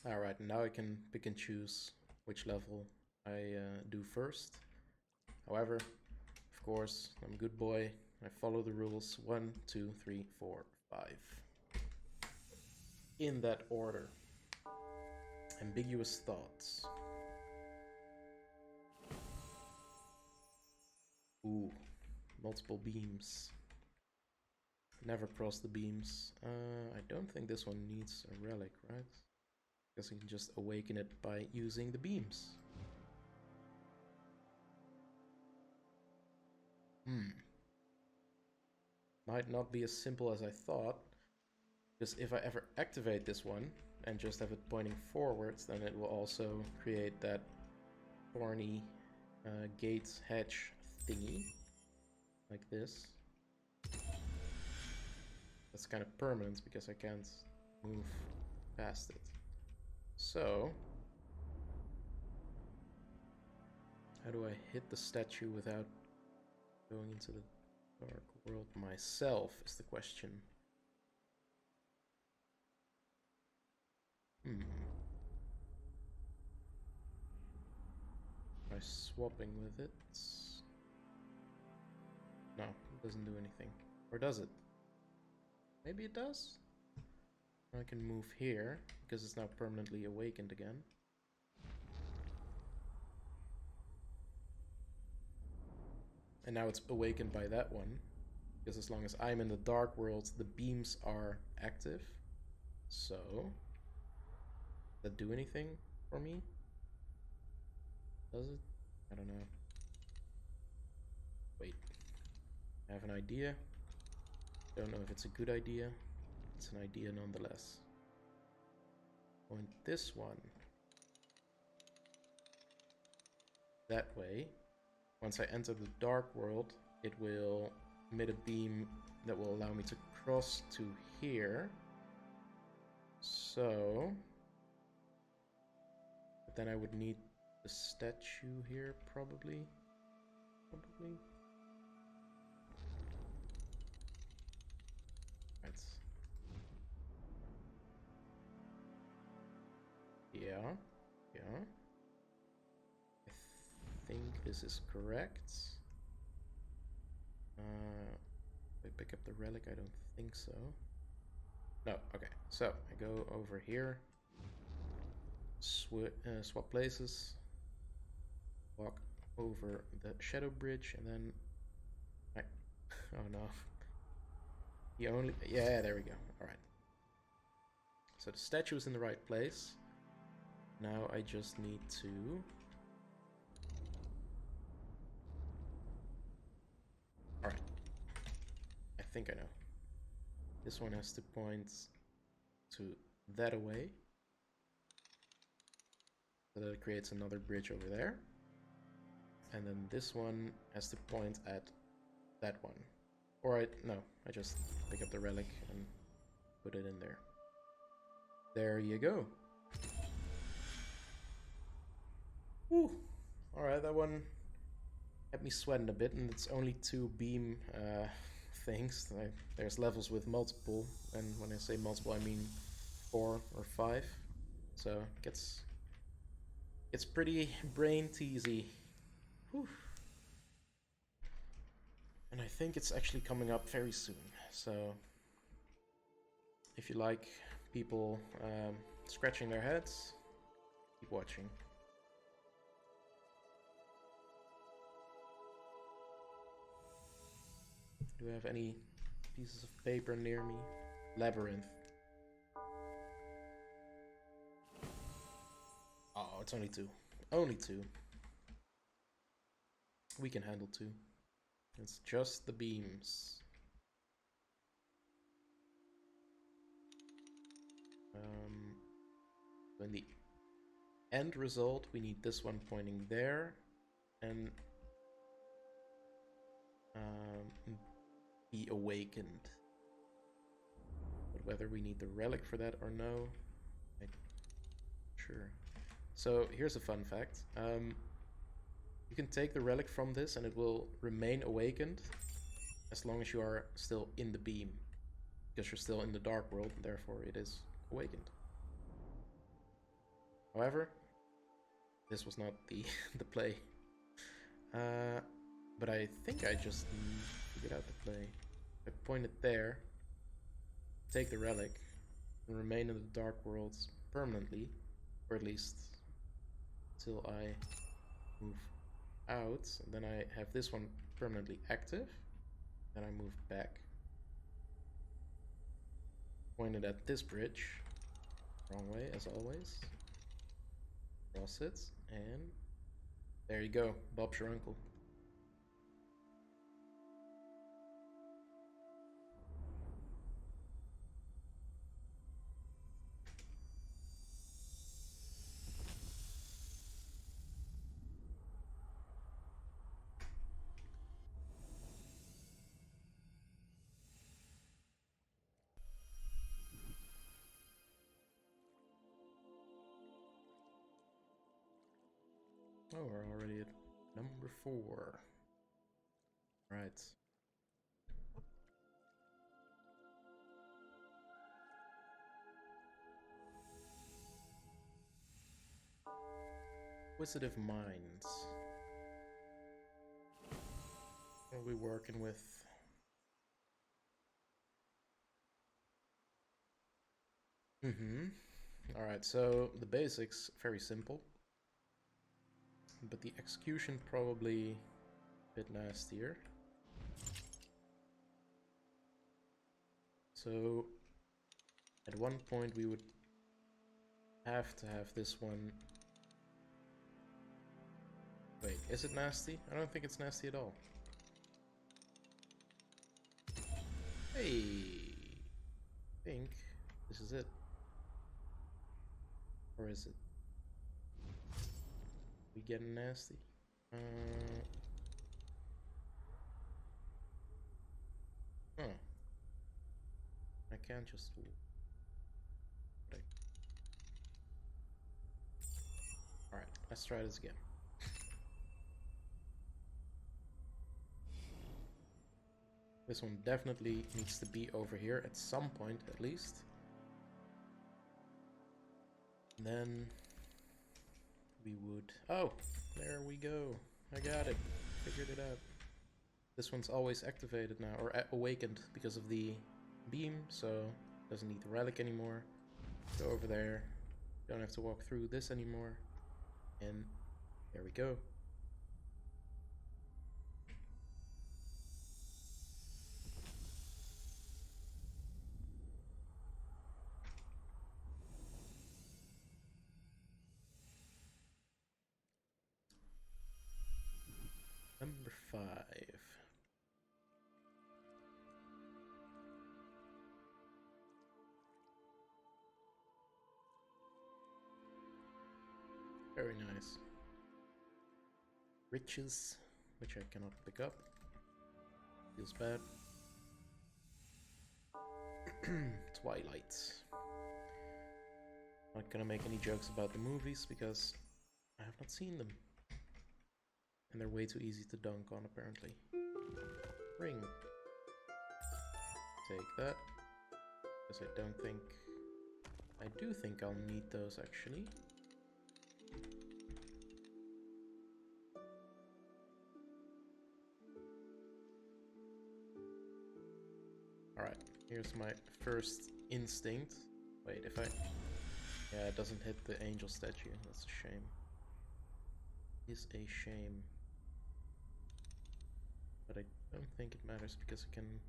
Alright, now I can pick and choose which level I do first. However, of course. I'm a good boy. I follow the rules. 1, 2, 3, 4, 5. In that order. Ambiguous thoughts. Ooh, multiple beams. Never cross the beams. I don't think this one needs a relic, right? Because you can just awaken it by using the beams. Might not be as simple as I thought. Because if I ever activate this one and just have it pointing forwards, then it will also create that thorny gate hedge thingy. Like this. That's kind of permanent because I can't move past it. So, how do I hit the statue without going into the dark world myself is the question. By swapping with it. No, it doesn't do anything. Or does it? Maybe it does? I can move here, because it's now permanently awakened again. And now it's awakened by that one. Because as long as I'm in the dark world, the beams are active. So, does that do anything for me? Does it? I don't know. Wait. I have an idea. Don't know if it's a good idea. It's an idea nonetheless. Point this one that way. Once I enter the dark world, it will emit a beam that will allow me to cross to here. So, but then I would need the statue here, probably. Right. Yeah. I think this is correct. If I pick up the relic, I don't think so. No, okay. So, I go over here. Swap places. Walk over the shadow bridge, and then oh no. Yeah, there we go. Alright. So the statue is in the right place. Now I just need to alright. I think I know. This one has to point to that away. So that it creates another bridge over there. And then this one has to point at that one. Or I just pick up the relic and put it in there. There you go. Woo! Alright, that one had me sweating a bit, and it's only 2 beam things. There's levels with multiple, and when I say multiple I mean 4 or 5. So it's pretty brain teasy. Whew. And I think it's actually coming up very soon. So if you like people scratching their heads, keep watching. Do I have any pieces of paper near me? Labyrinth. Oh, it's only 2. Only 2. We can handle 2. It's just the beams. In the end result, we need this one pointing there, and be awakened. But whether we need the relic for that or no, I'm sure. So here's a fun fact. You can take the relic from this and it will remain awakened as long as you are still in the beam. Because you're still in the dark world, and therefore it is awakened. However, this was not the play. But I think I just need to get out the play. I point it there, take the relic, and remain in the Dark Worlds permanently, or at least till I move out. And then I have this one permanently active. Then I move back. Point it at this bridge. Wrong way, as always. Cross it, and there you go. Bob's your uncle. Oh, we're already at number 4. Right. Inquisitive Minds. What are we working with? Alright, so the basics, very simple. But the execution probably a bit nastier. So at one point we would have to have this one. Wait, is it nasty? I don't think it's nasty at all. Hey, I think this is it. Or is it? We getting nasty? Huh. I can't just... Alright, let's try this again. This one definitely needs to be over here at some point, at least. And then we would... Oh, there we go. I got it. Figured it out. This one's always activated now, or awakened because of the beam, so doesn't need the relic anymore. Go over there. Don't have to walk through this anymore. And there we go. Number 5. Very nice. Riches, which I cannot pick up. Feels bad. Twilight. Not gonna make any jokes about the movies because I have not seen them. And they're way too easy to dunk on, apparently. Ring. Take that. Because I don't think... I do think I'll need those, actually. Alright, here's my first instinct. Wait, if I... Yeah, it doesn't hit the angel statue. That's a shame. Is a shame. But I don't think it matters because I can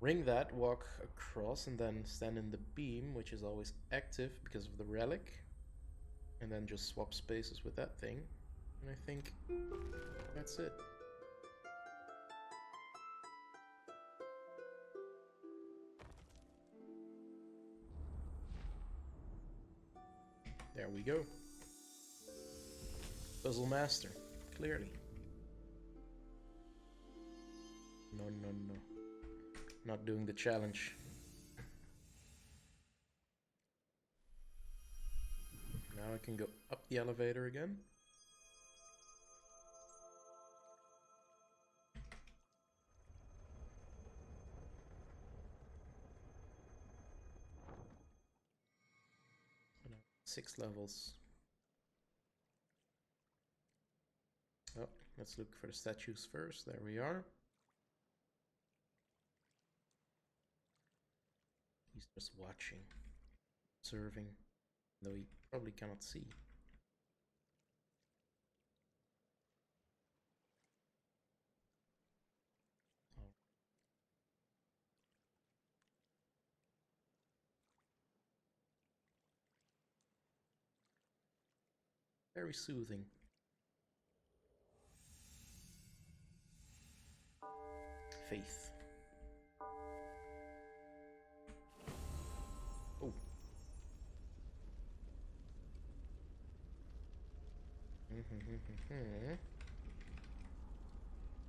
ring that, walk across, and then stand in the beam, which is always active because of the relic. And then just swap spaces with that thing. And I think that's it. There we go. Puzzle master, clearly. No, no, no. Not doing the challenge. Now I can go up the elevator again. And 6 levels. Oh, let's look for the statues first. There we are. He's just watching, observing, though he probably cannot see. Very soothing. Faith. Oh.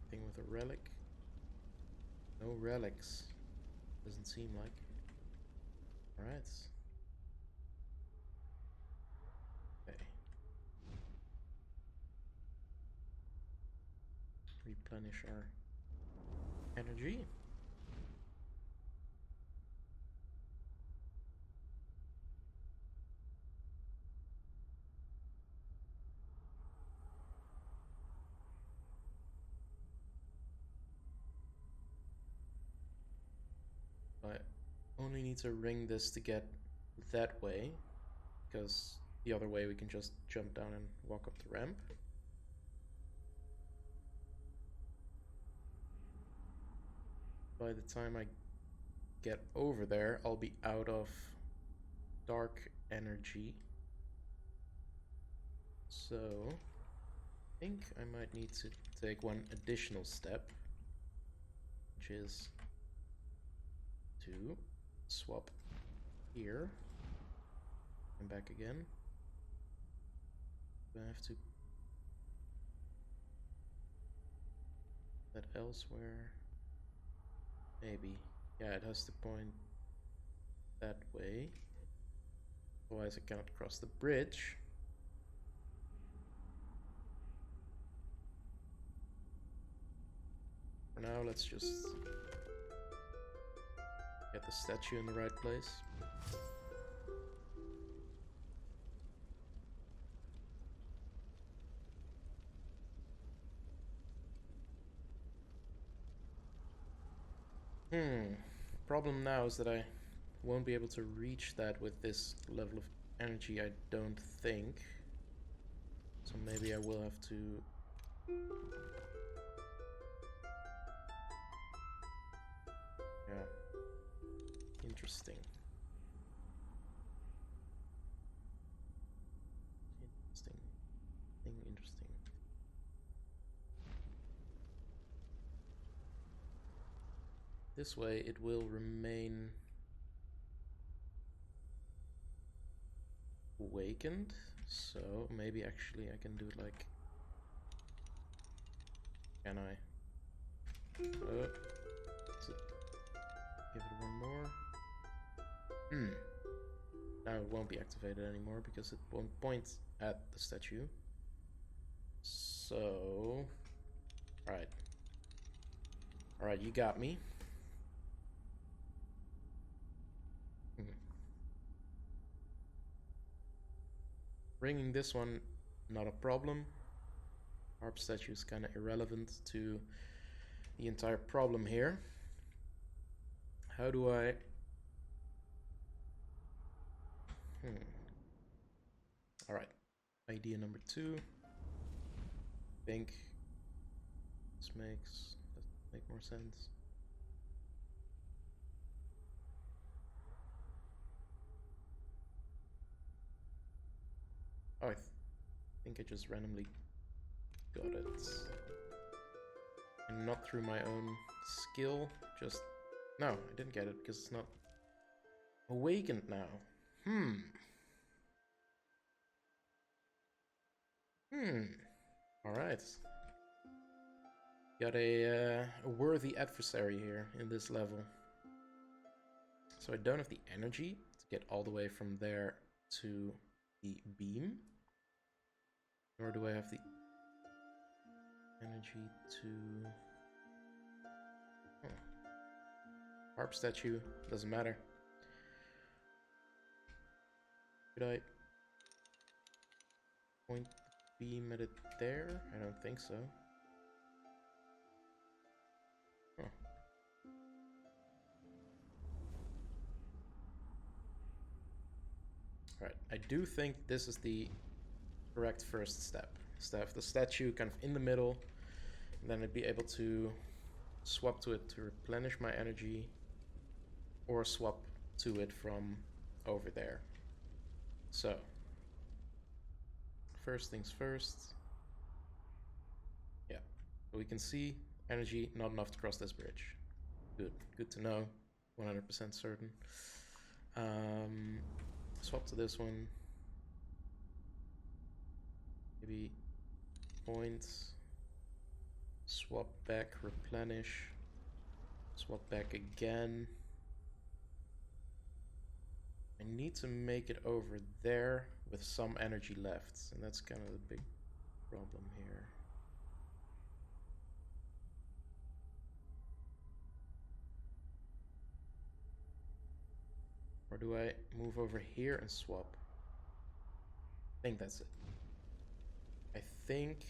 Thing with a relic. No relics. Doesn't seem like. Alright. Okay. Replenish our energy. I only need to ring this to get that way, because the other way we can just jump down and walk up the ramp. By the time I get over there, I'll be out of dark energy. So, I think I might need to take one additional step, which is to swap here and back again. Do I have to that elsewhere? Maybe. Yeah, it has to point that way. Otherwise I cannot cross the bridge. For now, let's just get the statue in the right place. Problem now is that I won't be able to reach that with this level of energy, I don't think. So maybe I will have to... Yeah. Interesting. Interesting. This way it will remain awakened, so maybe actually I can do it like... Can I? Give it one more. Now it won't be activated anymore because it won't point at the statue. So... Alright, you got me. Bringing this one, not a problem. Harp statue is kind of irrelevant to the entire problem here. How do I... Alright, idea number 2. I think this makes more sense. Oh, I think I just randomly got it. And not through my own skill, just... No, I didn't get it because it's not awakened now. Alright. Got a worthy adversary here in this level. So I don't have the energy to get all the way from there to the beam. Nor do I have the energy to... Harp statue, doesn't matter. Could I point the beam at it there? I don't think so. Right, I do think this is the correct first step. Is to have the statue kind of in the middle, and then I'd be able to swap to it to replenish my energy, or swap to it from over there. So, first things first. Yeah, we can see energy not enough to cross this bridge. Good to know. 100% certain. Swap to this one. Maybe points. Swap back, replenish. Swap back again. I need to make it over there with some energy left, and that's kind of the big problem here. Or do I move over here and swap? I think that's it. I think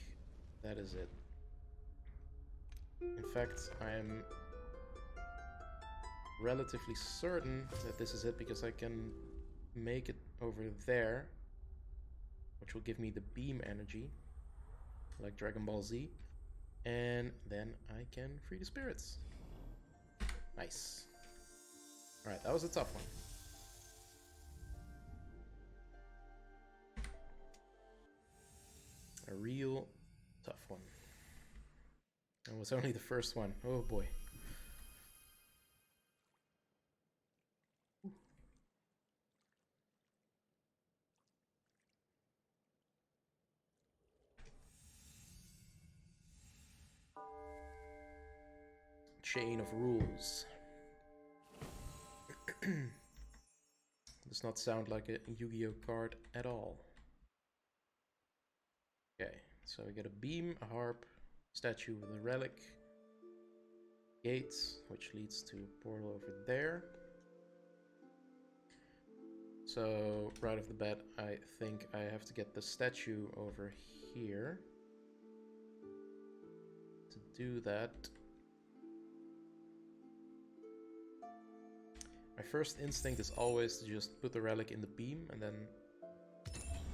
that is it. In fact, I am relatively certain that this is it because I can make it over there, which will give me the beam energy, like Dragon Ball Z, and then I can free the spirits. Nice. Alright, that was a tough one. A real tough one. That was only the first one. Oh boy. Chain of rules. Does not sound like a Yu-Gi-Oh card at all. Okay, so we get a beam, a harp, statue with a relic, gates, which leads to a portal over there. So right off the bat, I think I have to get the statue over here. To do that, my first instinct is always to just put the relic in the beam and then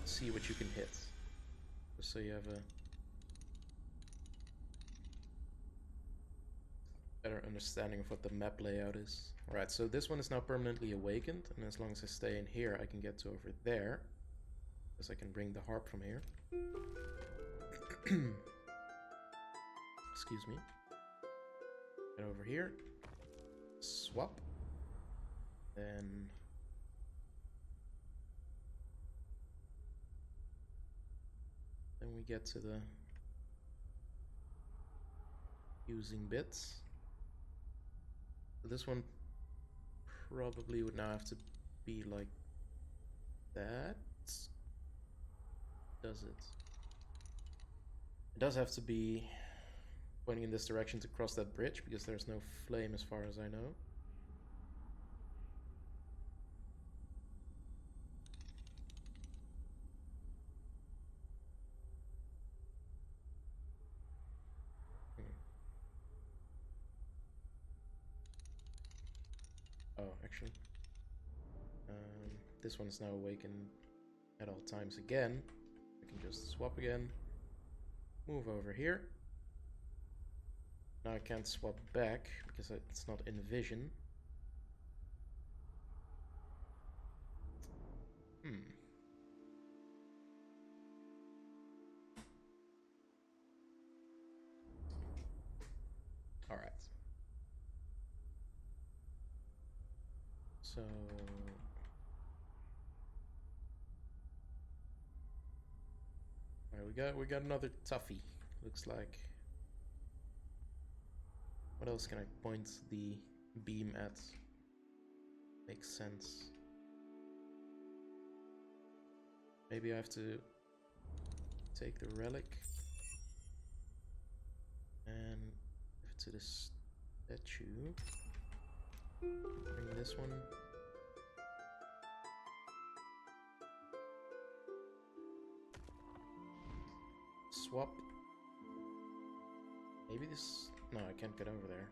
see what you can hit. Just so you have a better understanding of what the map layout is. Alright, so this one is now permanently awakened, and as long as I stay in here, I can get to over there. Because I can bring the harp from here. Excuse me. Get over here. Swap. Then we get to the using bits. So this one probably would now have to be like that. Does it? It does have to be pointing in this direction to cross that bridge because there's no flame as far as I know. Oh, actually. This one's now awakened at all times again. I can just swap again. Move over here. Now I can't swap back because it's not in vision. Alright. So alright, we got another toughie, looks like. What else can I point the beam at? Makes sense. Maybe I have to take the relic and give it to the statue. Bring this one. Swap. Maybe this... No, I can't get over there.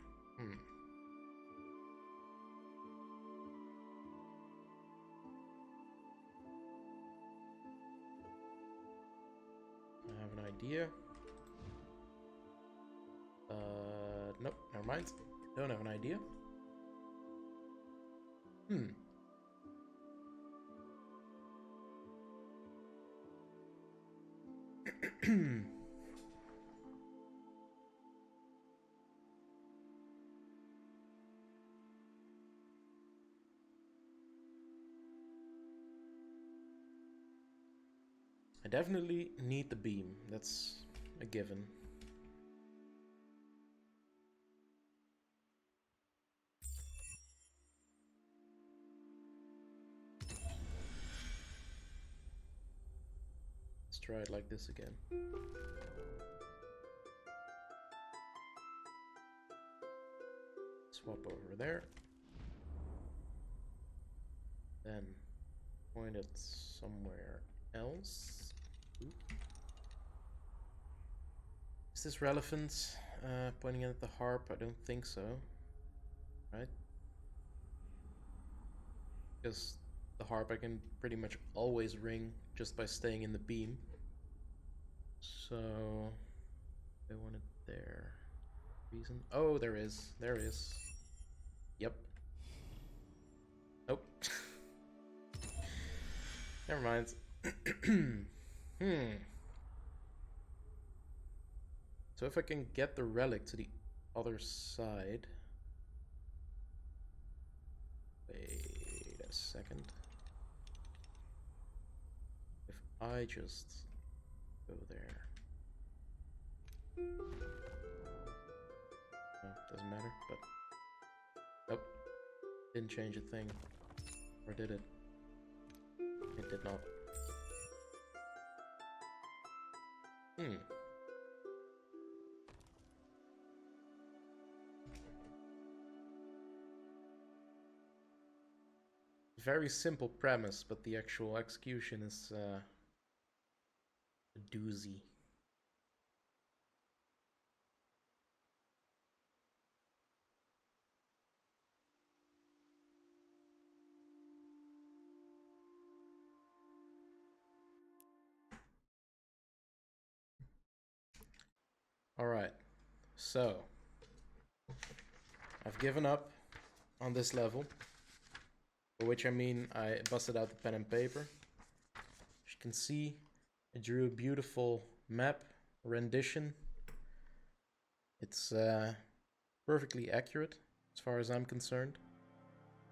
idea. Nope, never mind. Don't have an idea. I definitely need the beam. That's a given. Let's try it like this again. Swap over there. Then point it somewhere else. Ooh. Is this relevant? Pointing it at the harp? I don't think so. Right? Because the harp I can pretty much always ring just by staying in the beam. So I want it there. Reason? Oh, there is. There is. Yep. Nope. Never mind. So if I can get the relic to the other side. Wait a second. If I just go there. No, doesn't matter, but nope. Didn't change a thing. Or did it? It did not. Very simple premise, but the actual execution is a doozy. Alright, so I've given up on this level, by which I mean I busted out the pen and paper. As you can see, I drew a beautiful map rendition. It's perfectly accurate as far as I'm concerned.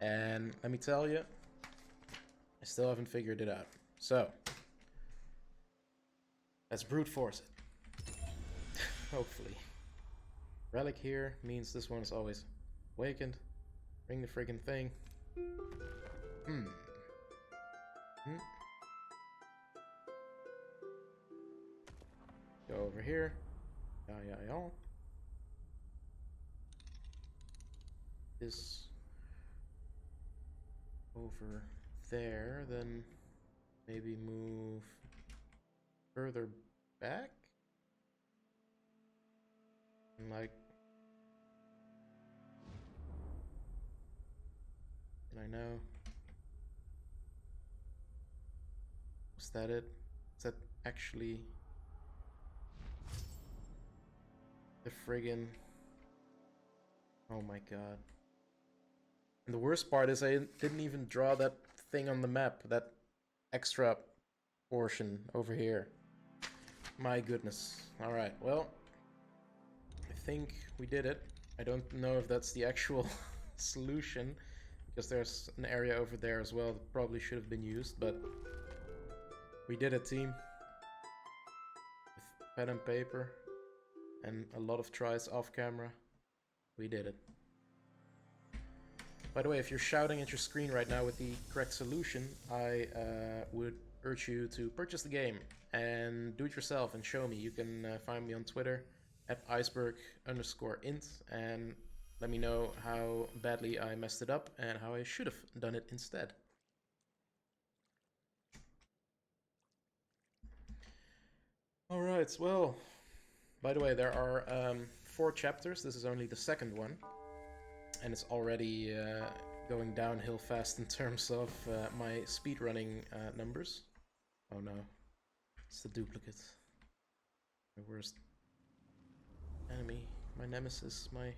And let me tell you, I still haven't figured it out. So, let's brute force it. Hopefully. Relic here means this one is always awakened. Ring the friggin' thing. Go over here. Yeah. This over there, then maybe move further back. Like, can I know? Was that it? Is that actually the friggin'? Oh my god. And the worst part is I didn't even draw that thing on the map, that extra portion over here. My goodness. Alright, well, I think we did it. I don't know if that's the actual solution, because there's an area over there as well that probably should have been used, but we did it, team. With pen and paper and a lot of tries off camera, we did it. By the way, if you're shouting at your screen right now with the correct solution, I would urge you to purchase the game and do it yourself and show me. You can find me on Twitter at iceberg_int and let me know how badly I messed it up and how I should have done it instead. Alright, well, by the way, there are 4 chapters. This is only the second one. And it's already going downhill fast in terms of my speedrunning numbers. Oh no, it's the duplicate. My worst enemy, my nemesis, my...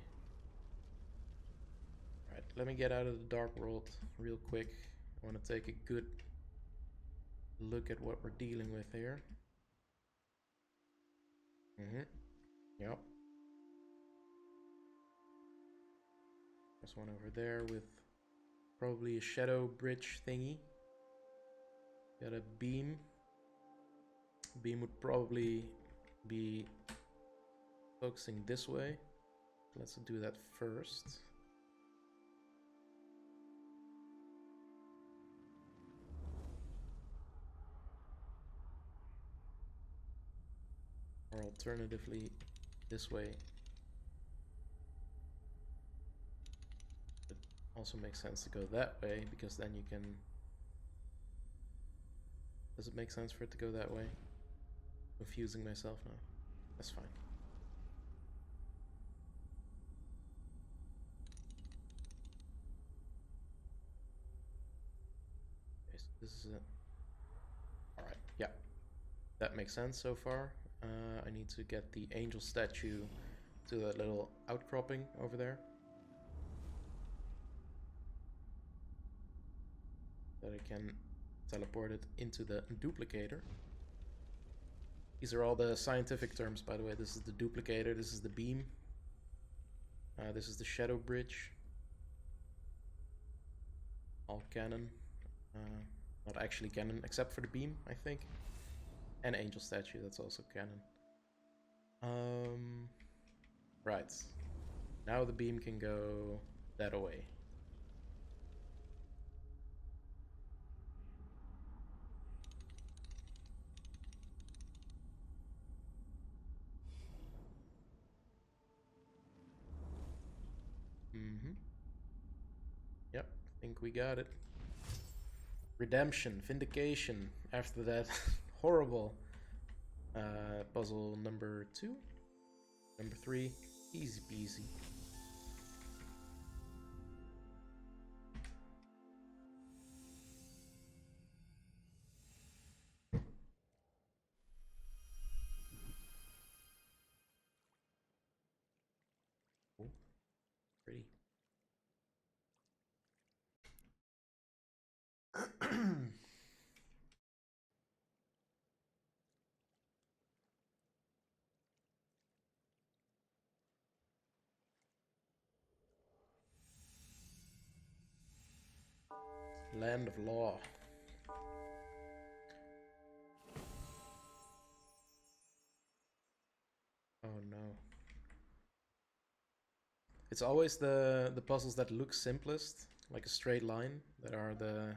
Alright, let me get out of the dark world real quick. I want to take a good look at what we're dealing with here. Yep. There's one over there with probably a shadow bridge thingy. Got a beam. Beam would probably be focusing this way. Let's do that first. Or alternatively, this way. It also makes sense to go that way, because then you can... Does it make sense for it to go that way? Confusing myself now. That's fine. Okay, so this is it. Alright, yeah. That makes sense so far. I need to get the angel statue to that little outcropping over there. That I can teleport it into the duplicator. These are all the scientific terms, by the way. This is the duplicator, this is the beam. This is the shadow bridge. All canon. Not actually canon, except for the beam, I think. And angel statue, that's also canon. Right. Now the beam can go that away. Yep, I think we got it. Redemption, vindication, after that horrible puzzle number 2. Number 3, easy peasy. Oh, pretty. Land of Law. Oh no. It's always the puzzles that look simplest, like a straight line, that are the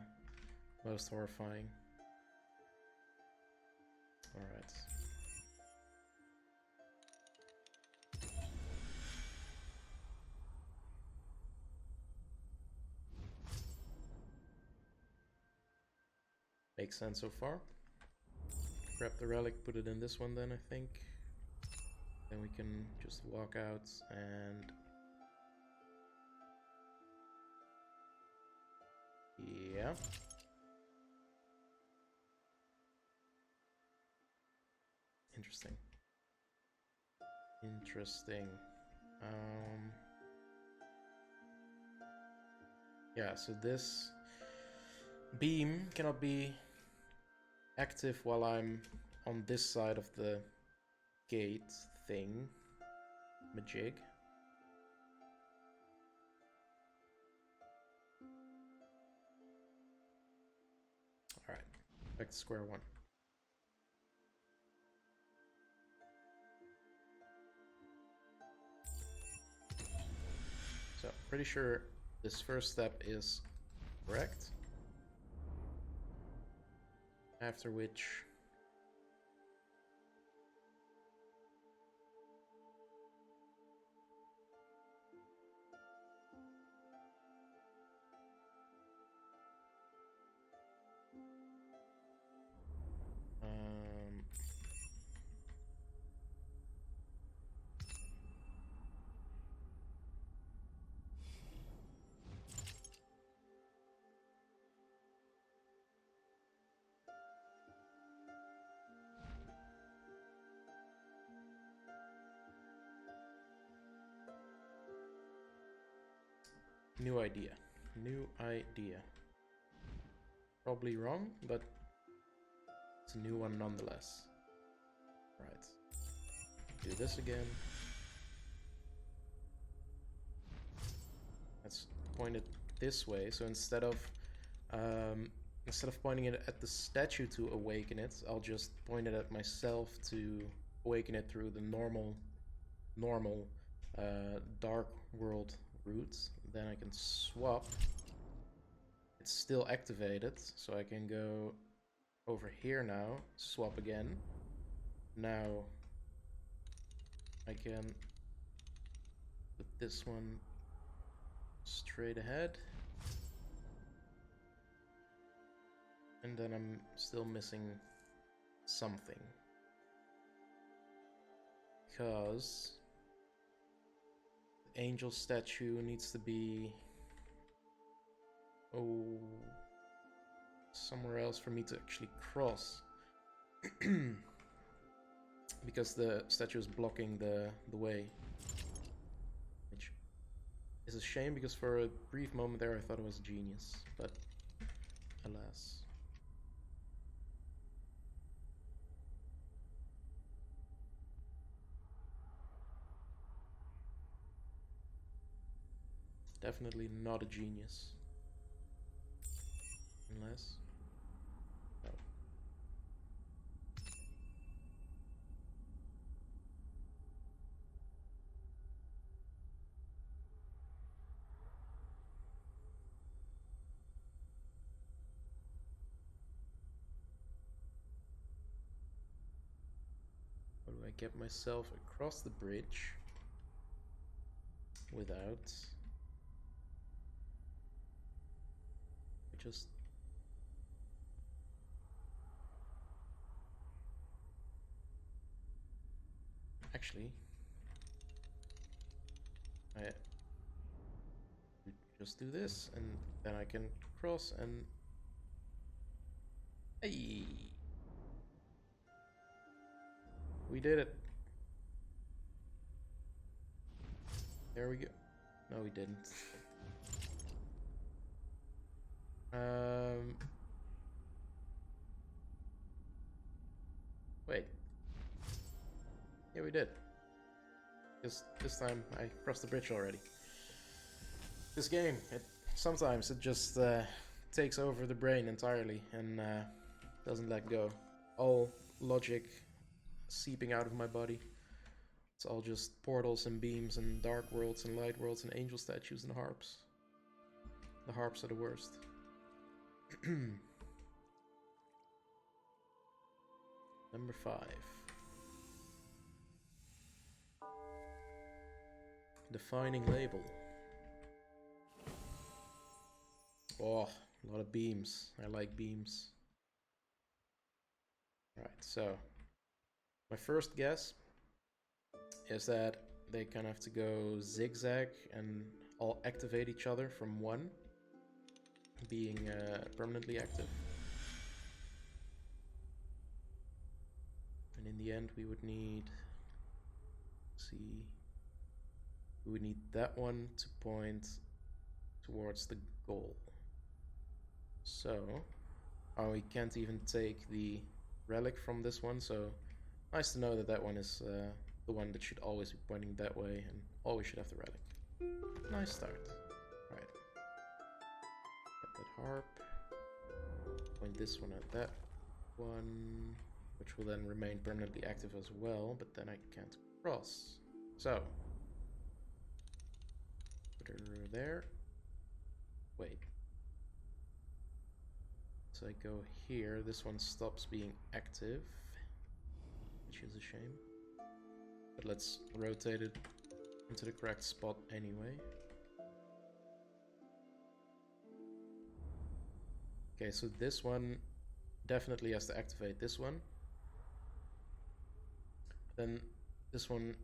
most horrifying. Alright. Makes sense so far. Grab the relic, put it in this one then, I think. Then we can just walk out and... Yeah. Interesting. Interesting. Yeah, so this beam cannot be active while I'm on this side of the gate thing. Majig. Alright, back to square one. So, pretty sure this first step is correct. After which... New idea. New idea. Probably wrong, but it's a new one nonetheless. Right. Do this again. Let's point it this way. So instead of pointing it at the statue to awaken it, I'll just point it at myself to awaken it through the normal dark world route. Then I can swap. It's still activated, so I can go over here now, swap again. Now I can put this one straight ahead. And then I'm still missing something. Because the angel statue needs to be somewhere else for me to actually cross. Because the statue is blocking the way. Which is a shame, because for a brief moment there I thought it was genius, but alas. Definitely not a genius. Unless... no. How do I get myself across the bridge without... just... actually... I just do this, and then I can cross and... hey! We did it! There we go. No, we didn't. Wait. Yeah, we did. Because this time I crossed the bridge already. This game, sometimes it just takes over the brain entirely and doesn't let go. All logic seeping out of my body. It's all just portals and beams and dark worlds and light worlds and angel statues and harps. The harps are the worst. Number 5. Defining label. Oh, a lot of beams. I like beams. Right, so my first guess is that they kind of have to go zigzag and all activate each other from one being permanently active. And in the end we would need, we would need that one to point towards the goal. So, we can't even take the relic from this one, so nice to know that that one is the one that should always be pointing that way and always should have the relic. Nice start. Right. Get that harp. Point this one at that one, which will then remain permanently active as well, but then I can't cross. So, put her there. Wait. So I go here, this one stops being active, which is a shame. But let's rotate it into the correct spot anyway. Okay, so this one definitely has to activate this one. Then this one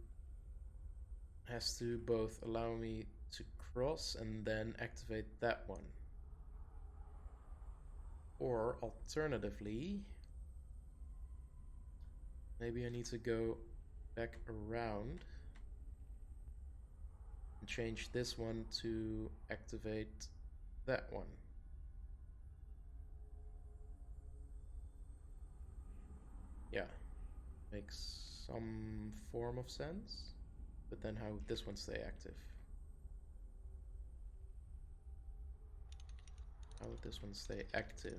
has to both allow me to cross and then activate that one. Or alternatively, maybe I need to go back around And change this one to activate that one. Yeah, makes some form of sense. But then how would this one stay active? How would this one stay active?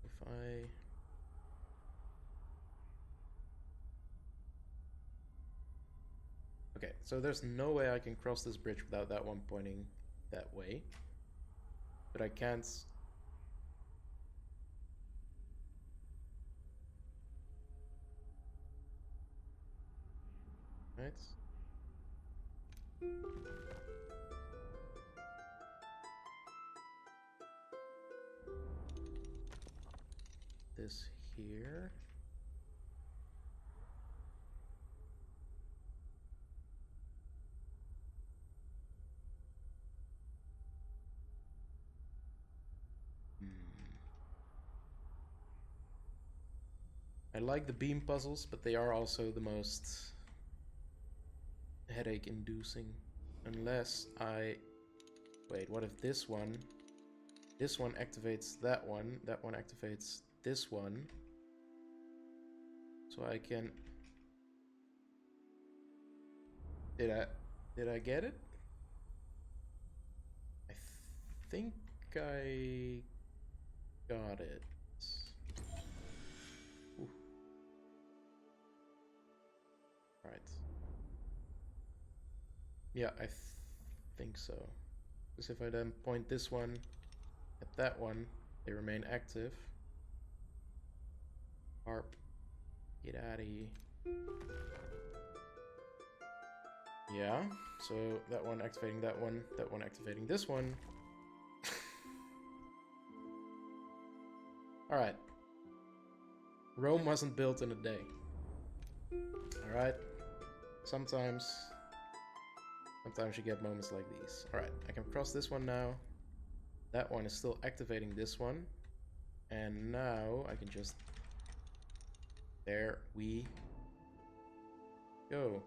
If I... Okay, so there's no way I can cross this bridge without that one pointing that way. But I can't... Right? This here. I like the beam puzzles, but they are also the most headache-inducing. Unless I... Wait, what if this one activates that one activates this one. So I can... Did I get it? I think I got it. Ooh. Right. Yeah, I think so. Because if I then point this one at that one, they remain active. Harp, get out of here. Yeah, so that one activating that one activating this one. Alright. Rome wasn't built in a day. Alright. Sometimes you get moments like these. Alright, I can cross this one now. That one is still activating this one. And now I can just... There we go.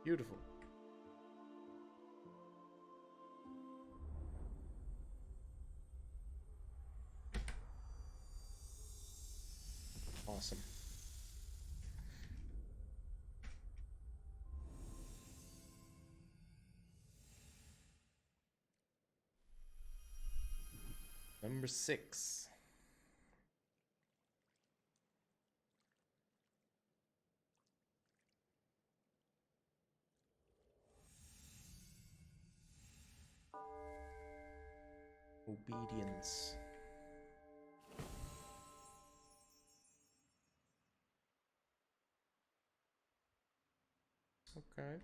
Beautiful. Awesome. Number 6. Obedience. Okay.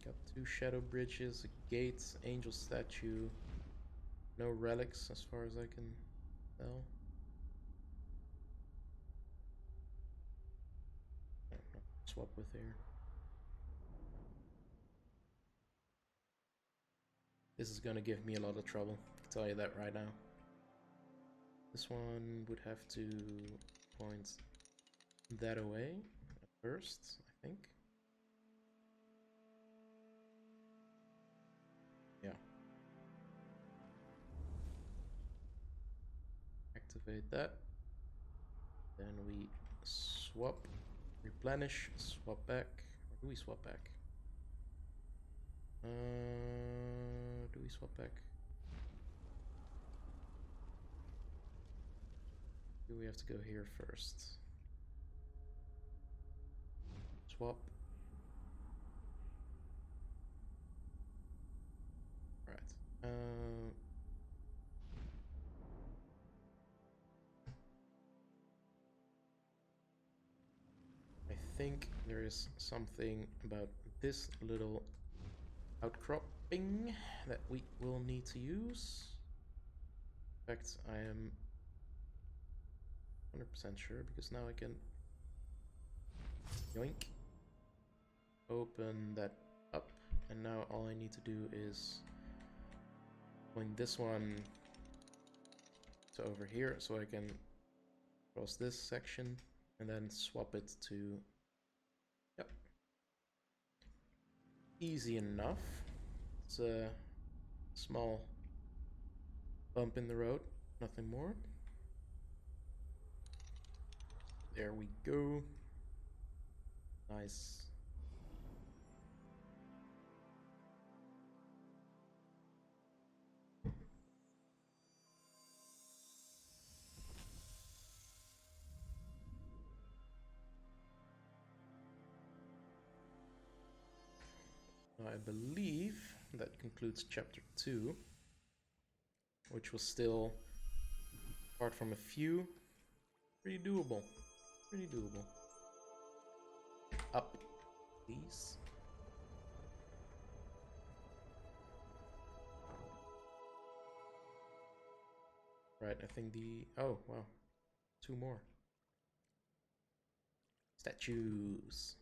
Got 2 shadow bridges, a gate, angel statue. No relics as far as I can tell. Swap with here. This is gonna give me a lot of trouble, I can tell you that right now. This one would have to point that away at first, I think. Yeah. Activate that. Then we swap, replenish, swap back. Or do we swap back? Do we swap back? Do we have to go here first? Swap. Right. I think there is something about this little outcropping that we will need to use. In fact, I am 100% sure because now I can yoink, open that up, and now all I need to do is point this one to over here so I can cross this section and then swap it to, yep, easy enough. It's a small bump in the road, nothing more. There we go. Nice. I believe that concludes chapter 2, which was still, apart from a few, pretty doable. Pretty doable. Up, please. Right, I think the... oh, wow. 2 more. Statues.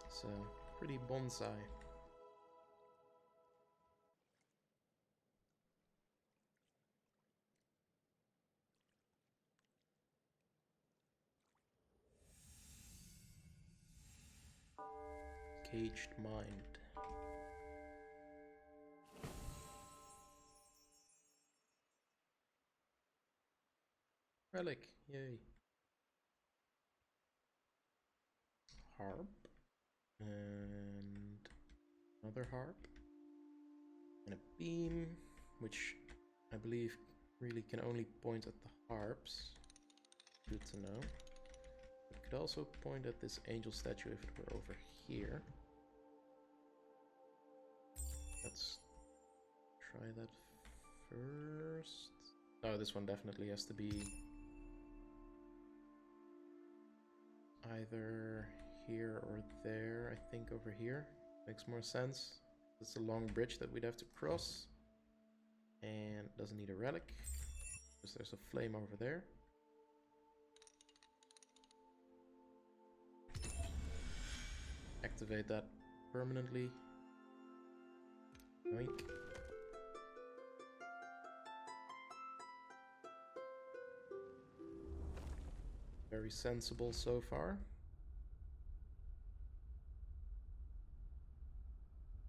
It's a pretty bonsai. Caged mind. Relic, yay. Harp. And another harp. And a beam, which I believe really can only point at the harps. Good to know. It could also point at this angel statue if it were over here. Let's try that first. Oh, this one definitely has to be either here or there. I think over here makes more sense. It's a long bridge that we'd have to cross. And it doesn't need a relic, because there's a flame over there. Activate that permanently. Yoink. Very sensible so far.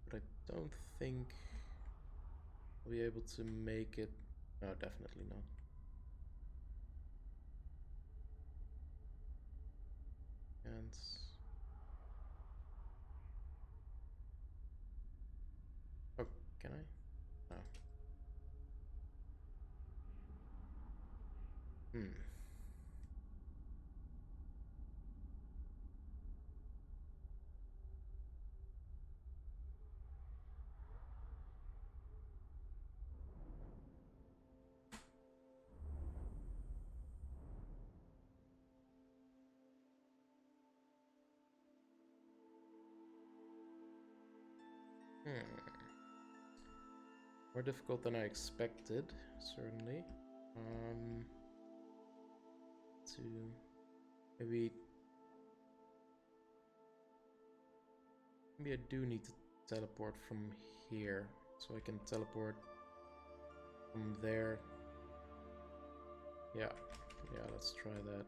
But I don't think I'll be able to make it. No, definitely not. And oh, can I? No. Hmm. More difficult than I expected, certainly. To maybe I do need to teleport from here, so I can teleport from there. Yeah, let's try that.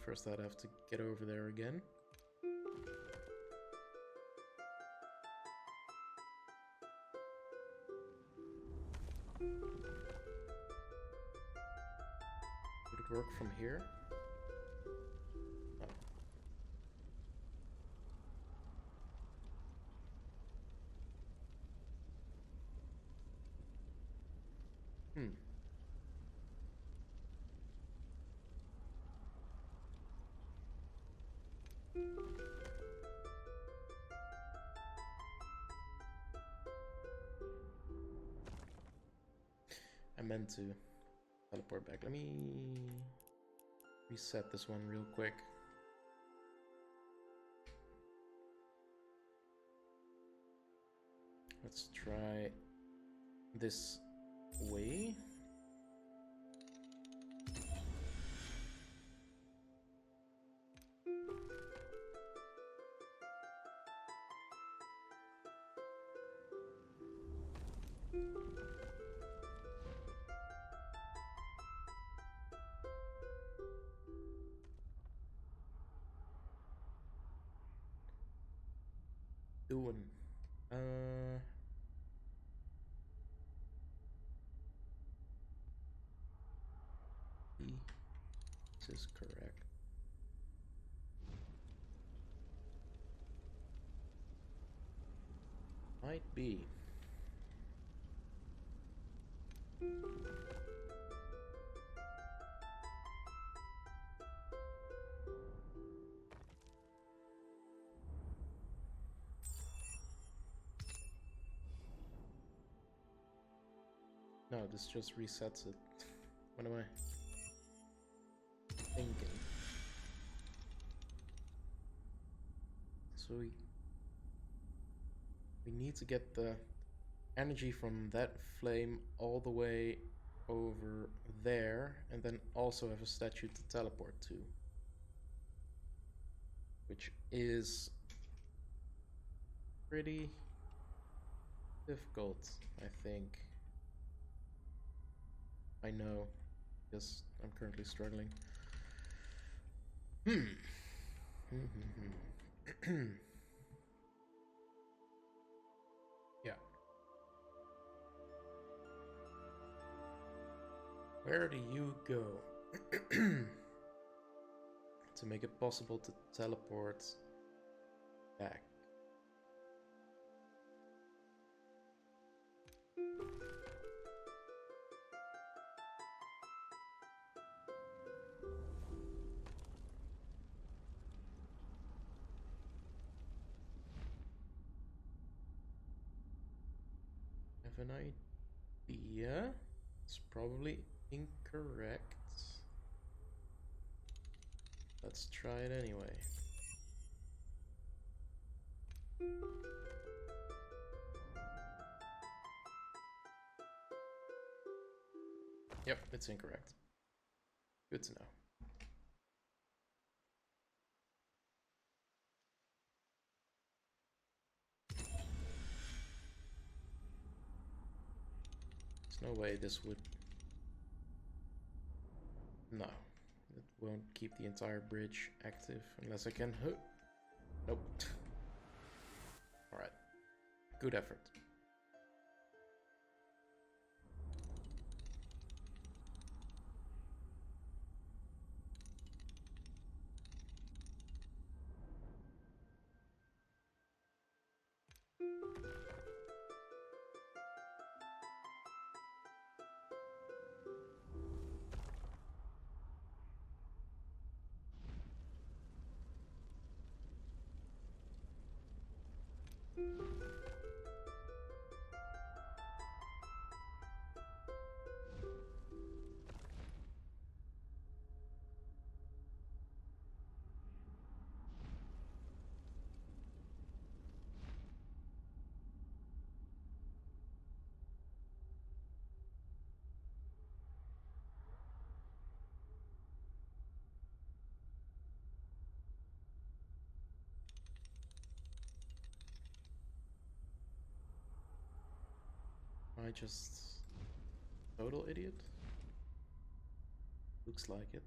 First, I'd have to get over there again. Would it work from here? Oh. I meant to teleport back. Let me reset this one real quick. Let's try this way. Doing. This is correct. Might be. No, this just resets it. What am I thinking? So we need to get the energy from that flame all the way over there, and then also have a statue to teleport to, which is pretty difficult, I think. I know, because I'm currently struggling. Yeah. Where do you go to make it possible to teleport back? Have an idea? It's probably incorrect. Let's try it anyway. Yep, it's incorrect. Good to know. There's no way this would... No. It won't keep the entire bridge active unless I can... Nope. Alright. Good effort. Am I just total idiot? Looks like it.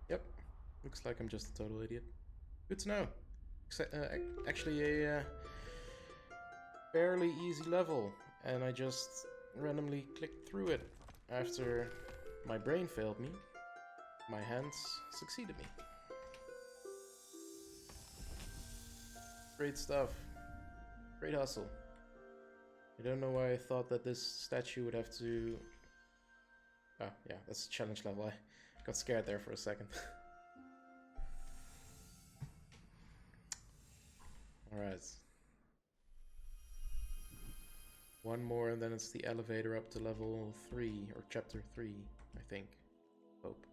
Yep, looks like I'm just a total idiot. Good to know. Actually a fairly easy level, and I just randomly clicked through it. After my brain failed me, my hands succeeded me. Great stuff. Great hustle. I don't know why I thought that this statue would have to... Oh, yeah, that's a challenge level. I got scared there for a second. Alright. One more and then it's the elevator up to level 3, or chapter 3, I think. Hope.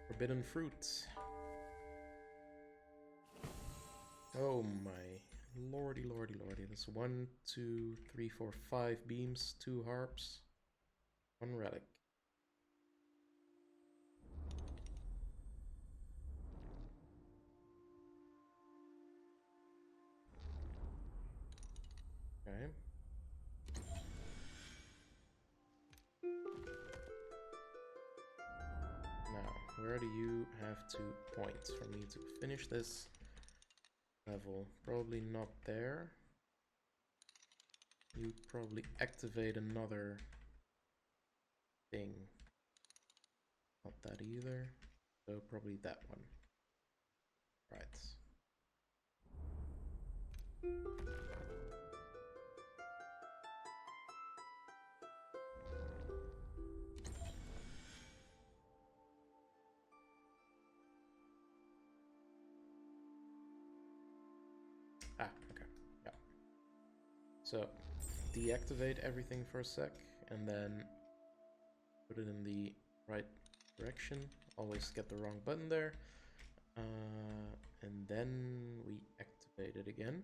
Forbidden fruit. Oh my lordy, lordy, lordy. That's 1, 2, 3, 4, 5 beams, 2 harps, 1 relic. Okay. Now, where do you have to point for me to finish this level? Probably not there. You probably activate another thing. Not that either. So probably that one. Right. Ah, okay. Yeah. So deactivate everything for a sec and then put it in the right direction. Always get the wrong button there. And then we activate it again.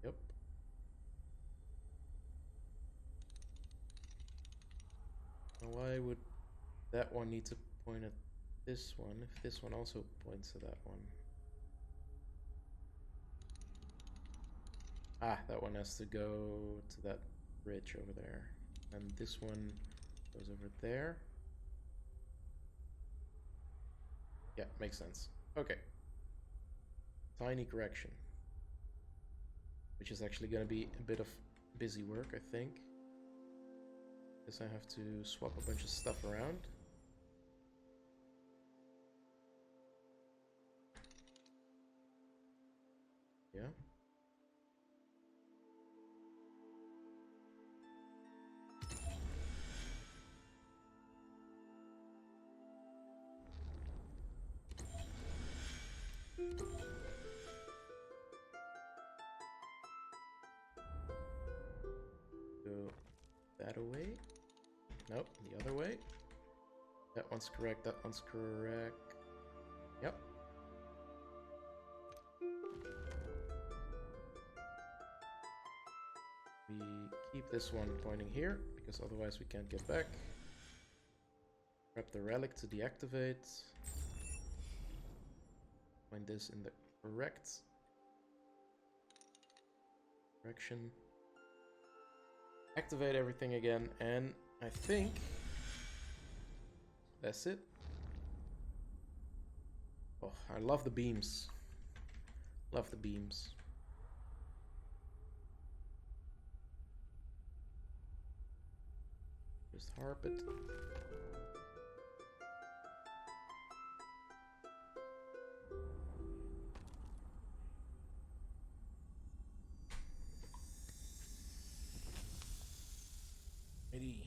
Yep. Now why would that one need to point at this one if this one also points to that one? Ah, that one has to go to that bridge over there. And this one goes over there. Yeah, makes sense. Okay. Tiny correction. Which is actually going to be a bit of busy work, I think. Because I have to swap a bunch of stuff around. Yeah. Go that away. Nope, the other way. That one's correct, that one's correct. Yep. We keep this one pointing here, because otherwise we can't get back. Grab the relic to deactivate. Point this in the correct direction. Activate everything again, and I think that's it. Oh, I love the beams. Love the beams. Just harp it. Ready.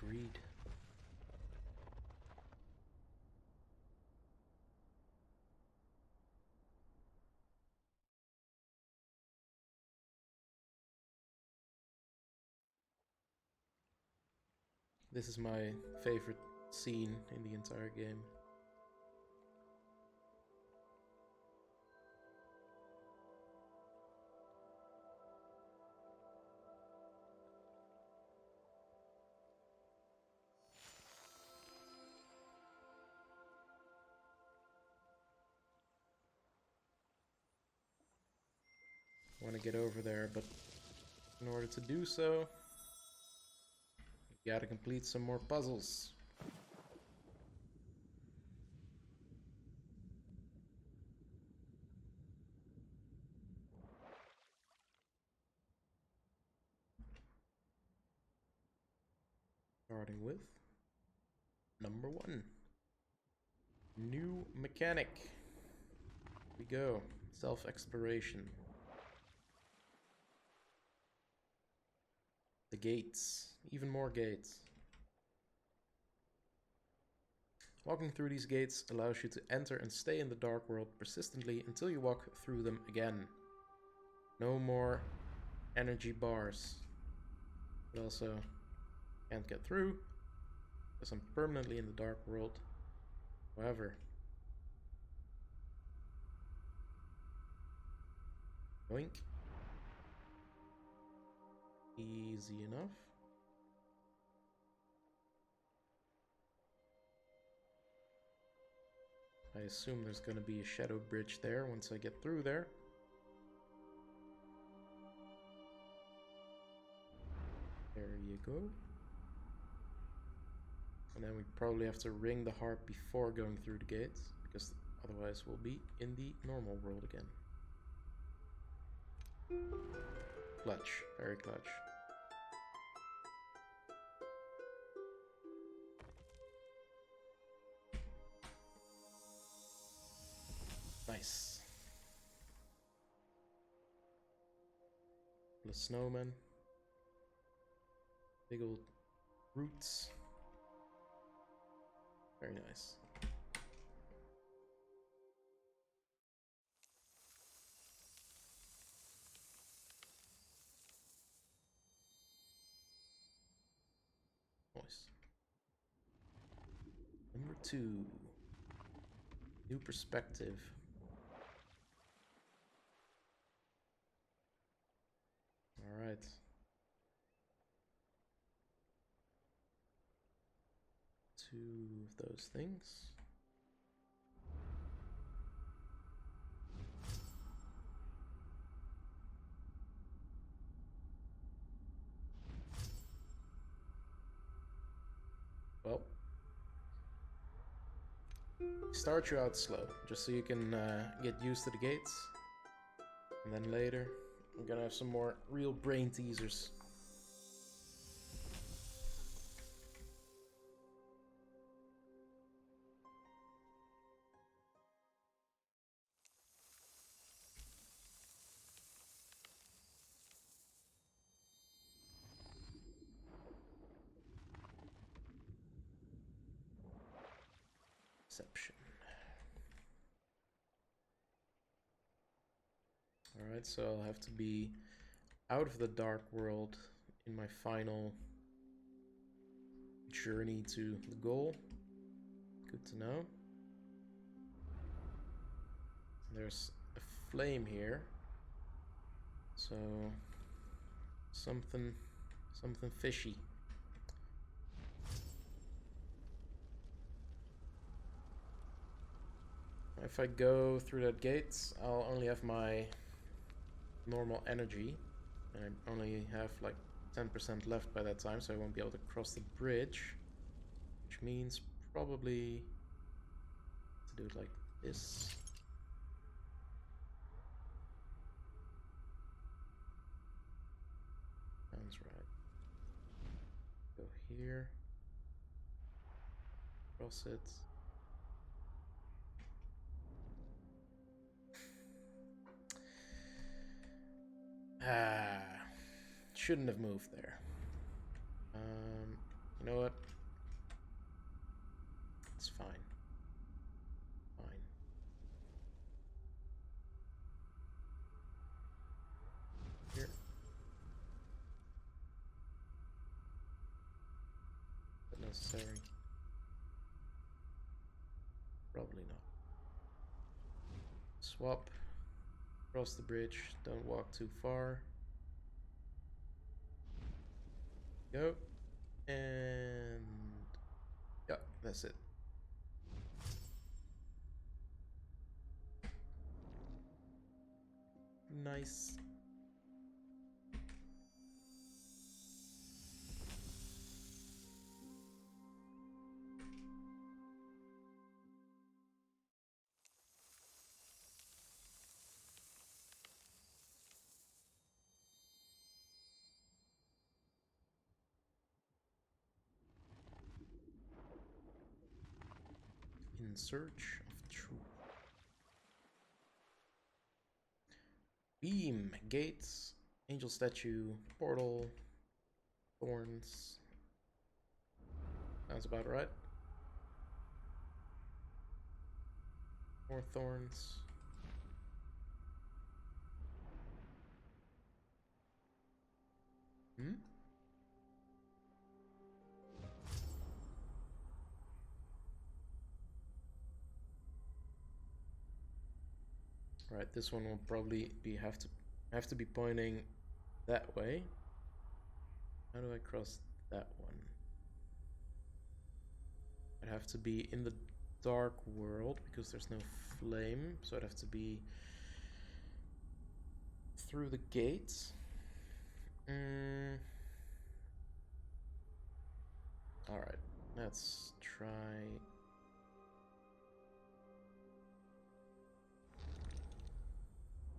Agreed. This is my favorite scene in the entire game. I want to get over there, but in order to do so, you gotta complete some more puzzles. Starting with number 1. New mechanic. Here we go. Self-exploration. The gates. Even more gates. Walking through these gates allows you to enter and stay in the dark world persistently until you walk through them again. No more energy bars. But also can't get through because I'm permanently in the dark world. However, yoink. Easy enough. I assume there's going to be a shadow bridge there once I get through there. There you go. And then we probably have to ring the harp before going through the gates, because otherwise we'll be in the normal world again. Clutch, very clutch. Nice. The snowman. Big old roots. Very nice. Nice. Number 2. New perspective. All right. 2 of those things. Well, start you out slow, just so you can get used to the gates. And then later, we're gonna have some more real brain teasers. Perception. Alright, so I'll have to be out of the dark world in my final journey to the goal. Good to know. There's a flame here. So something fishy. If I go through that gate, I'll only have my normal energy. And I only have like 10% left by that time, so I won't be able to cross the bridge. Which means probably to do it like this. Sounds right. Go here. Cross it. Shouldn't have moved there. You know what? It's fine. Fine. Here. Not necessary. Probably not. Swap. Cross the bridge. Don't walk too far. Go. And... yeah, that's it. Nice. In search of truth. Beam, gates, angel statue, portal, thorns. Sounds about right. More thorns. Hmm? Right, this one will probably have to be pointing that way. How do I cross that one? I'd have to be in the dark world because there's no flame, so I'd have to be through the gates. Alright, let's try...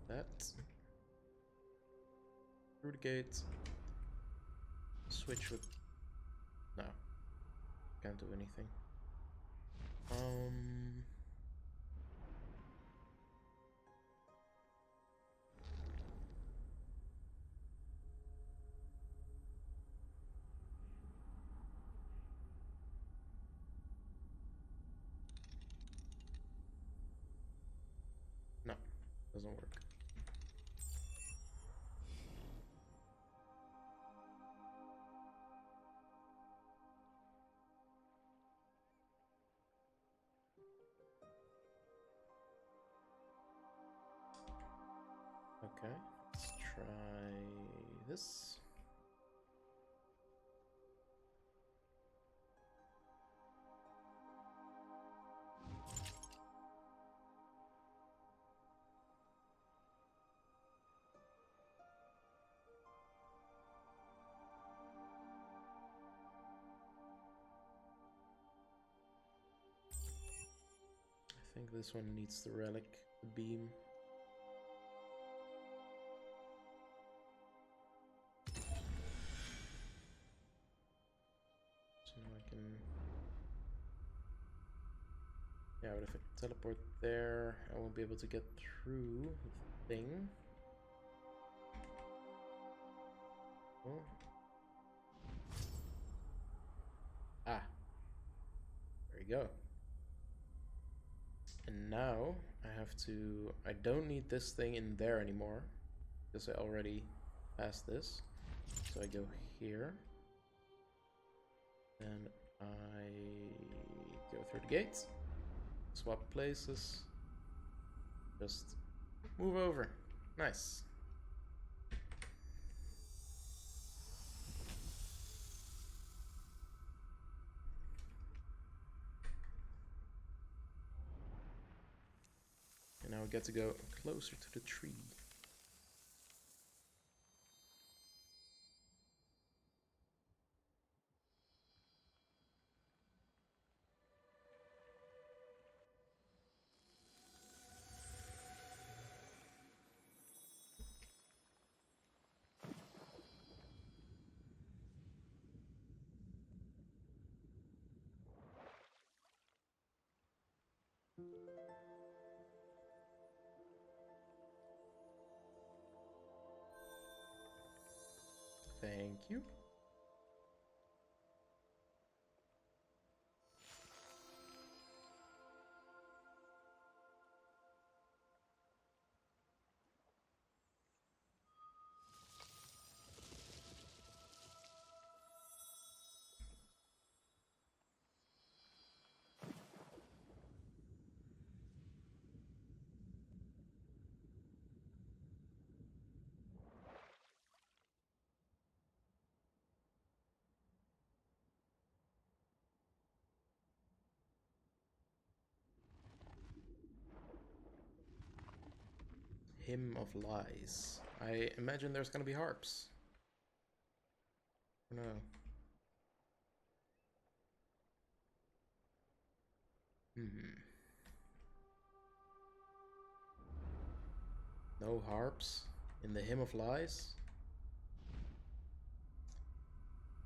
that. Through the gate. Switch with... no. Can't do anything. No, doesn't work. Okay, let's try this. I think this one needs the relic, the beam. So now I can... yeah, but if I teleport there, I won't be able to get through the thing. Oh. Ah. There you go. And now I have to... I don't need this thing in there anymore because I already passed this. So I go here. Then I go through the gates. Swap places. Just move over. Nice. And now we get to go closer to the tree. Thank you. Hymn of Lies. I imagine there's gonna be harps. No. No harps in the Hymn of Lies?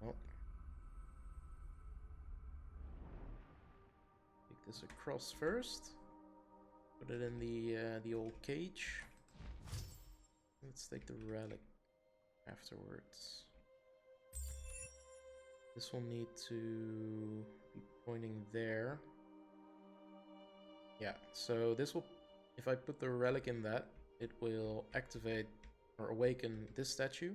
Oh. Take this across first. Put it in the old cage. Let's take the relic afterwards. This will need to be pointing there. Yeah, so this will, if I put the relic in that, it will activate or awaken this statue.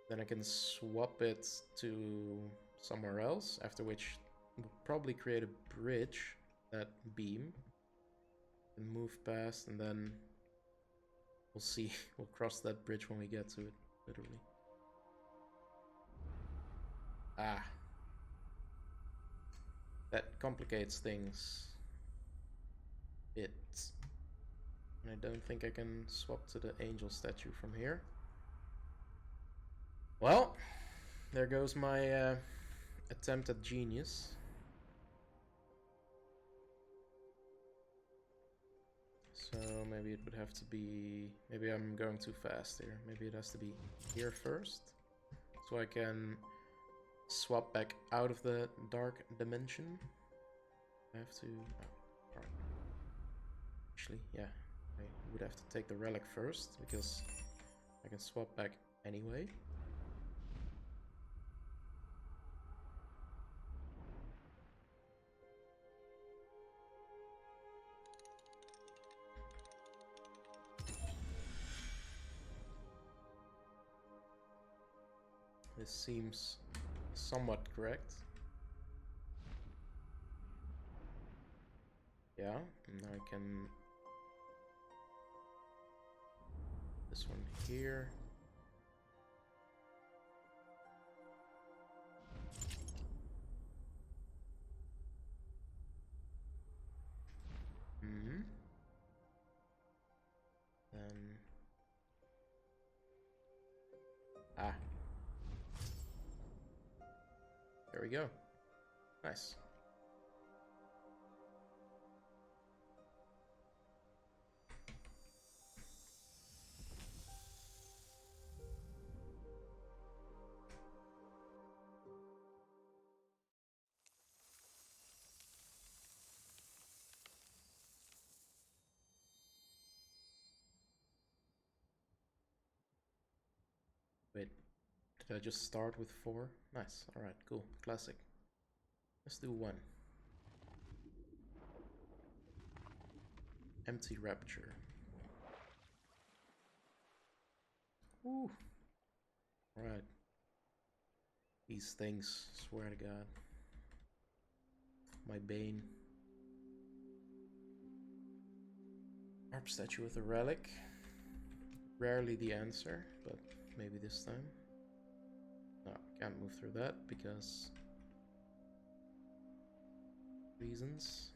Then I can swap it to somewhere else, after which we'll probably create a bridge, that beam, and move past, and then we'll see. We'll cross that bridge when we get to it, literally. Ah. That complicates things a bit. And I don't think I can swap to the angel statue from here. Well, there goes my attempt at genius. So maybe it would have to be... Maybe I'm going too fast here. Maybe it has to be here first. So I can swap back out of the dark dimension. I have to... Oh, alright. Actually, yeah. I would have to take the relic first, because I can swap back anyway. This seems somewhat correct. Yeah, and I can... This one here. Then... Ah. There we go. Nice. Wait, did I just start with 4? Nice, alright, cool, classic. Let's do 1. Empty Rapture. Ooh. Alright. These things, swear to God. My bane. Harp statue with a relic. Rarely the answer, but maybe this time. No, can't move through that because... reasons.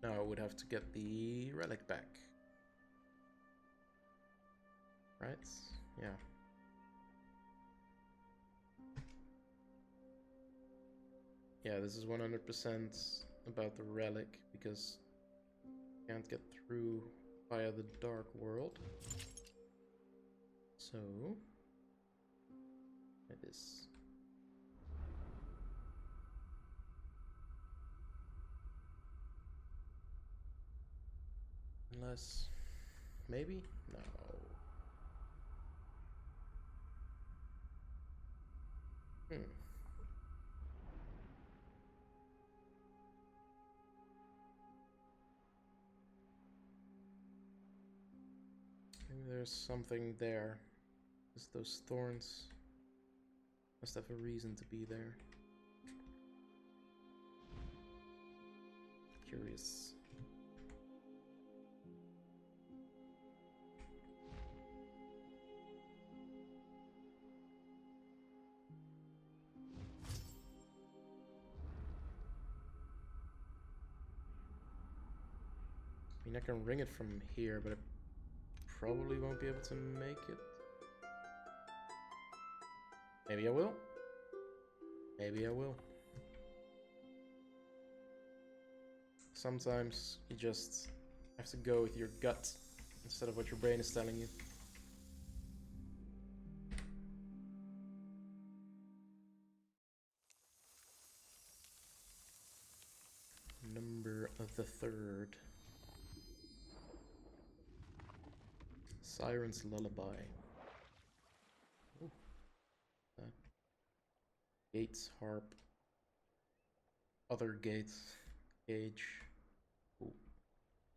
Now I would have to get the relic back. Right? Yeah. Yeah, this is 100% about the relic, because you can't get through via the dark world. So... it is... unless... maybe? No. Maybe there's something there. Because those thorns must have a reason to be there. Curious. I mean, I can ring it from here, but I probably won't be able to make it. Maybe I will. Maybe I will. Sometimes you just have to go with your gut instead of what your brain is telling you. Number of the third. Siren's Lullaby. Ooh. Gates, harp. Other gates. Cage. Ooh.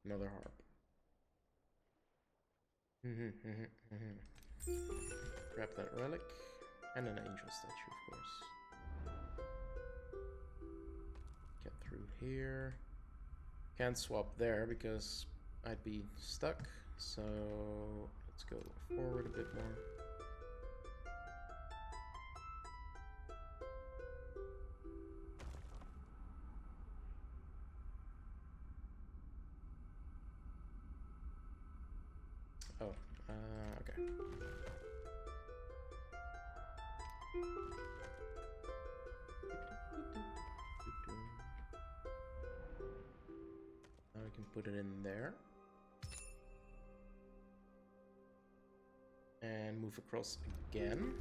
Another harp. Grab that relic. And an angel statue, of course. Get through here. Can't swap there because I'd be stuck. So let's go forward a bit more. Oh, okay. Now we can put it in there. And move across again.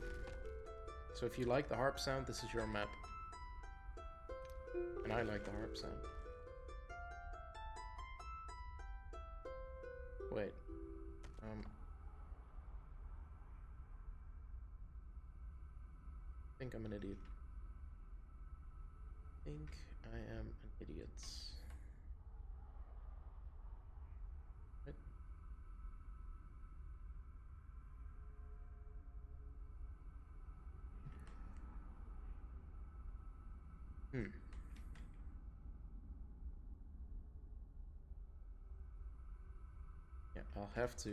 So if you like the harp sound, this is your map. And I like the harp sound. Wait. I think I'm an idiot. I think I am an idiot. Right. Yeah, I'll have to...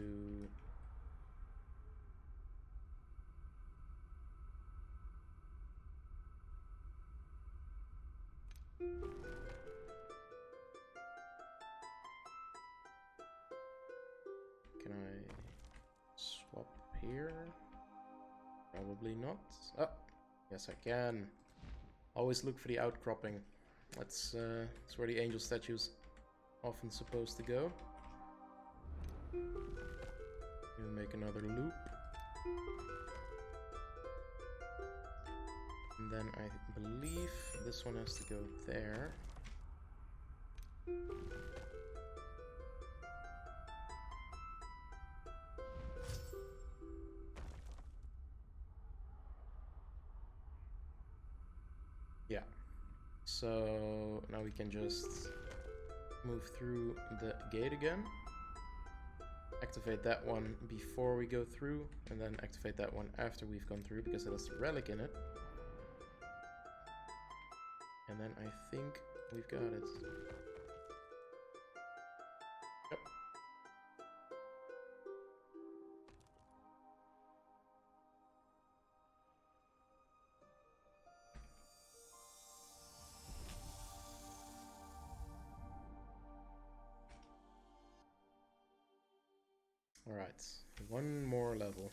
Can I swap here? Probably not. Oh, yes I can. Always look for the outcropping. That's where the angel statue's often supposed to go. We'll make another loop. And then I believe this one has to go there. Yeah. So now we can just move through the gate again. Activate that one before we go through, and then activate that one after we've gone through because it has the relic in it. And then I think we've got it. Yep. Alright, one more level.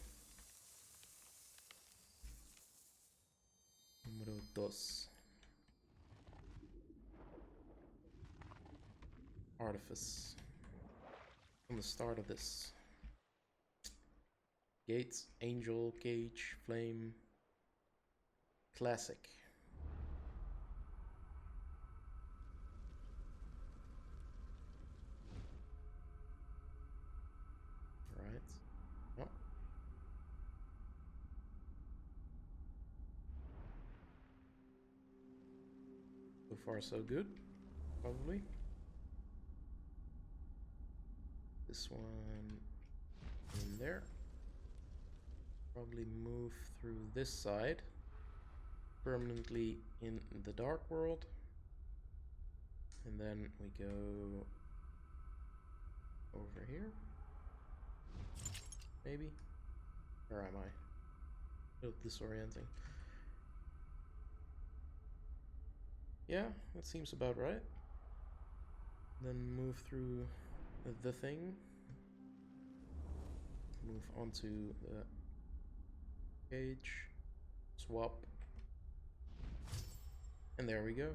Número 2. Artifice. On the start of this. Gates, angel, cage, flame. Classic. Right. Oh. So far so good, probably. This one in there. Probably move through this side. Permanently in the dark world. And then we go over here. Maybe? Where am I? A little disorienting. Yeah, that seems about right. Then move through the thing. Move onto the cage. Swap. And there we go.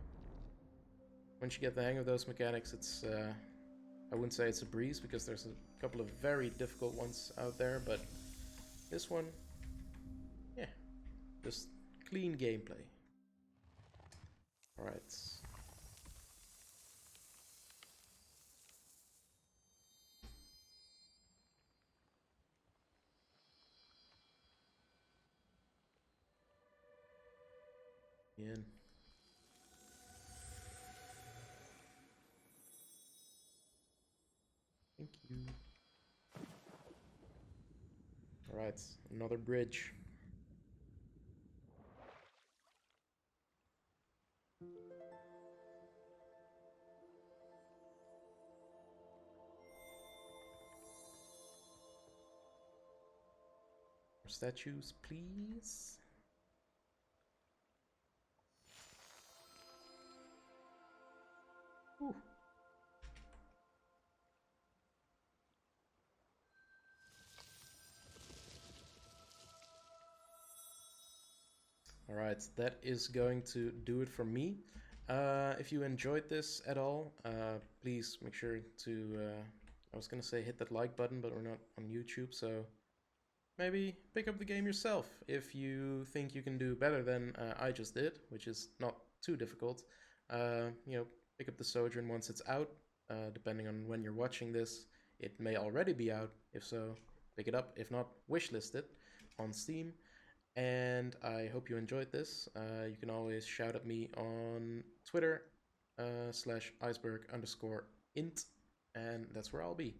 Once you get the hang of those mechanics, it's I wouldn't say it's a breeze because there's a couple of very difficult ones out there, but this one, yeah, just clean gameplay. Alright. In. Thank you. Alright, another bridge. More statues, please. Ooh. Alright, that is going to do it for me. If you enjoyed this at all, please make sure to, I was gonna say hit that like button, but we're not on YouTube, so maybe pick up the game yourself if you think you can do better than I just did, which is not too difficult. You know, pick up the Sojourn once it's out. Depending on when you're watching this, it may already be out. If so, pick it up. If not, wishlist it on Steam. And I hope you enjoyed this. You can always shout at me on Twitter /iceberg_int, and that's where I'll be.